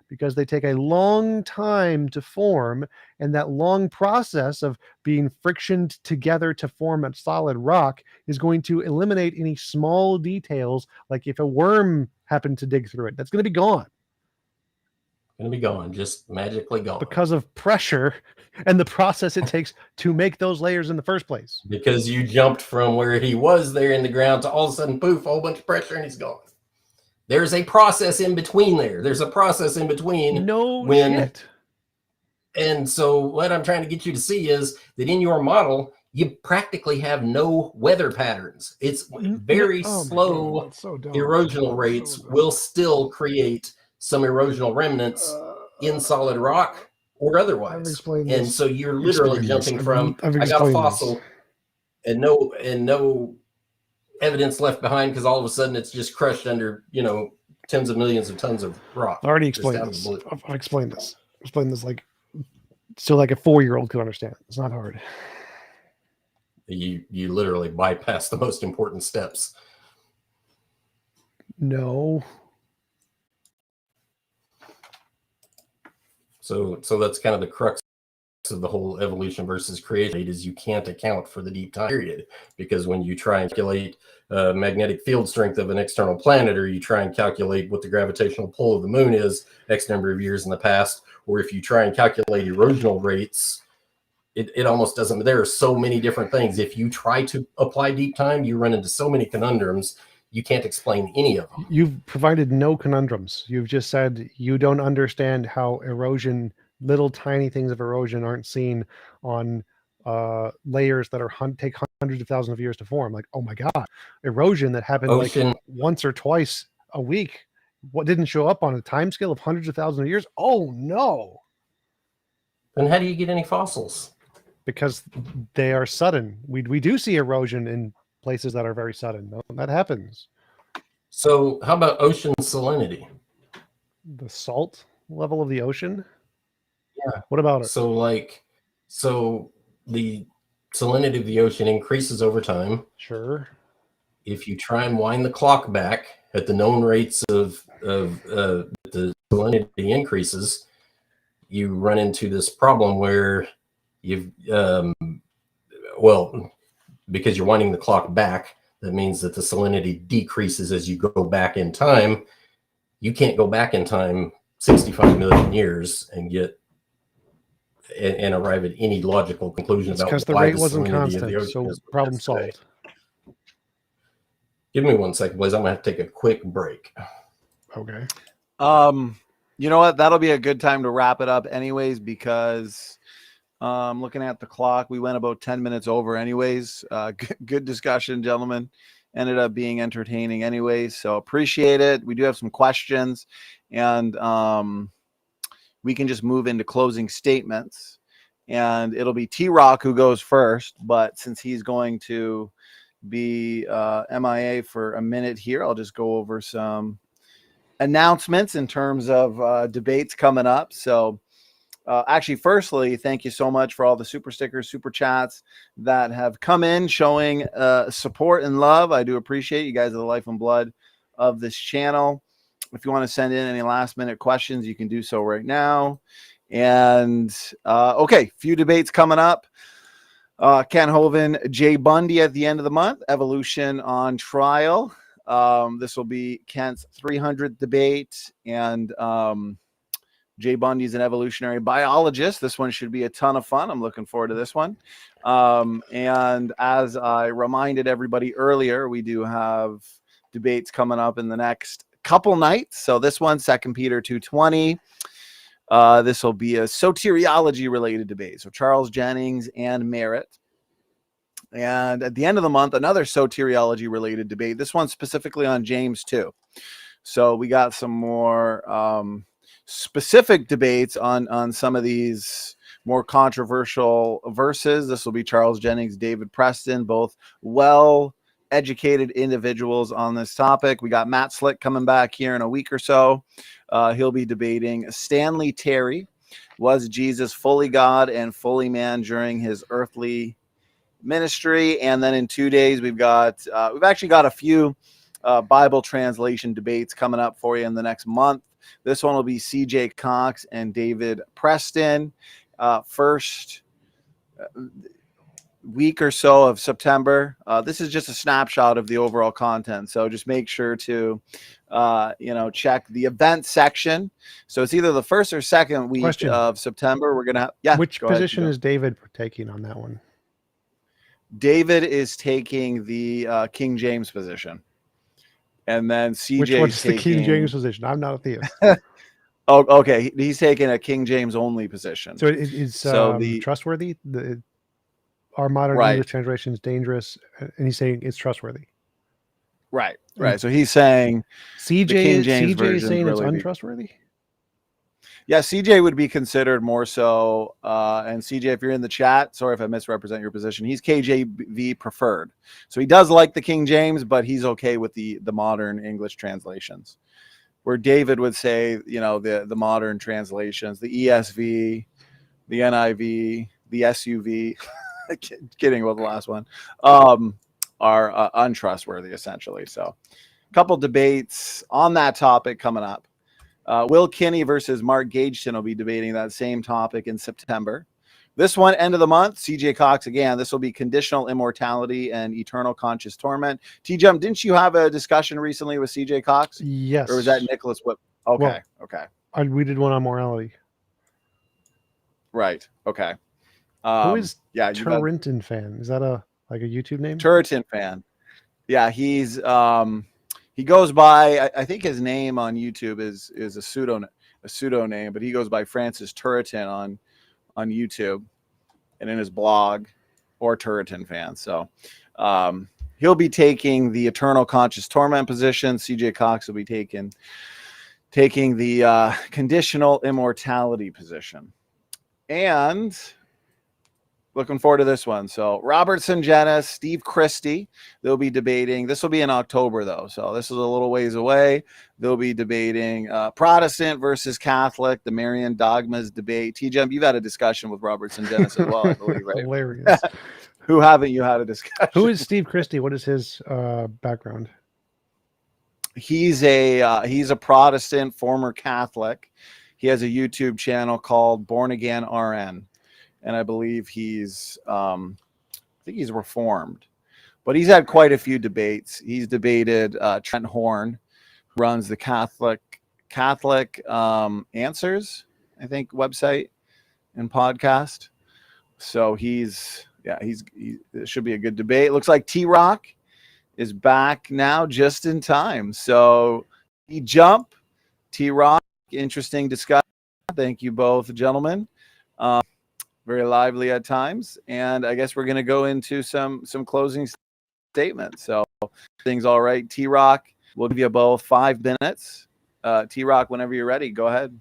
Because they take a long time to form, and that long process of being frictioned together to form a solid rock is going to eliminate any small details, like if a worm happened to dig through it, that's going to be gone. Going to be gone, just magically gone. Because of pressure and the process it takes to make those layers in the first place. Because you jumped from where he was there in the ground to all of a sudden, poof, a whole bunch of pressure and he's gone. There's a process in between there. There's a process in between. No shit. And so what I'm trying to get you to see is that in your model, you practically have no weather patterns. It's very slow. Erosional rates will still create some erosional remnants in solid rock or otherwise. And so you're literally jumping from I got a fossil and no evidence left behind because all of a sudden it's just crushed under, tens of millions of tons of rock. I already explained this. I've explained this. Explain this like so like a 4-year-old could understand. It's not hard. You literally bypass the most important steps. No. So that's kind of the crux of the whole evolution versus creation is you can't account for the deep time period, because when you try and calculate magnetic field strength of an external planet, or you try and calculate what the gravitational pull of the moon is X number of years in the past, or if you try and calculate erosional rates, it almost doesn't. There are so many different things. If you try to apply deep time, you run into so many conundrums. You can't explain any of them. You've provided no conundrums. You've just said you don't understand how erosion, little tiny things of erosion aren't seen on layers that take hundreds of thousands of years to form. Like, oh my God, erosion that happened like once or twice a week. What didn't show up on a time scale of hundreds of thousands of years? Oh no. Then how do you get any fossils? Because they are sudden. We do see erosion in places that are very sudden. That happens. So how about ocean salinity? The salt level of the ocean? Yeah. What about it? So the salinity of the ocean increases over time. Sure. If you try and wind the clock back at the known rates of the salinity increases, you run into this problem where you've because you're winding the clock back, that means that the salinity decreases as you go back in time. You can't go back in time 65 million years and get and arrive at any logical conclusion about because the why rate wasn't constant. So problem solved. Give me 1 second, please. I'm gonna have to take a quick break. Okay. You know what? That'll be a good time to wrap it up anyways, because looking at the clock, we went about 10 minutes over anyways. Good discussion, gentlemen. Ended up being entertaining anyways, so appreciate it. We do have some questions, and we can just move into closing statements, and it'll be TRock who goes first, but since he's going to be MIA for a minute here, I'll just go over some announcements in terms of debates coming up. So actually, firstly, thank you so much for all the super stickers, super chats that have come in showing support and love. I do appreciate you guys are the life and blood of this channel. If you want to send in any last minute questions, you can do so right now. And okay, few debates coming up. Ken Hovind, Jay Bundy at the end of the month, Evolution on Trial. This will be Kent's 300th debate, and Jay Bundy's an evolutionary biologist. This one should be a ton of fun. I'm looking forward to this one. And as I reminded everybody earlier, we do have debates coming up in the next couple nights. So this one, 2 Peter 2:20. This will be a soteriology related debate. So Charles Jennings and Merritt. And at the end of the month, another soteriology related debate. This one specifically on James 2. So we got some more specific debates on some of these more controversial verses. This will be Charles Jennings, David Preston, both well-educated individuals on this topic. We got Matt Slick coming back here in a week or so. He'll be debating Stanley Terry. Was Jesus fully God and fully man during his earthly ministry? And then in 2 days, we've actually got a few Bible translation debates coming up for you in the next month. This one will be CJ Cox and David Preston. First week or so of September. This is just a snapshot of the overall content. So just make sure to, check the event section. So it's either the first or second week of September. We're going to have, which position is David taking on that one? David is taking the King James position. And then CJ Which one's taking the King James position? I'm not a theist. Oh, okay. He's taking a King James only position. So it's trustworthy. Our modern English translation is dangerous, and he's saying it's trustworthy. Right. So he's saying CJ is saying it's untrustworthy. Yeah, CJ would be considered more so. And CJ, if you're in the chat, sorry if I misrepresent your position. He's KJV preferred. So he does like the King James, but he's okay with the modern English translations. Where David would say, the modern translations, the ESV, the NIV, the SUV, kidding about the last one, are untrustworthy, essentially. So a couple debates on that topic coming up. Will Kinney versus Mark Gageton will be debating that same topic in September. This one, end of the month, CJ Cox again. This will be conditional immortality and eternal conscious torment. TJump, didn't you have a discussion recently with CJ Cox? Yes. Or was that Nicholas Whip? Okay. We did one on morality. Right. Okay. Who is Turrenton fan? Is that a YouTube name? Turretin fan. Yeah, he goes by, I think his name on YouTube is a pseudo name, but he goes by Francis Turretin on YouTube and in his blog, or Turretin fan. So he'll be taking the eternal conscious torment position. CJ Cox will be taking the conditional immortality position. And looking forward to this one. So Robertson Jennis, Steve Christie, they'll be debating. This will be in October, though. So this is a little ways away. They'll be debating Protestant versus Catholic, the Marian dogmas debate. TJump, you've had a discussion with Robertson Jennis as well, I believe, right? Hilarious. Who haven't you had a discussion? Who is Steve Christie? What is his background? He's a Protestant, former Catholic. He has a YouTube channel called Born Again RN. And I believe he's reformed, but he's had quite a few debates. He's debated Trent Horn, who runs the Catholic Answers, I think, website and podcast. So it should be a good debate. It looks like TRock is back now just in time. So TJump, TRock, interesting discussion. Thank you both, gentlemen. Very lively at times, and I guess we're going to go into some closing statements. So things all right. TRock, we'll give you both 5 minutes. TRock, whenever you're ready, go ahead.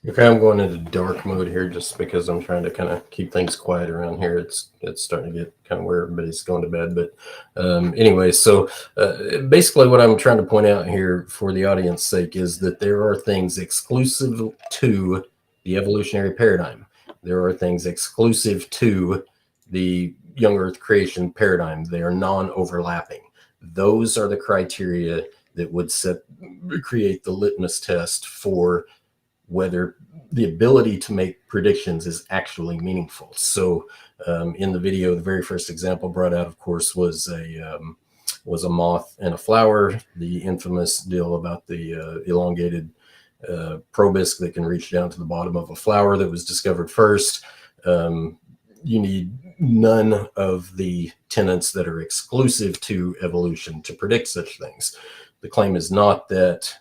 Okay, I'm going into dark mode here just because I'm trying to kind of keep things quiet around here. It's starting to get kind of where everybody's going to bed. But anyway, so basically what I'm trying to point out here for the audience's sake is that there are things exclusive to the evolutionary paradigm. There are things exclusive to the young earth creation paradigm. They are non-overlapping. Those are the criteria that would create the litmus test for whether the ability to make predictions is actually meaningful. So in the video, the very first example brought out, of course, was a moth and a flower, the infamous deal about the elongated proboscis that can reach down to the bottom of a flower that was discovered first. You need none of the tenets that are exclusive to evolution to predict such things. The claim is not that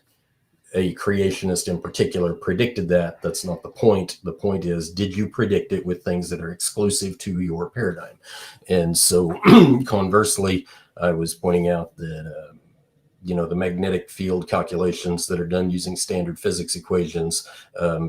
a creationist in particular predicted that. That's not the point. The point is, did you predict it with things that are exclusive to your paradigm? And so conversely, I was pointing out that the magnetic field calculations that are done using standard physics equations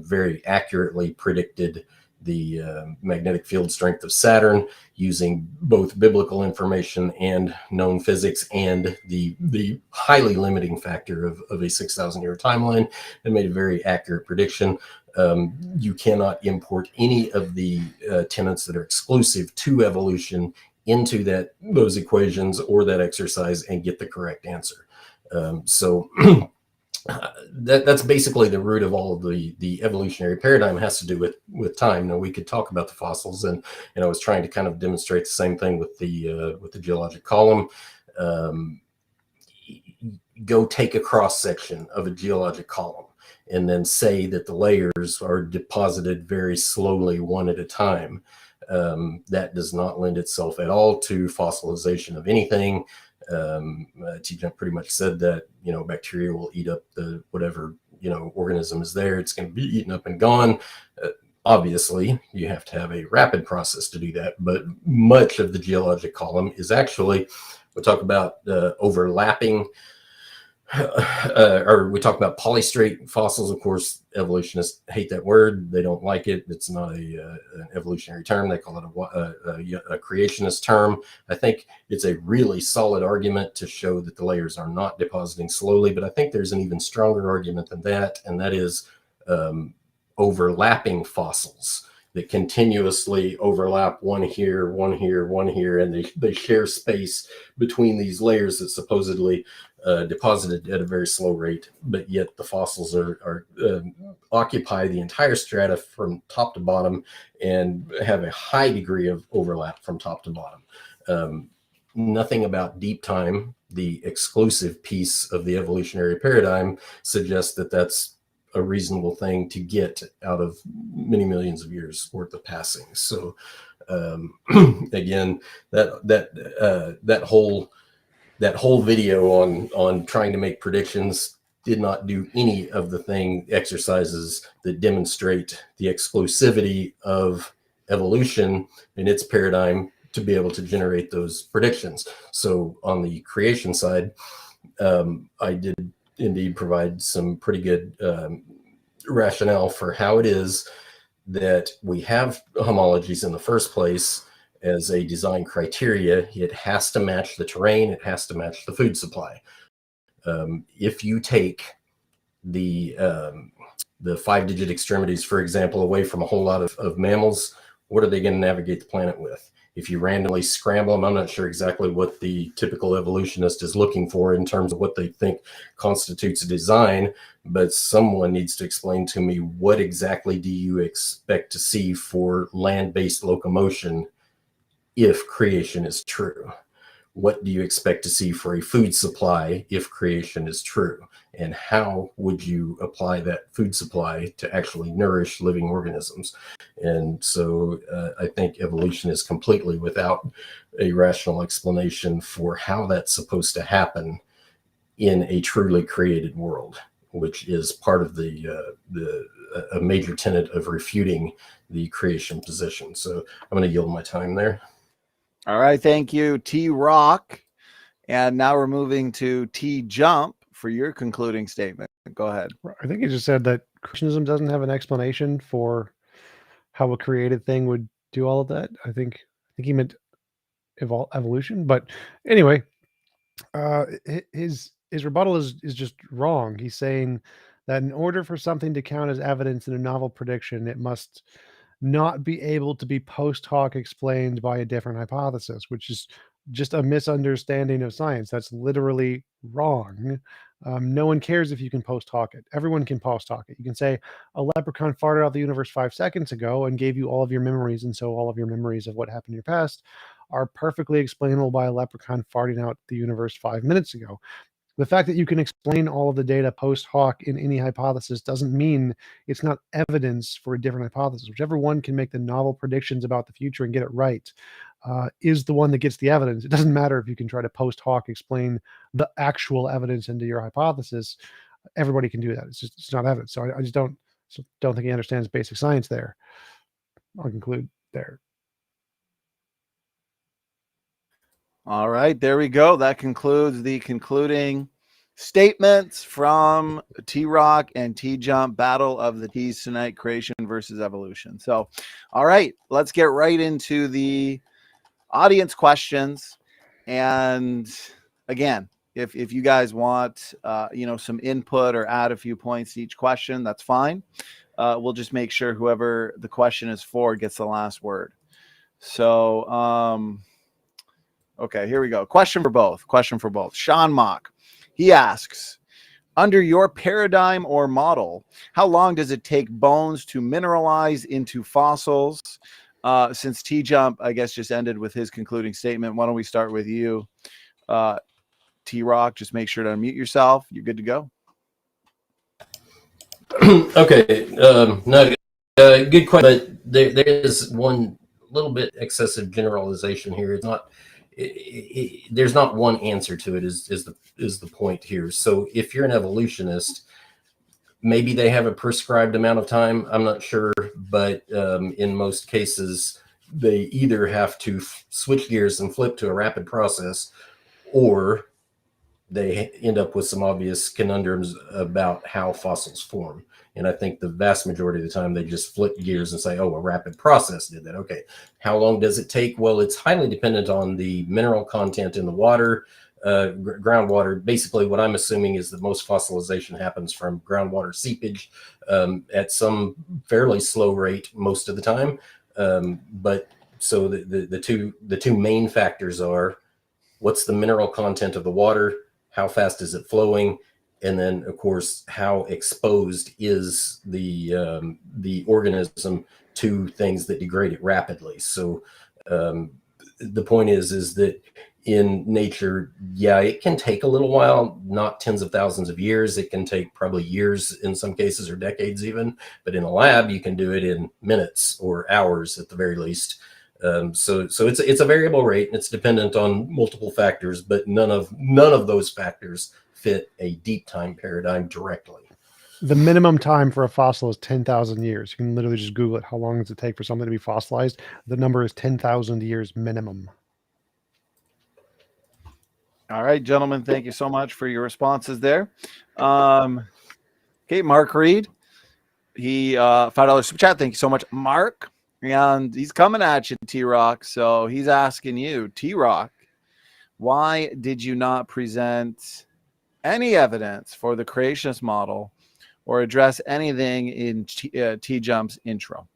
very accurately predicted the magnetic field strength of Saturn using both biblical information and known physics and the highly limiting factor of a 6,000 year timeline, and made a very accurate prediction. You cannot import any of the tenets that are exclusive to evolution into those equations or that exercise and get the correct answer. So that's basically the root of all of the evolutionary paradigm. Has to do with time. Now, we could talk about the fossils, and I was trying to kind of demonstrate the same thing with the geologic column. Go take a cross section of a geologic column and then say that the layers are deposited very slowly, one at a time. That does not lend itself at all to fossilization of anything. TJump pretty much said that, bacteria will eat up the whatever, organism is there. It's going to be eaten up and gone. Obviously, you have to have a rapid process to do that. But much of the geologic column is actually, we talk about overlapping, or we talk about polystrate fossils. Of course, evolutionists hate that word. They don't like it. It's not an evolutionary term. They call it a creationist term. I think it's a really solid argument to show that the layers are not depositing slowly. But I think there's an even stronger argument than that, and that is overlapping fossils that continuously overlap, one here, one here, one here, and they share space between these layers that supposedly deposited at a very slow rate, but yet the fossils are occupy the entire strata from top to bottom and have a high degree of overlap from top to bottom. Nothing about deep time, the exclusive piece of the evolutionary paradigm, suggests that that's a reasonable thing to get out of many millions of years worth of passing. So again, that whole video on trying to make predictions did not do any of the exercises that demonstrate the exclusivity of evolution in its paradigm to be able to generate those predictions. So on the creation side, I did indeed provide some pretty good rationale for how it is that we have homologies in the first place as a design criteria. It has to match the terrain. It has to match the food supply. If you take the 5-digit extremities, for example, away from a whole lot of mammals, what are they going to navigate the planet with? If you randomly scramble them, I'm not sure exactly what the typical evolutionist is looking for in terms of what they think constitutes a design, but someone needs to explain to me, what exactly do you expect to see for land-based locomotion if creation is true? What do you expect to see for a food supply if creation is true? And how would you apply that food supply to actually nourish living organisms? And so I think evolution is completely without a rational explanation for how that's supposed to happen in a truly created world, which is part of a major tenet of refuting the creation position. So I'm going to yield my time there. All right. Thank you, TRock. And now we're moving to TJump for your concluding statement. Go ahead. I think he just said that creationism doesn't have an explanation for how a created thing would do all of that. I think he meant evolution, but anyway, his rebuttal is just wrong. He's saying that in order for something to count as evidence in a novel prediction, it must not be able to be post hoc explained by a different hypothesis, which is just a misunderstanding of science. That's literally wrong. No one cares if you can post hoc it. Everyone can post hoc it. You can say a leprechaun farted out the universe 5 seconds ago and gave you all of your memories, and so all of your memories of what happened in your past are perfectly explainable by a leprechaun farting out the universe 5 minutes ago. The fact that you can explain all of the data post hoc in any hypothesis doesn't mean it's not evidence for a different hypothesis. Whichever one can make the novel predictions about the future and get it right is the one that gets the evidence. It doesn't matter if you can try to post hoc explain the actual evidence into your hypothesis. Everybody can do that. It's not evidence. So I just don't think he understands basic science there. I'll conclude there. All right, there we go. That concludes the concluding statements from TRock and TJump, Battle of the T's tonight, creation versus evolution. So, all right, let's get right into the audience questions. And again, if you guys want some input or add a few points to each question, that's fine. we'll just make sure whoever the question is for gets the last word. So, okay, here we go. Question for both. Sean Mock, he asks, under your paradigm or model, how long does it take bones to mineralize into fossils? Since TJump, I guess, just ended with his concluding statement, why don't we start with you, TRock? Just make sure to unmute yourself. You're good to go. Okay, no, good question. But there is one little bit excessive generalization here. It's not. There's not one answer to it. Is the point here? So if you're an evolutionist, maybe they have a prescribed amount of time. I'm not sure, but in most cases, they either have to switch gears and flip to a rapid process, or they end up with some obvious conundrums about how fossils form. And I think the vast majority of the time they just flip gears and say, oh, a rapid process did that. Okay, how long does it take? Well, it's highly dependent on the mineral content in the water, groundwater. Basically, what I'm assuming is that most fossilization happens from groundwater seepage at some fairly slow rate most of the time. But so the two main factors are, what's the mineral content of the water? How fast is it flowing? And then, of course, how exposed is the organism to things that degrade it rapidly? So the point is that in nature, yeah, it can take a little while, not tens of thousands of years. It can take probably years in some cases, or decades even. But in a lab, you can do it in minutes or hours at the very least. So it's a variable rate, and it's dependent on multiple factors, but none of those factors fit a deep time paradigm directly. The minimum time for a fossil is 10,000 years. You can literally just Google it. How long does it take for something to be fossilized? The number is 10,000 years minimum. All right, gentlemen, thank you so much for your responses there. Okay, Mark Reed, he $5 super chat. Thank you so much, Mark. And he's coming at you, TRock. So he's asking you, TRock, why did you not present any evidence for the creationist model or address anything in TJump's intro?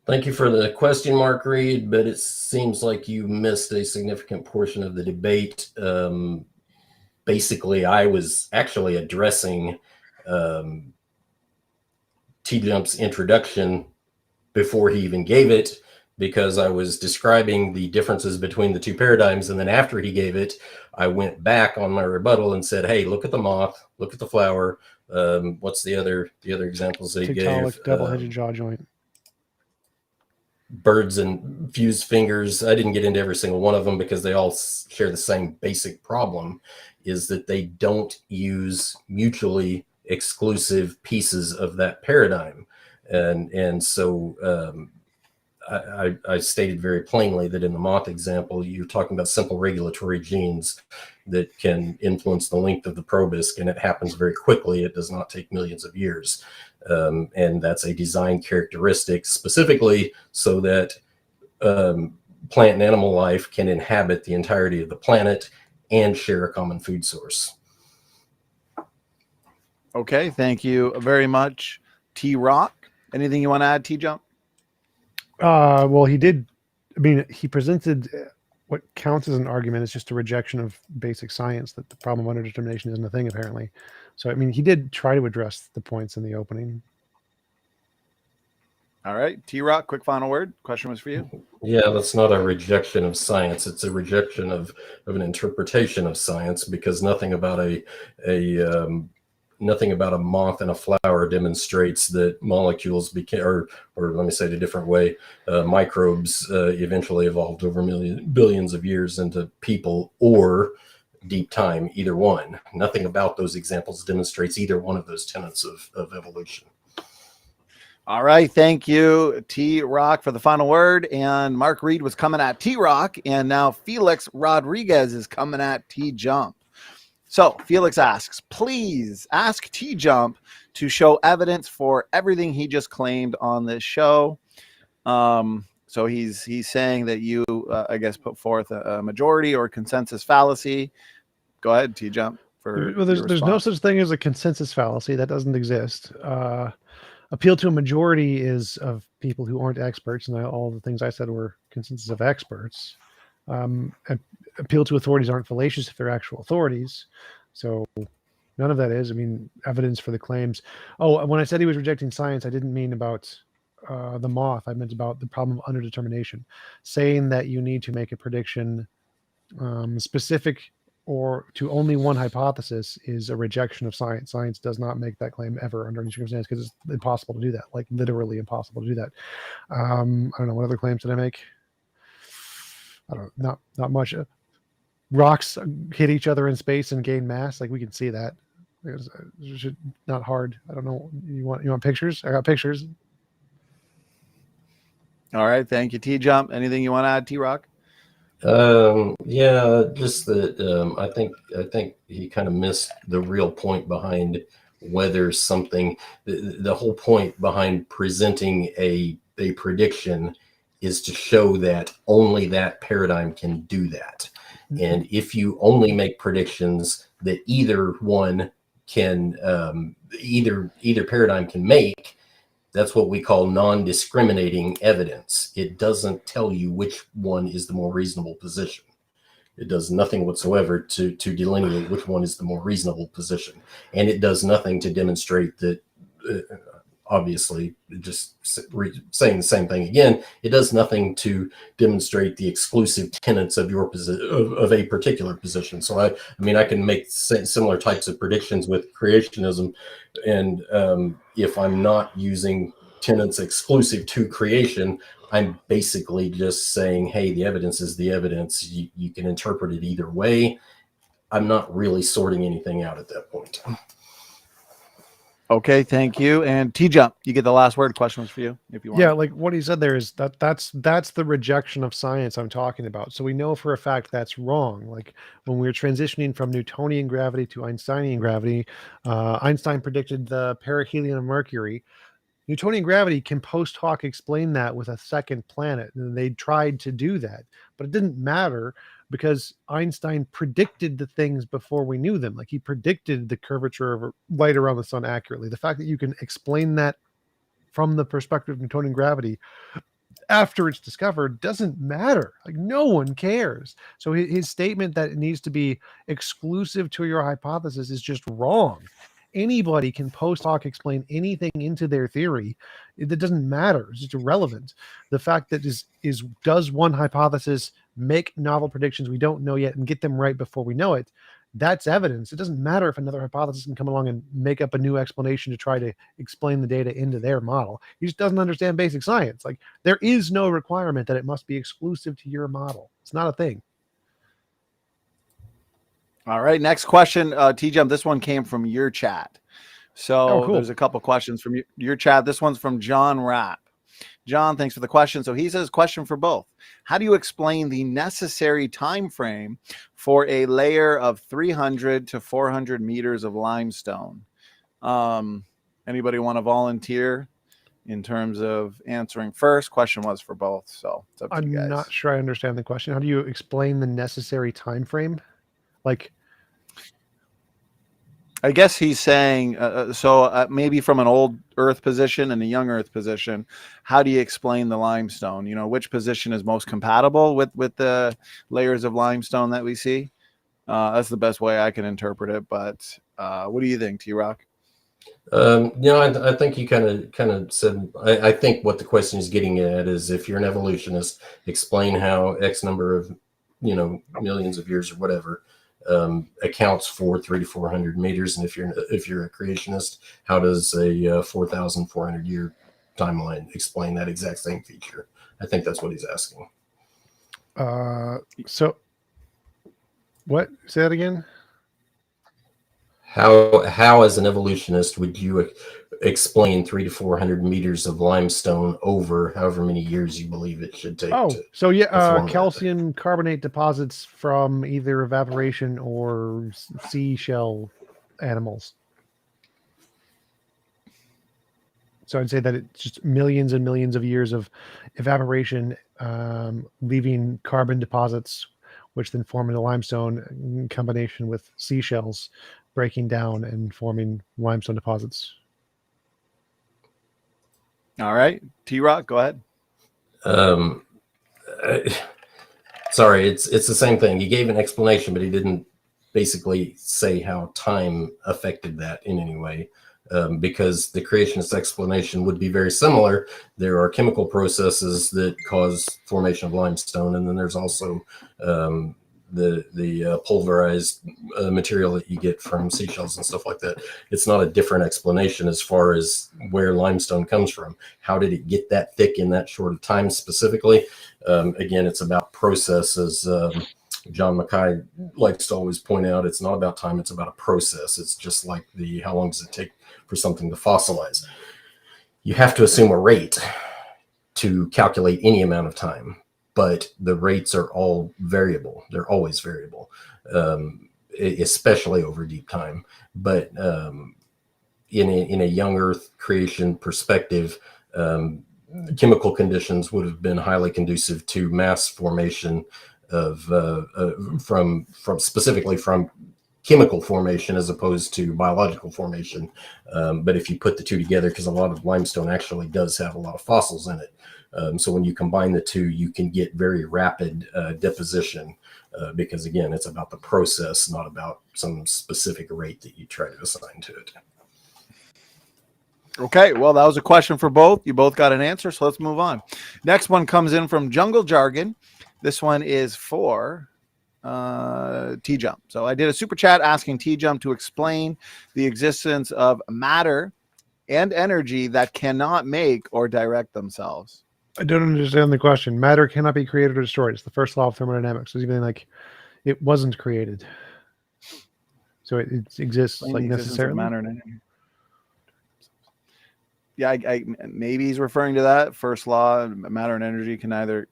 Thank you for the question, Mark Reed, but it seems like you missed a significant portion of the debate. Basically, I was actually addressing TJump's introduction before he even gave it, because I was describing the differences between the two paradigms. And then after he gave it, I went back on my rebuttal and said, hey, look at the moth, look at the flower. What's the other examples that he gave? Double-headed jaw joint. Birds and fused fingers. I didn't get into every single one of them because they all share the same basic problem, is that they don't use mutually exclusive pieces of that paradigm. And so I stated very plainly that in the moth example, you're talking about simple regulatory genes that can influence the length of the proboscis, and it happens very quickly. It does not take millions of years. And that's a design characteristic specifically so that plant and animal life can inhabit the entirety of the planet and share a common food source. Okay, thank you very much, TRock. Anything you want to add, TJump? Well, he did. I mean, he presented what counts as an argument is just a rejection of basic science, that the problem of underdetermination isn't a thing, apparently. So, I mean, he did try to address the points in the opening. All right, TRock, quick final word. Question was for you. Yeah, that's not a rejection of science. It's a rejection of an interpretation of science, because nothing about nothing about a moth and a flower demonstrates that molecules became, or let me say it a different way, microbes eventually evolved over billions of years into people or deep time, either one. Nothing about those examples demonstrates either one of those tenets of evolution. All right, thank you, TRock, for the final word. And Mark Reed was coming at TRock, and now Felix Rodriguez is coming at TJump. So Felix asks, please ask TJump to show evidence for everything he just claimed on this show. So he's saying that you, I guess, put forth a majority or consensus fallacy. Go ahead, TJump. Well, there's no such thing as a consensus fallacy. That doesn't exist. appeal to a majority is of people who aren't experts, and all the things I said were consensus of experts. Appeal to authorities aren't fallacious if they're actual authorities. So none of that is. I mean, evidence for the claims. Oh, when I said he was rejecting science, I didn't mean about the moth. I meant about the problem of underdetermination, saying that you need to make a prediction specific or to only one hypothesis is a rejection of science. Science does not make that claim ever under any circumstance because it's impossible to do that, like literally impossible to do that. I don't know, what other claims did I make? I don't know, not much. Rocks hit each other in space and gain mass. Like we can see that. It's not hard. I don't know. You want pictures? I got pictures. All right. Thank you, TJump. Anything you want to add, TRock? Yeah, just that I think he kind of missed the real point behind whether something, the whole point behind presenting a prediction is to show that only that paradigm can do that. And if you only make predictions that either one can, either paradigm can make, that's what we call non-discriminating evidence. It doesn't tell you which one is the more reasonable position. It does nothing whatsoever to delineate which one is the more reasonable position. And it does nothing to demonstrate that, obviously, just saying the same thing again, it does nothing to demonstrate the exclusive tenets of your of a particular position. So I mean, I can make similar types of predictions with creationism, and if I'm not using tenets exclusive to creation, I'm basically just saying, hey, the evidence is the evidence. You can interpret it either way. I'm not really sorting anything out at that point. Okay, thank you. And TJump, you get the last word. Question was for you, if you want. Yeah, like what he said there is that's the rejection of science I'm talking about. So we know for a fact that's wrong. Like when we were transitioning from Newtonian gravity to Einsteinian gravity, Einstein predicted the perihelion of Mercury. Newtonian gravity can post hoc explain that with a second planet, and they tried to do that, but it didn't matter because Einstein predicted the things before we knew them. Like he predicted the curvature of light around the sun accurately. The fact that you can explain that from the perspective of Newtonian gravity after it's discovered doesn't matter. Like no one cares. So his statement that it needs to be exclusive to your hypothesis is just wrong. Anybody can post hoc explain anything into their theory. It doesn't matter. It's just irrelevant. The fact that is does one hypothesis make novel predictions we don't know yet and get them right before we know it? That's evidence. It doesn't matter if another hypothesis can come along and make up a new explanation to try to explain the data into their model. He just doesn't understand basic science. Like there is no requirement that it must be exclusive to your model. It's not a thing. All right, next question, TJump. This one came from your chat. So cool. There's a couple questions from your chat. This one's from John Rapp. John, thanks for the question. So he says, question for both. How do you explain the necessary time frame for a layer of 300 to 400 meters of limestone? Anybody want to volunteer in terms of answering first? Question was for both, so it's up to you guys. I'm not sure I understand the question. How do you explain the necessary time frame? Like, I guess he's saying, maybe from an old Earth position and a young Earth position, how do you explain the limestone? You know, which position is most compatible with the layers of limestone that we see? That's the best way I can interpret it. But what do you think, TRock? I think you kind of said. I think what the question is getting at is, if you're an evolutionist, explain how X number of, millions of years or whatever. Accounts for 300 to 400 meters, and if you're a creationist, how does a 4,400 year timeline explain that exact same feature? I think that's what he's asking. So what? Say that again. How as an evolutionist would you explain 300 to 400 meters of limestone over however many years you believe it should take? So yeah, calcium carbonate deposits from either evaporation or seashell animals. So I'd say that it's just millions and millions of years of evaporation, leaving carbon deposits, which then form into limestone in combination with seashells breaking down and forming limestone deposits. All right, TRock, go ahead. Um, sorry, it's the same thing. He gave an explanation, but he didn't basically say how time affected that in any way. Because the creationist explanation would be very similar. There are chemical processes that cause formation of limestone, and then there's also the pulverized material that you get from seashells and stuff like that. It's not a different explanation as far as where limestone comes from. How did it get that thick in that short of time specifically? Again, it's about processes. John Mackay likes to always point out it's not about time, it's about a process. It's just like how long does it take for something to fossilize? You have to assume a rate to calculate any amount of time, but the rates are all variable. They're always variable, especially over deep time. But in a young Earth creation perspective, chemical conditions would have been highly conducive to mass formation of from specifically from chemical formation as opposed to biological formation. But if you put the two together, because a lot of limestone actually does have a lot of fossils in it, so when you combine the two, you can get very rapid deposition, because again, it's about the process, not about some specific rate that you try to assign to it. Okay, well, that was a question for both. You both got an answer, so let's move on. Next one comes in from Jungle Jargon. This one is for TJump. So I did a super chat asking TJump to explain the existence of matter and energy that cannot make or direct themselves. I don't understand the question. Matter cannot be created or destroyed. It's the first law of thermodynamics. It's even like it wasn't created, so it exists Explain like the existence of necessarily. matter and energy. Yeah, I maybe he's referring to that first law. Matter and energy can neither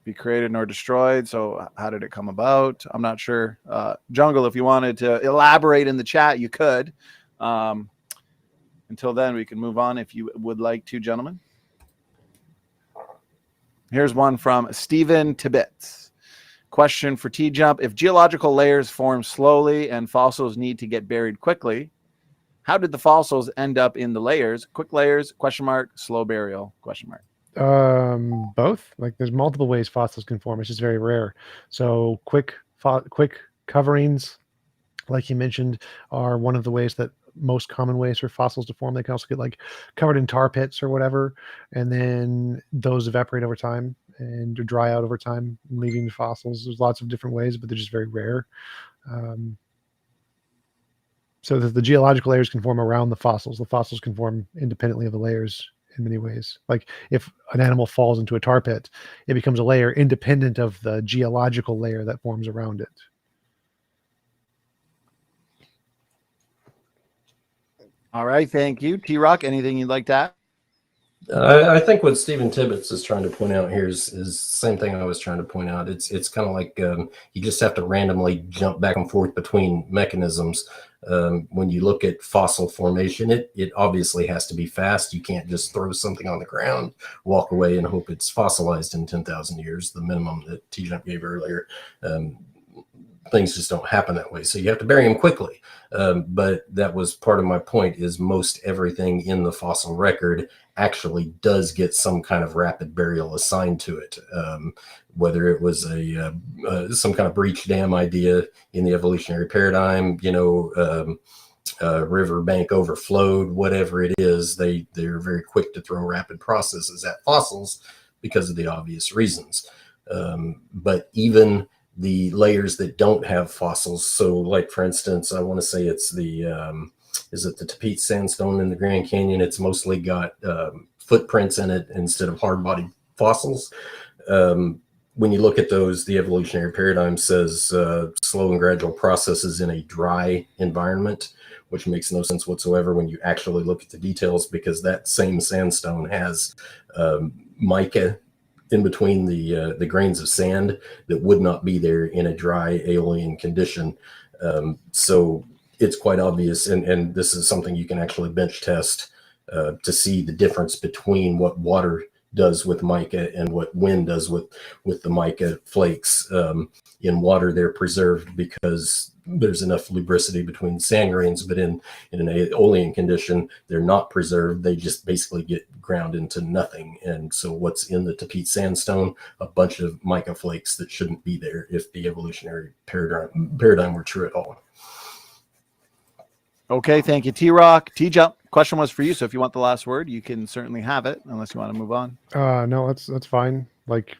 be created nor destroyed. So how did it come about? I'm not sure. Jungle, if you wanted to elaborate in the chat, you could. Until then, we can move on if you would like to, gentlemen. Here's one from Stephen Tibbetts. Question for TJump. If geological layers form slowly and fossils need to get buried quickly, how did the fossils end up in the layers? Quick layers, question mark, slow burial, question mark. Both. Like there's multiple ways fossils can form. It's just very rare. So quick coverings, like you mentioned, are one of the ways that most common ways for fossils to form. They can also get like covered in tar pits or whatever, and then those evaporate over time and dry out over time, leaving the fossils. There's lots of different ways, but they're just very rare. So that the geological layers can form around the fossils can form independently of the layers in many ways. Like if an animal falls into a tar pit, it becomes a layer independent of the geological layer that forms around it. All right, thank you. TRock, anything you'd like to add? I think what Stephen Tibbetts is trying to point out here is the same thing I was trying to point out. It's kind of like you just have to randomly jump back and forth between mechanisms. When you look at fossil formation, it obviously has to be fast. You can't just throw something on the ground, walk away, and hope it's fossilized in 10,000 years, the minimum that TJump gave earlier. Things just don't happen that way. So you have to bury them quickly. But that was part of my point, is most everything in the fossil record actually does get some kind of rapid burial assigned to it. Whether it was some kind of breach dam idea in the evolutionary paradigm, river bank overflowed, whatever it is, they're very quick to throw rapid processes at fossils because of the obvious reasons. But even the layers that don't have fossils, so like for instance, I want to say it's is it the Tapete sandstone in the Grand Canyon? It's mostly got footprints in it instead of hard-bodied fossils. When you look at those, the evolutionary paradigm says slow and gradual processes in a dry environment, which makes no sense whatsoever when you actually look at the details, because that same sandstone has mica in between the grains of sand that would not be there in a dry alien condition. So it's quite obvious, and this is something you can actually bench test to see the difference between what water does with mica and what wind does with the mica flakes. In water, they're preserved because there's enough lubricity between sand grains, but in an aeolian condition, they're not preserved. They just basically get ground into nothing. And so what's in the Tapete sandstone, a bunch of mica flakes that shouldn't be there if the evolutionary paradigm were true at all. Okay, thank you, TRock. TJump, question was for you, so if you want the last word, you can certainly have it, unless you want to move on. No, that's fine. Like,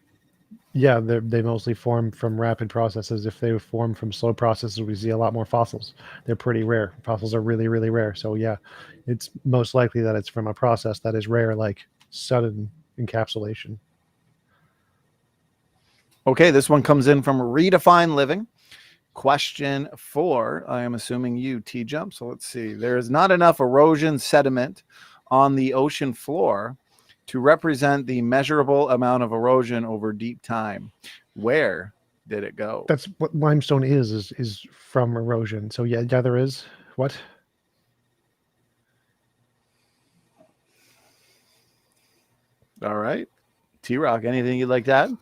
yeah, they mostly form from rapid processes. If they form from slow processes, we see a lot more fossils. They're pretty rare. Fossils are really, really rare. So yeah, it's most likely that it's from a process that is rare, like sudden encapsulation. Okay, this one comes in from Redefine Living. Question 4, I am assuming you, TJump. So let's see. There is not enough erosion sediment on the ocean floor to represent the measurable amount of erosion over deep time. Where did it go? That's what limestone is from erosion. So yeah, there is. What? All right. TRock, anything you'd like to add?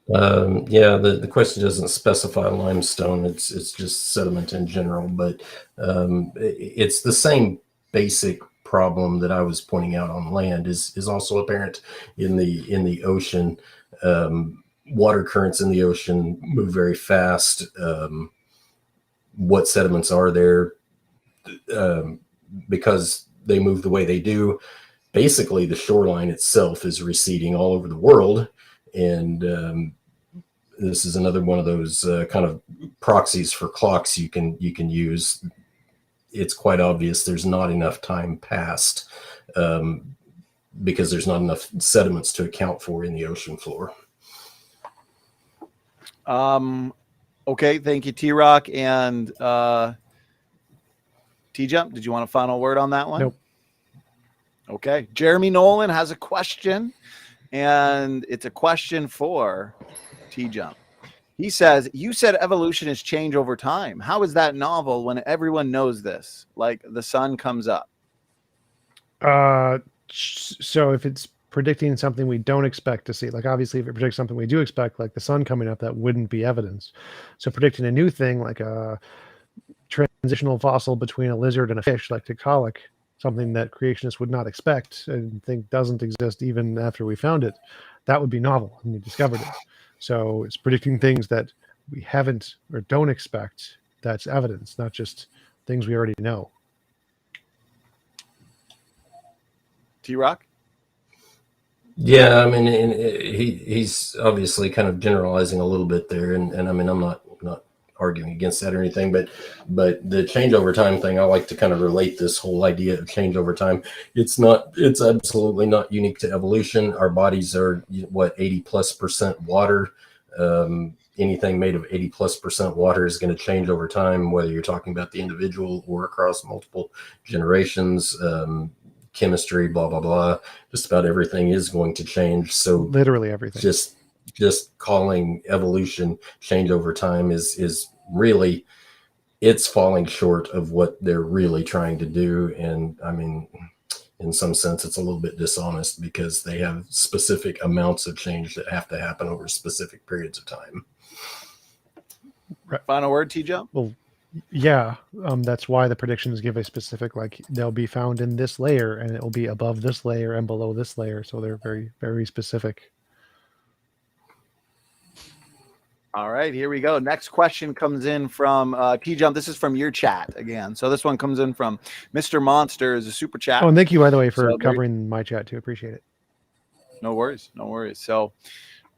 Yeah, the question doesn't specify limestone. It's just sediment in general, but it's the same basic problem that I was pointing out on land is also apparent in the ocean. Water currents in the ocean move very fast. What sediments are there? Because they move the way they do, basically the shoreline itself is receding all over the world. And this is another one of those kind of proxies for clocks you can use. It's quite obvious there's not enough time passed because there's not enough sediments to account for in the ocean floor. Okay, thank you, TRock. And TJump, did you want a final word on that one? Nope. Okay, Jeremy Nolan has a question, and it's a question for TJump. He says, you said evolution is change over time. How is that novel when everyone knows this? Like the sun comes up. So if it's predicting something we don't expect to see, like obviously if it predicts something we do expect, like the sun coming up, that wouldn't be evidence. So predicting a new thing, like a transitional fossil between a lizard and a fish, like Tiktaalik, something that creationists would not expect and think doesn't exist even after we found it, that would be novel and we discovered it. So it's predicting things that we haven't or don't expect. That's evidence, not just things we already know. TRock? Yeah, I mean, he's obviously kind of generalizing a little bit there, and I mean, I'm not arguing against that or anything, but the change over time thing, I like to kind of relate this whole idea of change over time. It's absolutely not unique to evolution. Our bodies are what, 80+% water. Anything made of 80+% water is going to change over time, whether you're talking about the individual or across multiple generations. Chemistry, blah blah blah. Just about everything is going to change. So literally everything. Just calling evolution change over time is really, it's falling short of what they're really trying to do. And I mean, in some sense, it's a little bit dishonest because they have specific amounts of change that have to happen over specific periods of time. Final word, TJump? Well, yeah, that's why the predictions give a specific, like they'll be found in this layer and it will be above this layer and below this layer. So they're very, very specific. All right, here we go. Next question comes in from TJump. This is from your chat again. So this one comes in from Mr. Monster as a super chat. Oh, and thank you, by the way, for covering my chat too. Appreciate it. No worries. No worries. So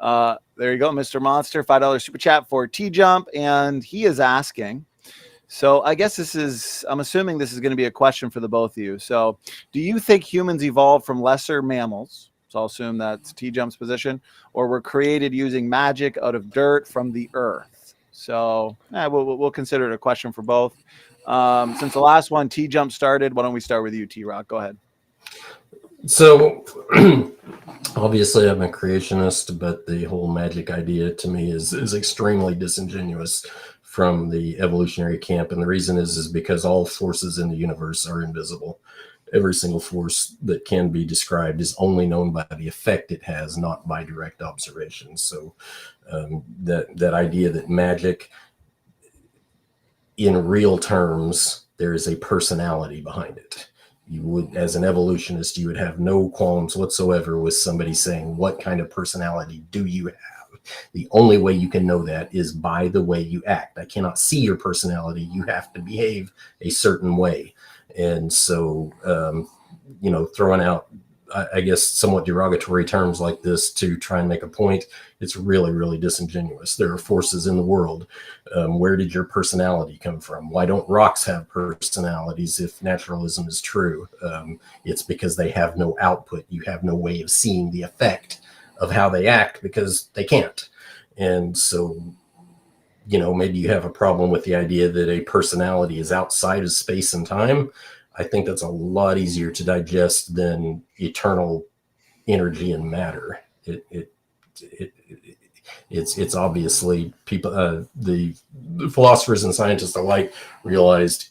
there you go, Mr. Monster, $5 super chat for TJump. And he is asking, so I guess I'm assuming this is going to be a question for the both of you. So do you think humans evolved from lesser mammals? So I'll assume that's TJump's position, or were created using magic out of dirt from the earth. So we'll consider it a question for both. Since the last one, TJump started, why don't we start with you, TRock? Go ahead. So obviously I'm a creationist, but the whole magic idea to me is extremely disingenuous from the evolutionary camp. And the reason is because all forces in the universe are invisible. every single force that can be described is only known by the effect it has, not by direct observation. So that idea that magic, in real terms, there is a personality behind it. You would, as an evolutionist, you would have no qualms whatsoever with somebody saying, what kind of personality do you have? The only way you can know that is by the way you act. I cannot see your personality. You have to behave a certain way. And so, throwing out, I guess, somewhat derogatory terms like this to try and make a point, it's really, really disingenuous. There are forces in the world. Where did your personality come from? Why don't rocks have personalities if naturalism is true? It's because they have no output. You have no way of seeing the effect of how they act because they can't. And so, maybe you have a problem with the idea that a personality is outside of space and time. I think that's a lot easier to digest than eternal energy and matter. It's obviously people, the philosophers and scientists alike realized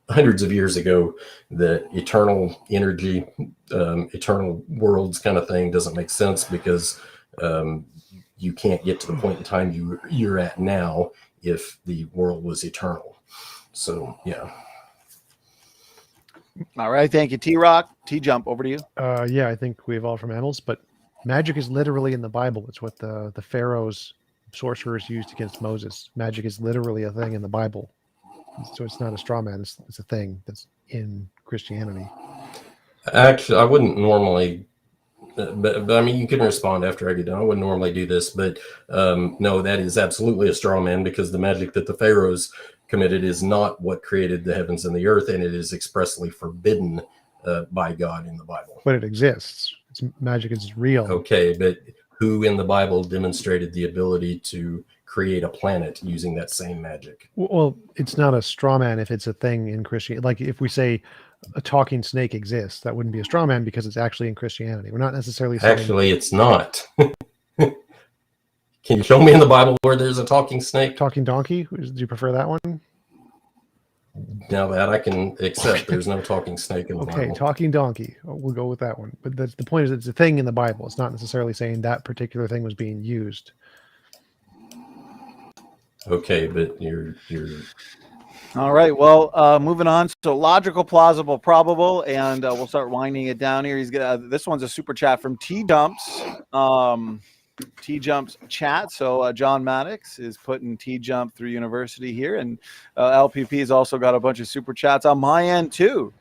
hundreds of years ago that eternal energy, eternal worlds kind of thing doesn't make sense because you can't get to the point in time you're at now if the world was eternal. So, yeah. All right. Thank you, TRock. TJump, over to you. Yeah, I think we evolved from animals, but magic is literally in the Bible. It's what the pharaohs, sorcerers used against Moses. Magic is literally a thing in the Bible. So it's not a straw man. It's a thing that's in Christianity. Actually, I wouldn't normally, but I mean, you can respond after I get done. I wouldn't normally do this, but no, that is absolutely a straw man because the magic that the pharaohs committed is not what created the heavens and the earth, and it is expressly forbidden by God in the Bible. But it exists. Magic is real. Okay, but who in the Bible demonstrated the ability to create a planet using that same magic? Well, it's not a straw man if it's a thing in Christianity. Like if we say a talking snake exists, that wouldn't be a straw man because it's actually in Christianity. We're not necessarily saying... Actually, it's not. Can you show me in the Bible where there's a talking snake? Talking donkey? Do you prefer that one? Now that I can accept, there's no talking snake in the Bible. Okay, talking donkey. We'll go with that one. But the point is, it's a thing in the Bible. It's not necessarily saying that particular thing was being used. Okay, but you're All right. Well, moving on. So logical, plausible, probable, and we'll start winding it down here. He's gonna. This one's a super chat from TJump's. TJump's chat. So John Maddox is putting TJump through university here, and LPP has also got a bunch of super chats on my end too.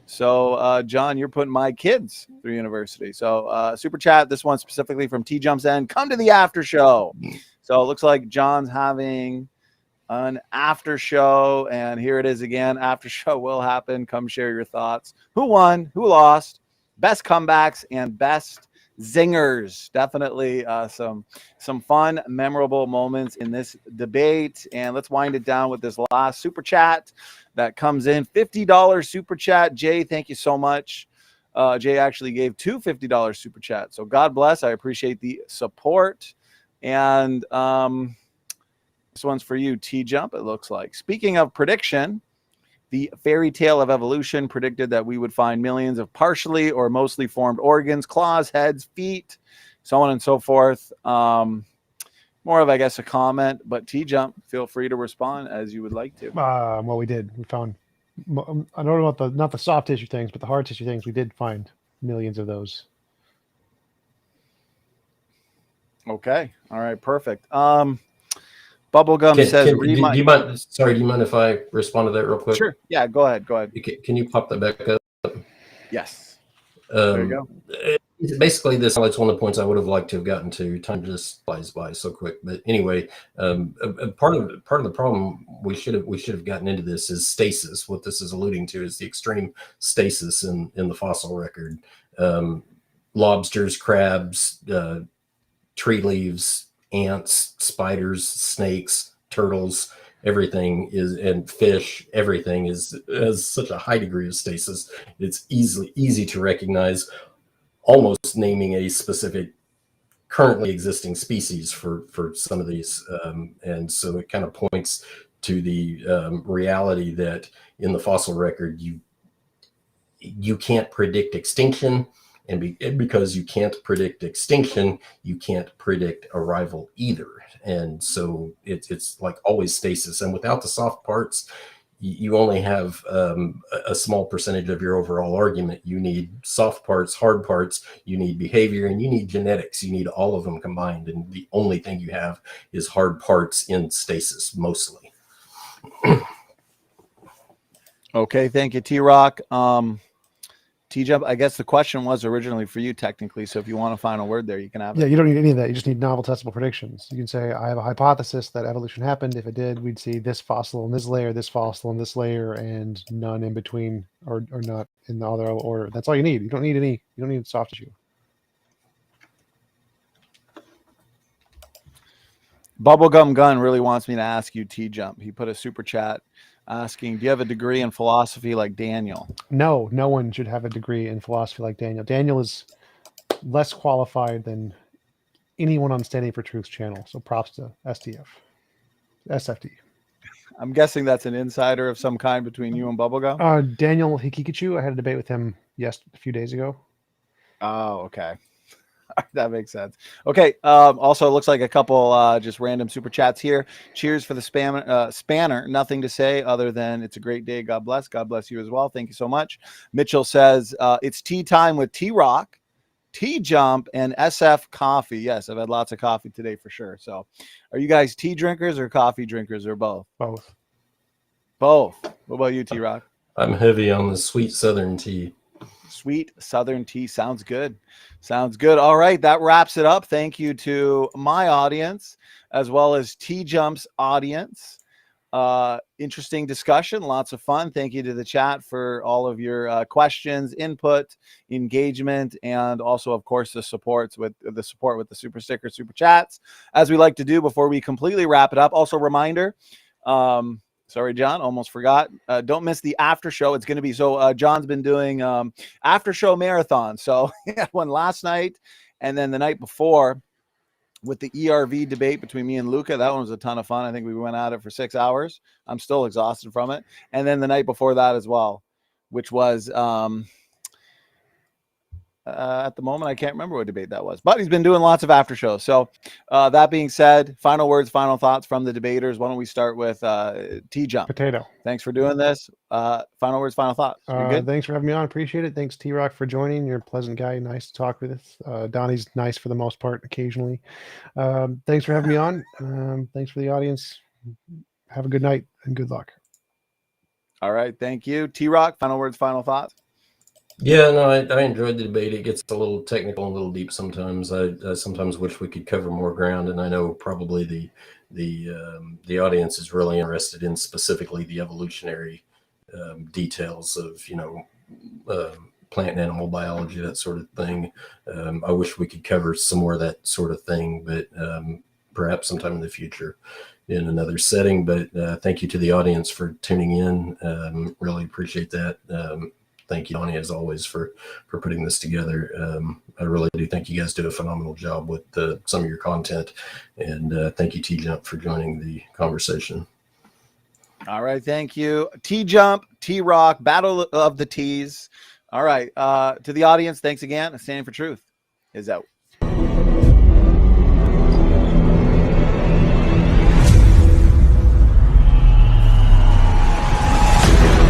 So John, you're putting my kids through university. So super chat. This one specifically from TJump's end. Come to the after show. So it looks like John's having an after show, and here it is again. After show will happen. Come share your thoughts. Who won? Who lost? Best comebacks and best zingers. Definitely some fun, memorable moments in this debate. And let's wind it down with this last super chat that comes in. $50 super chat. Jay, thank you so much. Jay actually gave two $50 super chats. So God bless. I appreciate the support. And this one's for you, TJump, it looks like. Speaking of prediction, the fairy tale of evolution predicted that we would find millions of partially or mostly formed organs, claws, heads, feet, so on and so forth. More of, I guess, a comment, but TJump, feel free to respond as you would like to. Well, we did. We found, I don't know about not the soft tissue things, but the hard tissue things, we did find millions of those. Okay. All right. Perfect. Bubblegum says, do you mind if I respond to that real quick? Sure. Yeah, go ahead. Can you pop that back up? Yes. There you go. Basically, this highlights one of the points I would have liked to have gotten to. Time just flies by so quick. But anyway, part of the problem we should have gotten into this is stasis. What this is alluding to is the extreme stasis in the fossil record. Lobsters, crabs, tree leaves, ants, spiders, snakes, turtles, everything is, and fish, everything has such a high degree of stasis. It's easy to recognize, almost naming a specific currently existing species for some of these. And so it kind of points to the reality that in the fossil record, you can't predict extinction. And because you can't predict extinction, you can't predict arrival either. And so it's like always stasis. And without the soft parts, you only have a small percentage of your overall argument. You need soft parts, hard parts, you need behavior, and you need genetics. You need all of them combined. And the only thing you have is hard parts in stasis, mostly. Okay, thank you, TRock. TJump, I guess the question was originally for you technically, so if you want a final word there, you can have it. Yeah, you don't need any of that. You just need novel testable predictions. You can say, I have a hypothesis that evolution happened. If it did, we'd see this fossil in this layer, this fossil in this layer, and none in between, or not in the other order. That's all you need. You don't need soft tissue. Bubblegum Gun really wants me to ask you, TJump. He put a super chat asking, do you have a degree in philosophy like Daniel? No, no one should have a degree in philosophy like Daniel. Daniel is less qualified than anyone on Standing for Truth's channel. So props to SFT. I'm guessing that's an insider of some kind between you and Bubblegum. Daniel Hikikachu, I had a debate with him a few days ago. Oh, okay. That makes sense. Okay. Also, it looks like a couple just random super chats here. Cheers for the spanner. Nothing to say other than it's a great day. God bless. God bless you as well. Thank you so much. Mitchell says it's tea time with TRock, TJump, and SF coffee. Yes, I've had lots of coffee today for sure. So are you guys tea drinkers or coffee drinkers or both? Both. Both. What about you, TRock? I'm heavy on the sweet Southern tea. Sweet Southern tea. Sounds good. Sounds good. All right. That wraps it up. Thank you to my audience as well as TJump's audience. Interesting discussion. Lots of fun. Thank you to the chat for all of your questions, input, engagement, and also, of course, the support with the super stickers, super chats, as we like to do before we completely wrap it up. Also, reminder, sorry, John, almost forgot. Don't miss the after show. It's going to be John's been doing after show marathon. So he had one last night and then the night before with the ERV debate between me and Luca. That one was a ton of fun. I think we went at it for 6 hours. I'm still exhausted from it. And then the night before that as well, which was at the moment, I can't remember what debate that was, but he's been doing lots of after shows. So that being said, final words, final thoughts from the debaters. Why don't we start with TJump? Potato. Thanks for doing this. Final words, final thoughts. You good? Thanks for having me on. Appreciate it. Thanks, TRock, for joining. You're a pleasant guy. Nice to talk with us. Donnie's nice for the most part, occasionally. Thanks for having me on. Thanks for the audience. Have a good night and good luck. All right. Thank you. TRock, final words, final thoughts. Yeah, no, I enjoyed the debate. It gets a little technical and a little deep sometimes. I sometimes wish we could cover more ground, and I know probably the audience is really interested in specifically the evolutionary details of plant and animal biology, that sort of thing. I wish we could cover some more of that sort of thing, but perhaps sometime in the future in another setting. But thank you to the audience for tuning in. Really appreciate that. Thank you, Donnie, as always, for putting this together. I really do think you guys do a phenomenal job with some of your content. And thank you, TJump, for joining the conversation. All right. Thank you. TJump, TRock, Battle of the T's. All right. To the audience, thanks again. Standing for Truth is out.